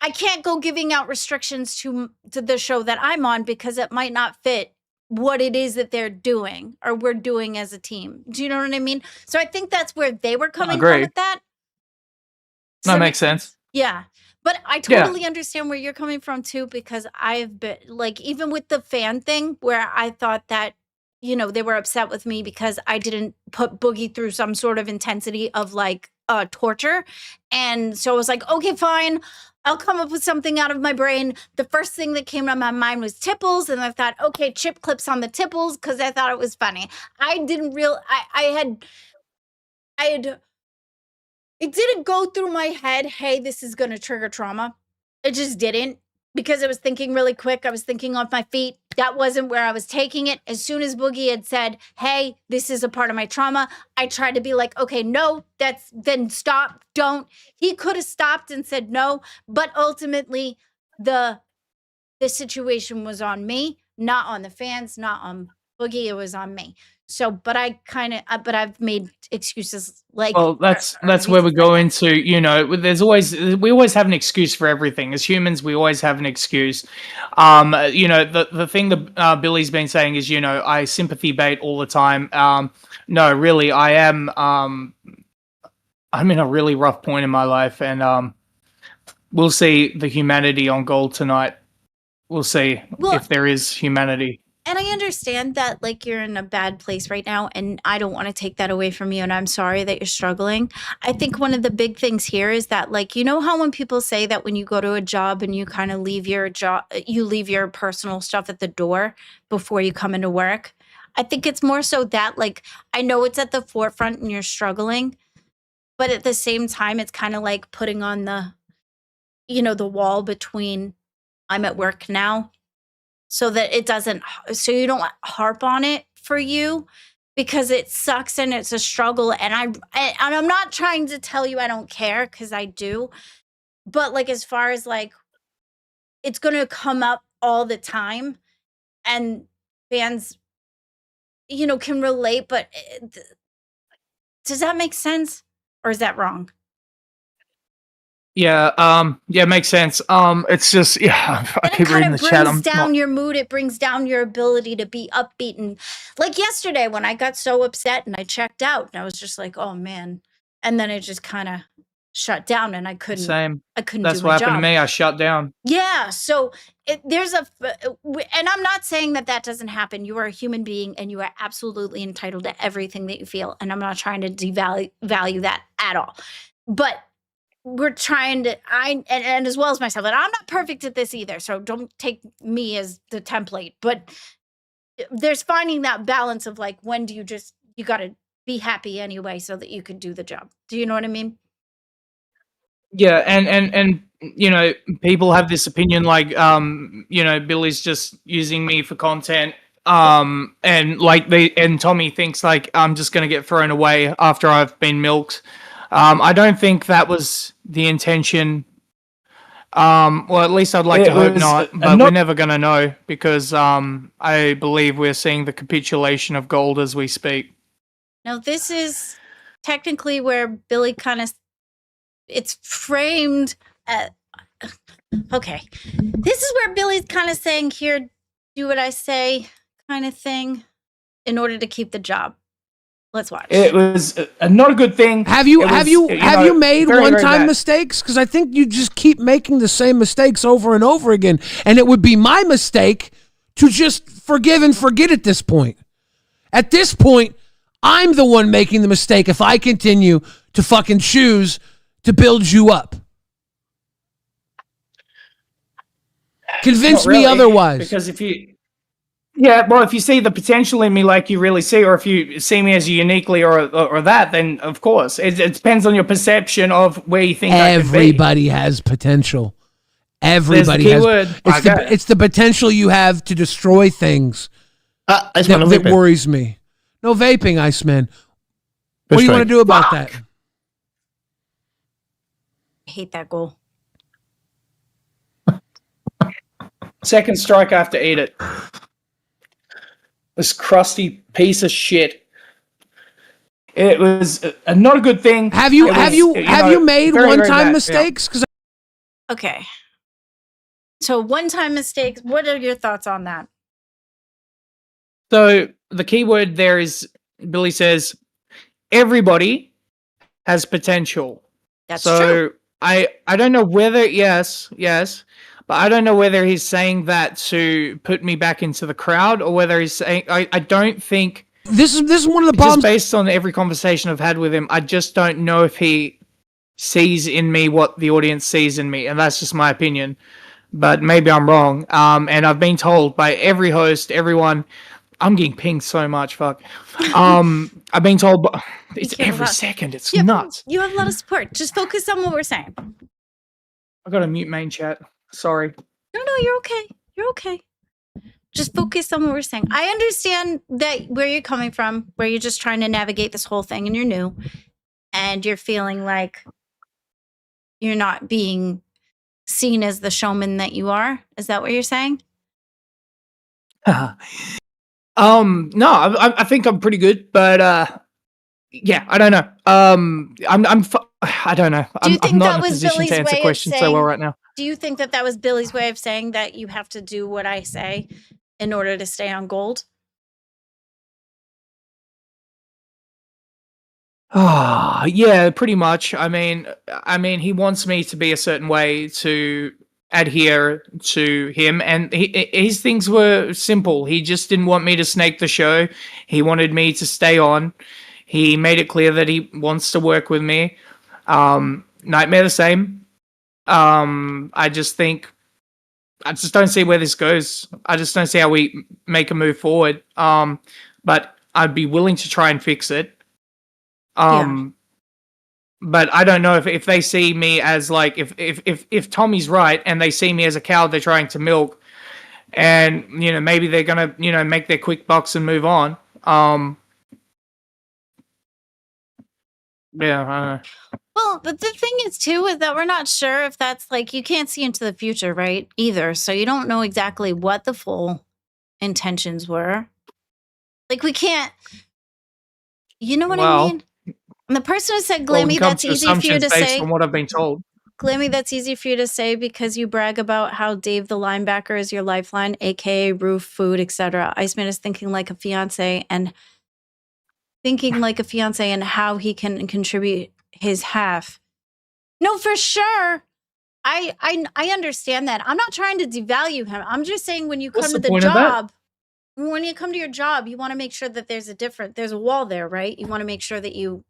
Speaker 2: I can't go giving out restrictions to the show that I'm on because it might not fit what it is that they're doing or we're doing as a team. Do you know what I mean? So I think that's where they were coming from with that.
Speaker 4: That makes sense.
Speaker 2: Yeah. But I totally understand where you're coming from too, because I've been like, even with the fan thing where I thought that, they were upset with me because I didn't put Boogie through some sort of intensity of like torture. And so I was like, okay, fine. I'll come up with something out of my brain. The first thing that came to my mind was tipples. And I thought, okay, chip clips on the tipples because I thought it was funny. It didn't go through my head, hey, this is going to trigger trauma. It just didn't. because I was thinking really quick. I was thinking off my feet. That wasn't where I was taking it. As soon as Boogie had said, hey, this is a part of my trauma, I tried to be like, okay, no, then stop, don't. He could have stopped and said no, but ultimately the situation was on me, not on the fans, not on Boogie. It was on me. So, but I've made excuses like.
Speaker 4: Well, that's where we go into, we always have an excuse for everything. As humans, we always have an excuse. The thing that Billy's been saying is, I sympathy bait all the time. No, really, I am. I'm in a really rough point in my life, and we'll see the humanity on Gold tonight. We'll see if there is humanity.
Speaker 2: And I understand that, like, you're in a bad place right now, and I don't want to take that away from you, and I'm sorry that you're struggling. I think one of the big things here is that, like, you know how when people say that when you go to a job and you kind of leave your job, you leave your personal stuff at the door before you come into work? I think it's more so that, like, I know it's at the forefront and you're struggling, but at the same time, it's kind of like putting on the wall between I'm at work now, so that so you don't harp on it for you, because it sucks and it's a struggle. And I'm not trying to tell you I don't care, because I do. But like, as far as like, it's going to come up all the time, and fans, can relate. But does that make sense, or is that wrong?
Speaker 4: Yeah, it makes sense. It's just, I keep reading the chat.
Speaker 2: It brings down your mood. It brings down your ability to be upbeat. And like yesterday when I got so upset and I checked out, and I was just like, oh man. And then it just kind of shut down, and I couldn't do my job.
Speaker 4: That's what happened to me. I shut down.
Speaker 2: Yeah. So and I'm not saying that doesn't happen. You are a human being, and you are absolutely entitled to everything that you feel. And I'm not trying to devalue that at all. But we're trying to, and as well as myself, and I'm not perfect at this either, so don't take me as the template, but there's finding that balance of like, when do you got to be happy anyway so that you can do the job. Do you know what I mean?
Speaker 4: Yeah, and people have this opinion like, Billy's just using me for content, and like and Tommy thinks like I'm just gonna get thrown away after I've been milked. I don't think that was the intention. Well, at least I'd like to hope not, but we're never going to know, because I believe we're seeing the capitulation of Gold as we speak.
Speaker 2: Now, this is technically where Billy it's framed at, okay. This is where Billy's kind of saying, here, do what I say kind of thing in order to keep the job. Let's watch.
Speaker 4: It was not a good thing.
Speaker 7: Have you made one-time mistakes? Because I think you just keep making the same mistakes over and over again, and it would be my mistake to just forgive and forget at this point. At this point, I'm the one making the mistake if I continue to fucking choose to build you up. Convince me otherwise.
Speaker 4: Because if you see the potential in me like you really see, or if you see me as uniquely or that, then of course. It depends on your perception of where you think
Speaker 7: everybody has potential. Everybody has. It's the potential you have to destroy things that worries me. No vaping, Iceman. What do you want to do about that?
Speaker 2: I hate that goal.
Speaker 4: Second strike, I have to eat it. This crusty piece of shit. It was not a good thing.
Speaker 7: Have you made one-time mistakes?
Speaker 2: Yeah. Okay. So one-time mistakes. What are your thoughts on that?
Speaker 4: So the key word there is, Billy says, everybody has potential.
Speaker 2: That's true.
Speaker 4: I don't know whether yes. But I don't know whether he's saying that to put me back into the crowd, or whether he's saying, I don't think
Speaker 7: this is one of the problems.
Speaker 4: Just based on every conversation I've had with him, I just don't know if he sees in me what the audience sees in me, and that's just my opinion. But maybe I'm wrong. And I've been told by every host, everyone, I'm getting pinged so much. Fuck. I've been told, it's every second. It's nuts.
Speaker 2: You have a lot of support. Just focus on what we're saying.
Speaker 4: I got to mute main chat. Sorry.
Speaker 2: No, you're okay. You're okay. Just focus on what we're saying. I understand that where you're coming from, where you're just trying to navigate this whole thing and you're new and you're feeling like you're not being seen as the showman that you are. Is that what you're saying?
Speaker 4: No, I think I'm pretty good, but yeah, I don't know. I don't know.
Speaker 2: Do you
Speaker 4: I'm
Speaker 2: think
Speaker 4: not
Speaker 2: that
Speaker 4: in a
Speaker 2: was
Speaker 4: position
Speaker 2: Billy's
Speaker 4: to answer
Speaker 2: way of
Speaker 4: questions so well
Speaker 2: saying?
Speaker 4: right now.
Speaker 2: Do you think that was Billy's way of saying that you have to do what I say in order to stay on gold?
Speaker 4: Yeah, pretty much. I mean, he wants me to be a certain way to adhere to him, and his things were simple. He just didn't want me to snake the show. He wanted me to stay on. He made it clear that he wants to work with me. Nightmare the same. I just don't see where this goes. I just don't see how we make a move forward. But I'd be willing to try and fix it. But I don't know if they see me as like if Tommy's right and they see me as a cow they're trying to milk, and maybe they're gonna make their quick bucks and move on. Yeah, I don't know.
Speaker 2: Well, but the thing is too is that we're not sure if that's like you can't see into the future, right? Either, so you don't know exactly what the full intentions were. Like we can't. You know what I mean? And the person who said Glammy, that's easy for you to say.
Speaker 4: Based on what I've been told.
Speaker 2: Glammy, that's easy for you to say because you brag about how Dave the linebacker is your lifeline, aka roof, food, etc. Iceman is thinking like a fiance and how he can contribute his half. No, for sure. I understand that. I'm not trying to devalue him. I'm just saying when you come to the job, when you come to your job, you want to make sure that there's a wall there, right? You want to make sure that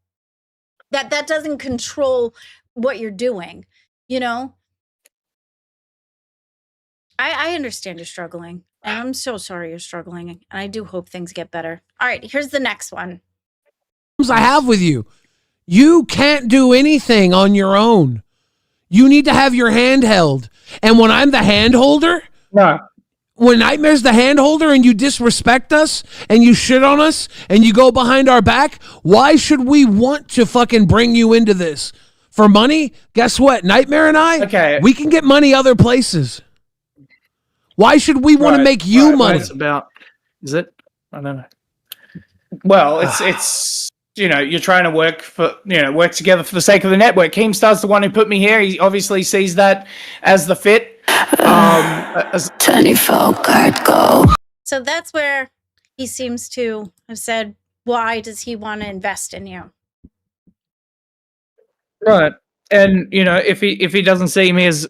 Speaker 2: that doesn't control what you're doing, I understand you're struggling, and I'm so sorry you're struggling, and I do hope things get better. All right, here's the next one.
Speaker 7: I have with you. You can't do anything on your own. You need to have your hand held. And when I'm the hand holder,
Speaker 4: no.
Speaker 7: When Nightmare's the hand holder and you disrespect us and you shit on us and you go behind our back, why should we want to fucking bring you into this? For money? Guess what? Nightmare and I, we can get money other places. Why should we want to make you money?
Speaker 4: Is it? I don't know. Well, it's you're trying to work together for the sake of the network. Keemstar's the one who put me here. He obviously sees that as the fit.
Speaker 3: 24 card go.
Speaker 2: So that's where he seems to have said, why does he want to invest in you?
Speaker 4: Right. And if he doesn't see me as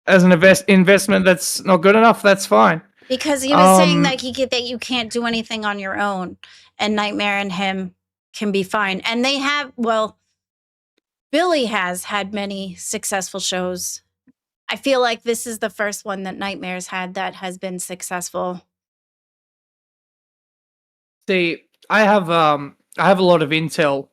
Speaker 4: an investment that's not good enough, that's fine.
Speaker 2: Because he was saying that you can't do anything on your own, and Nightmare and him can be fine. And they have, Billy has had many successful shows. I feel like this is the first one that Nightmare's had that has been successful.
Speaker 4: See, I have a lot of intel.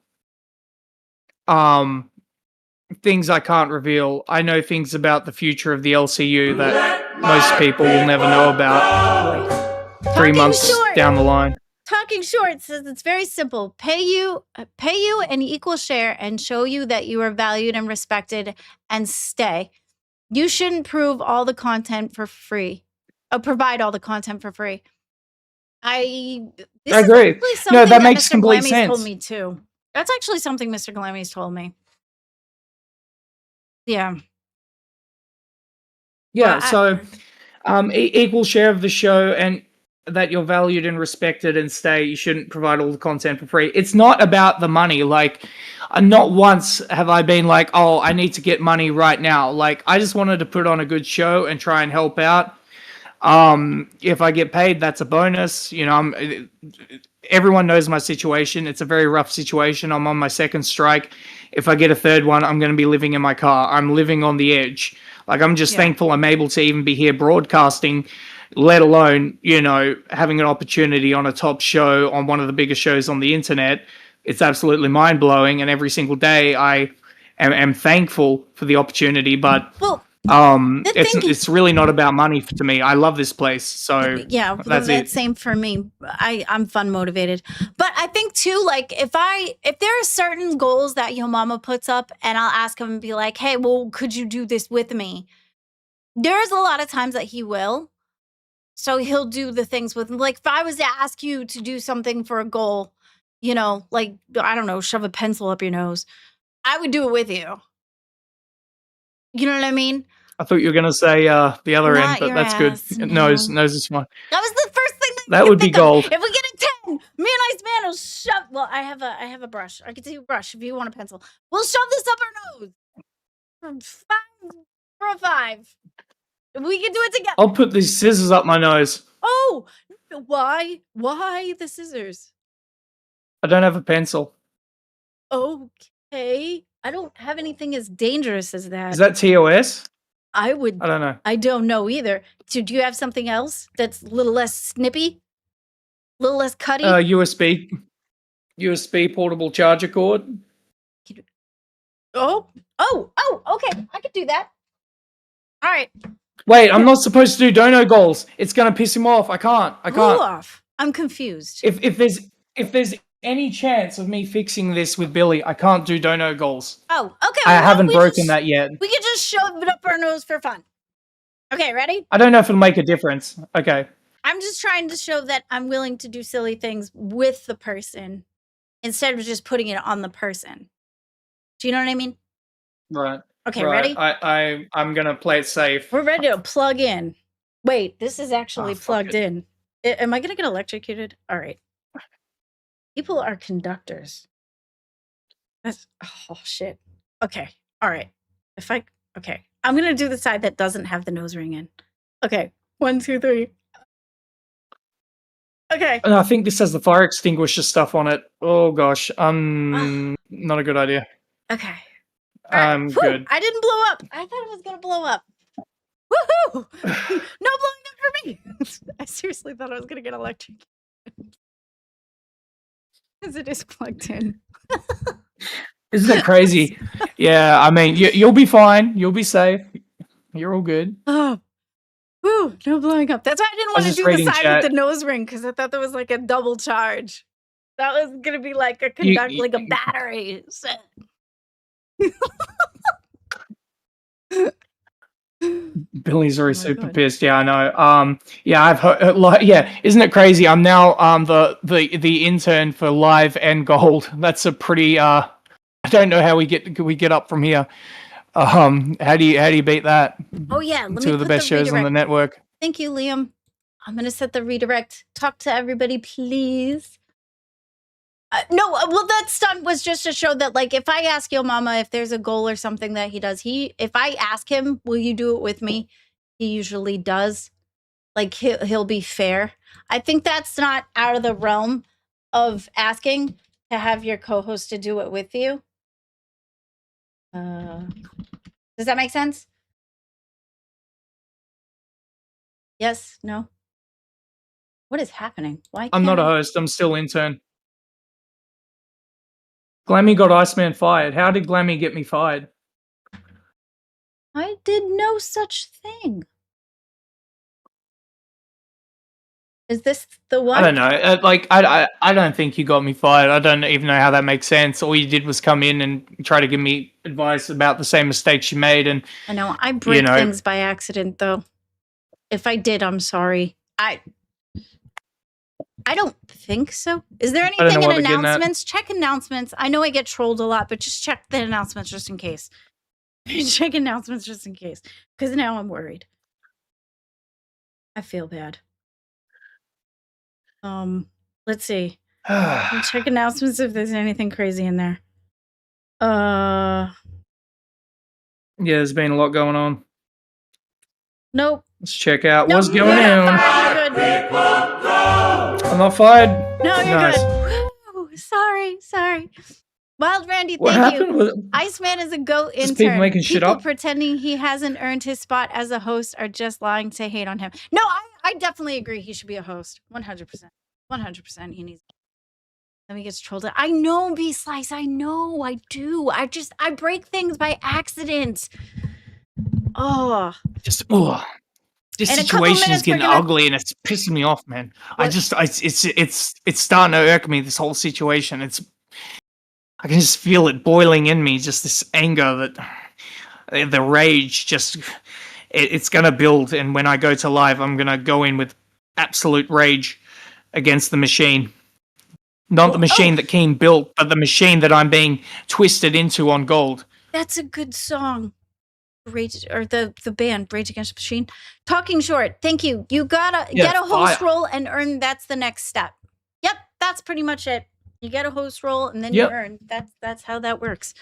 Speaker 4: Things I can't reveal. I know things about the future of the LCU that most people will never know about 3 months down the line.
Speaker 2: Talking Short says it's very simple. Pay you an equal share and show you that you are valued and respected and stay. You shouldn't prove all the content for free. Provide all the content for free. I agree.
Speaker 4: No, that makes complete sense.
Speaker 2: Told me too. That's actually something Mr. Glammy's told me. Yeah.
Speaker 4: Yeah. So, equal share of the show, and that you're valued and respected and stay. You shouldn't provide all the content for free. It's not about the money. Like, not once have I been like, oh, I need to get money right now. Like, I just wanted to put on a good show and try and help out. If I get paid, that's a bonus. Everyone knows my situation. It's a very rough situation. I'm on my second strike. If I get a third one, I'm going to be living in my car. I'm living on the edge. Like, I'm just thankful I'm able to even be here broadcasting, let alone, having an opportunity on a top show, on one of the biggest shows on the internet. It's absolutely mind-blowing, and every single day I am thankful for the opportunity. But It's really not about money to me. I love this place, so
Speaker 2: yeah,
Speaker 4: that's it.
Speaker 2: Same for me. I'm fun motivated, but I think too, like if there are certain goals that your mama puts up, and I'll ask him and be like, hey, well, could you do this with me? There's a lot of times that he will, so he'll do the things with, like, if I was to ask you to do something for a goal, you know, like, I don't know, shove a pencil up your nose, I would do it with you. You know what I mean?
Speaker 4: I thought you were gonna say the other end,
Speaker 2: Not
Speaker 4: but
Speaker 2: your
Speaker 4: that's
Speaker 2: ass,
Speaker 4: good.
Speaker 2: no.
Speaker 4: Nose is fine.
Speaker 2: That was the first thing
Speaker 4: That
Speaker 2: you
Speaker 4: would be
Speaker 2: think of.
Speaker 4: gold.
Speaker 2: If we get a 10, me and Iceman will shove. Well, I have a brush. I can take a brush if you want a pencil. We'll shove this up our nose. For a 5. We can do it together.
Speaker 4: I'll put these scissors up my nose.
Speaker 2: Oh, why? Why the scissors?
Speaker 4: I don't have a pencil.
Speaker 2: Okay. I don't have anything as dangerous as that.
Speaker 4: Is that TOS?
Speaker 2: I
Speaker 4: don't know.
Speaker 2: I don't know either. So do you have something else that's a little less snippy? A little less cutty?
Speaker 4: USB portable charger cord.
Speaker 2: Oh, okay. I could do that. All right.
Speaker 4: Wait, I'm not supposed to do dono goals. It's gonna piss him off. I can't.
Speaker 2: Who off? I'm confused.
Speaker 4: If there's any chance of me fixing this with Billy, I can't do dono goals.
Speaker 2: Oh, okay.
Speaker 4: I haven't broken that yet.
Speaker 2: We can just shove it up our nose for fun. Okay, ready?
Speaker 4: I don't know if it'll make a difference. Okay.
Speaker 2: I'm just trying to show that I'm willing to do silly things with the person instead of just putting it on the person. Do you know what I mean?
Speaker 4: Right.
Speaker 2: Okay,
Speaker 4: right.
Speaker 2: ready?
Speaker 4: I'm gonna play it safe.
Speaker 2: We're ready to plug in. Wait, this is actually plugged in. Am I gonna get electrocuted? All right. People are conductors. That's oh shit. Okay. All right. Okay. I'm gonna do the side that doesn't have the nose ring in. Okay. 1, 2, 3. Okay.
Speaker 4: And I think this has the fire extinguisher stuff on it. Oh gosh. Not a good idea.
Speaker 2: Okay.
Speaker 4: I'm good.
Speaker 2: I didn't blow up. I thought it was gonna blow up. Woohoo! No blowing up for me. I seriously thought I was gonna get electrocuted. Because it is plugged in.
Speaker 4: Isn't it crazy? Yeah, I mean, you'll be fine. You'll be safe. You're all good.
Speaker 2: Oh, whew, no blowing up. That's why I didn't want to
Speaker 4: just
Speaker 2: do the
Speaker 4: reading
Speaker 2: side
Speaker 4: chat.
Speaker 2: with the nose ring, because I thought there was like a double charge. That was gonna be like a like a battery.
Speaker 4: Billy's already super pissed. Yeah, I know. Yeah, I've heard. Yeah, isn't it crazy? I'm now the intern for Live and Gold. That's a pretty. I don't know how we get up from here. How do you beat that?
Speaker 2: Oh yeah,
Speaker 4: Two of the best shows on the network.
Speaker 2: Thank you, Liam. I'm gonna set the redirect. Talk to everybody, please. No, well, that stunt was just to show that, like, if I ask Yo Mama if there's a goal or something that he does, if I ask him, will you do it with me? He usually does. Like, he'll be fair. I think that's not out of the realm of asking to have your co-host to do it with you. Does that make sense? Yes? No? What is happening? Why?
Speaker 4: I'm not a host. I'm still intern. Glammy got Iceman fired. How did Glammy get me fired?
Speaker 2: I did no such thing. Is this the one?
Speaker 4: I don't know. I don't think you got me fired. I don't even know how that makes sense. All you did was come in and try to give me advice about the same mistakes you made. And
Speaker 2: I know I break things by accident, though. If I did, I'm sorry. I don't think so. Is there anything in announcements? Check announcements. I know I get trolled a lot, but just check the announcements just in case. Check announcements just in case. Because now I'm worried. I feel bad. Let's see. I'll check announcements if there's anything crazy in there.
Speaker 4: Yeah, there's been a lot going on.
Speaker 2: Nope.
Speaker 4: Let's check out what's going on. I'm not fired.
Speaker 2: No, you're good. Woo, sorry. Wild Randy, thank you. Iceman is a GOAT intern.
Speaker 4: People making shit up?
Speaker 2: Pretending he hasn't earned his spot as a host are just lying to hate on him. No, I definitely agree he should be a host. 100%. 100% he needs. Let me get trolled. I know, B-Slice. I know. I do. I break things by accident. Oh,
Speaker 4: This
Speaker 2: In a couple
Speaker 4: situation is
Speaker 2: minutes, we're
Speaker 4: getting
Speaker 2: gonna-
Speaker 4: ugly, and it's pissing me off, man.
Speaker 2: What?
Speaker 4: It's starting to irk me. This whole situation. I can just feel it boiling in me. Just this anger, the rage. It's gonna build, and when I go to live, I'm gonna go in with absolute rage against the machine. Not the machine that Keen built, but the machine that I'm being twisted into on gold.
Speaker 2: That's a good song. Rage, or the band Rage Against the Machine. Talking Short, thank you. You gotta get a host role and earn. That's the next step. Yep, that's pretty much it. You get a host role and then you earn. That's how that works.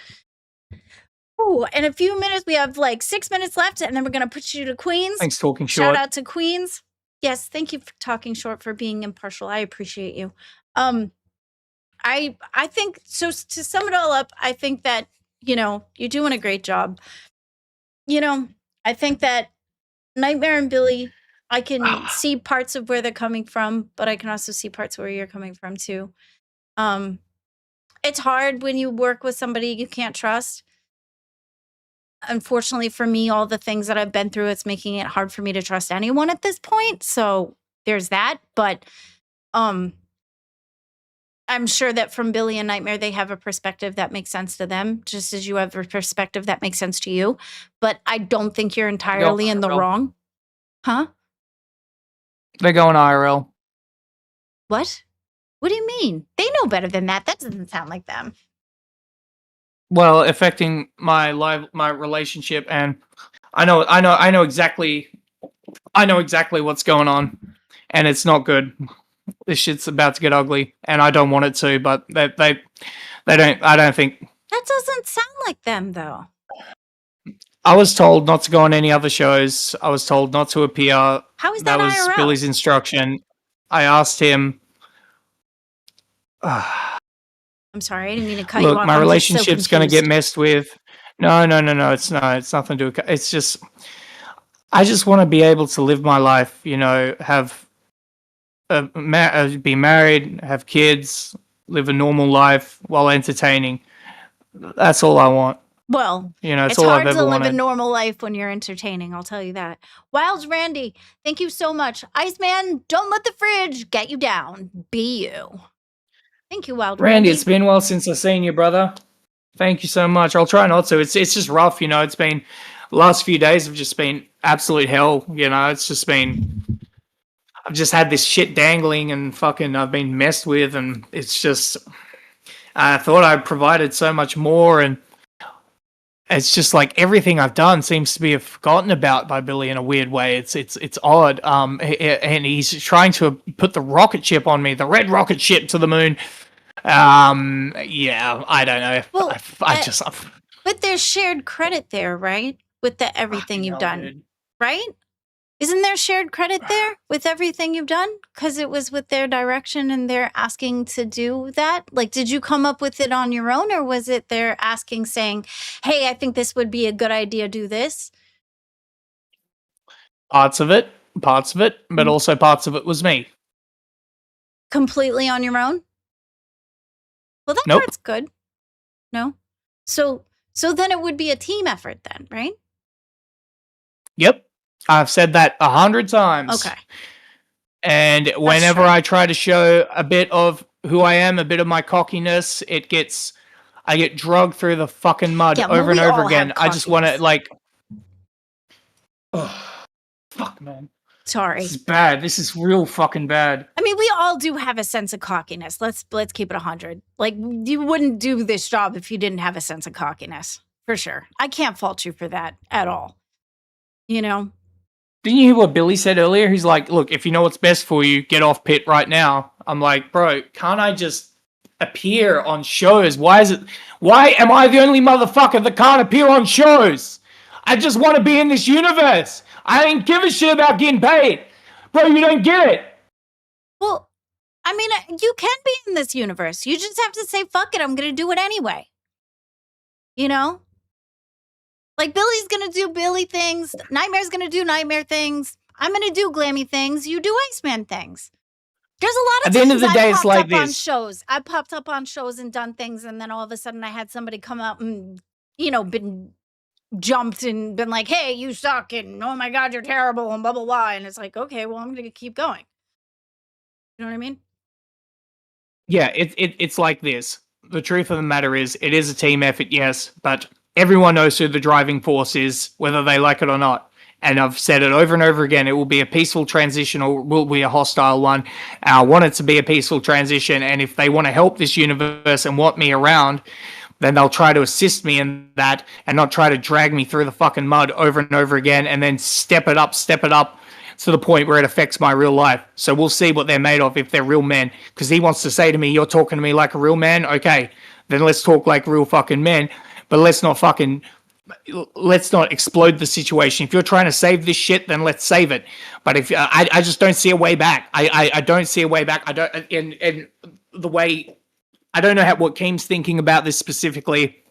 Speaker 2: Ooh, in a few minutes, we have like 6 minutes left, and then we're gonna put you to Queens.
Speaker 4: Thanks, Talking Short.
Speaker 2: Shout out to Queens. Yes, thank you for Talking Short for being impartial. I appreciate you. I think so. To sum it all up, I think that you're doing a great job. I think that Nightmare and Billy, I can see parts of where they're coming from, but I can also see parts where you're coming from too. It's hard when you work with somebody you can't trust. Unfortunately for me, all the things that I've been through, it's making it hard for me to trust anyone at this point. So there's that. But I'm sure that from Billy and Nightmare, they have a perspective that makes sense to them, just as you have a perspective that makes sense to you. But I don't think you're entirely in the wrong. Huh?
Speaker 4: They're going IRL.
Speaker 2: What? What do you mean? They know better than that. That doesn't sound like them.
Speaker 4: Well, affecting my relationship, and I know exactly what's going on, and it's not good. This shit's about to get ugly, and I don't want it to, but they don't. I don't think
Speaker 2: that doesn't sound like them, though.
Speaker 4: I was told not to go on any other shows. I was told not to appear.
Speaker 2: How is that
Speaker 4: was
Speaker 2: IRL?
Speaker 4: Billy's instruction. I asked him.
Speaker 2: I'm sorry, I didn't mean to cut you off.
Speaker 4: Look, my relationship's going to get messed with. No. It's nothing to do with. It's just, I just want to be able to live my life. Have be married, have kids, live a normal life while entertaining. That's all I want.
Speaker 2: Well,
Speaker 4: it's
Speaker 2: all
Speaker 4: all
Speaker 2: hard
Speaker 4: I've ever
Speaker 2: to live
Speaker 4: wanted.
Speaker 2: a normal life when you're entertaining, I'll tell you that. Wild Randy, thank you so much. Iceman, don't let the fridge get you down. Be you. Thank you, Wild Randy.
Speaker 4: Randy, it's been a while since I've seen you, brother. Thank you so much. I'll try not to. It's just rough, It's been, the last few days have just been absolute hell, It's just been, I've just had this shit dangling and fucking I've been messed with, and it's just, I thought I provided so much more, and it's just like everything I've done seems to be forgotten about by Billy in a weird way. It's odd. And he's trying to put the rocket ship on me, the red rocket ship to the moon. Yeah, I don't know.
Speaker 2: Well,
Speaker 4: I
Speaker 2: but there's shared credit there, right? With the everything you've done,
Speaker 4: dude.
Speaker 2: right? Isn't there shared credit there with everything you've done? Because it was with their direction and they're asking to do that. Like, did you come up with it on your own, or was it they're asking, saying, hey, I think this would be a good idea, do this?
Speaker 4: Parts of it, but also parts of it was me.
Speaker 2: Completely on your own? Well, that part's good. No? So then it would be a team effort then, right?
Speaker 4: Yep. I've said that 100 times.
Speaker 2: Okay.
Speaker 4: And whenever I try to show a bit of who I am, a bit of my cockiness, I get drugged through the fucking mud over and over again. I just want to fuck, man.
Speaker 2: Sorry.
Speaker 4: This is bad. This is real fucking bad.
Speaker 2: I mean, we all do have a sense of cockiness. Let's keep it 100. Like, you wouldn't do this job if you didn't have a sense of cockiness. For sure. I can't fault you for that at all.
Speaker 4: Didn't you hear what Billy said earlier? He's like, look, if you know what's best for you, get off Pit right now. I'm like, bro, can't I just appear on shows? Why am I the only motherfucker that can't appear on shows? I just want to be in this universe. I ain't give a shit about getting paid. Bro, you don't get it.
Speaker 2: Well, I mean, you can be in this universe. You just have to say, fuck it, I'm going to do it anyway. Like, Billy's going to do Billy things. Nightmare's going to do Nightmare things. I'm going to do Glammy things. You do Iceman things. There's a lot of
Speaker 4: At the end of the day, it's like
Speaker 2: on
Speaker 4: this.
Speaker 2: shows. I popped up on shows and done things, and then all of a sudden I had somebody come out and, been jumped and been like, hey, you suck, and oh my God, you're terrible, and blah, blah, blah. And it's like, okay, well, I'm going to keep going. You know what I mean?
Speaker 4: Yeah, it's like this. The truth of the matter is, it is a team effort, yes, but everyone knows who the driving force is, whether they like it or not. And I've said it over and over again, it will be a peaceful transition or will be a hostile one. I want it to be a peaceful transition, and if they want to help this universe and want me around, then they'll try to assist me in that and not try to drag me through the fucking mud over and over again and then step it up to the point where it affects my real life. So we'll see what they're made of if they're real men. Because he wants to say to me, you're talking to me like a real man? Okay, then let's talk like real fucking men. But let's not explode the situation. If you're trying to save this shit, then let's save it. But if I just don't see a way back. I don't see a way back. I don't in the way. I don't know what Keem's thinking about this specifically.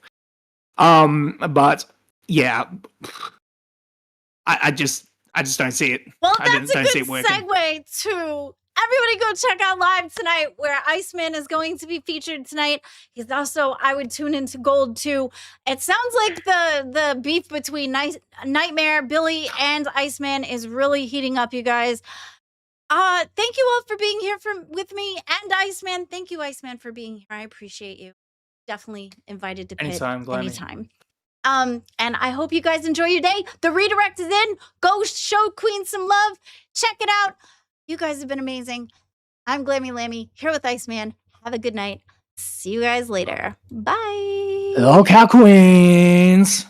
Speaker 4: But yeah, I just don't see it.
Speaker 2: Well,
Speaker 4: I
Speaker 2: that's
Speaker 4: don't
Speaker 2: a
Speaker 4: see
Speaker 2: good
Speaker 4: it working.
Speaker 2: segue to everybody go check out Live tonight, where Iceman is going to be featured tonight. He's also, I would tune into Gold too. It sounds like the beef between Nightmare, Billy, and Iceman is really heating up, you guys. Thank you all for being here with me and Iceman. Thank you, Iceman, for being here. I appreciate you. Definitely invited to Pit
Speaker 4: Anytime, Glammy.
Speaker 2: anytime. And I hope you guys enjoy your day. The redirect is in. Go show Queen some love. Check it out. You guys have been amazing. I'm Glammy Lammy here with Iceman. Have a good night. See you guys later. Bye.
Speaker 4: Local Queens.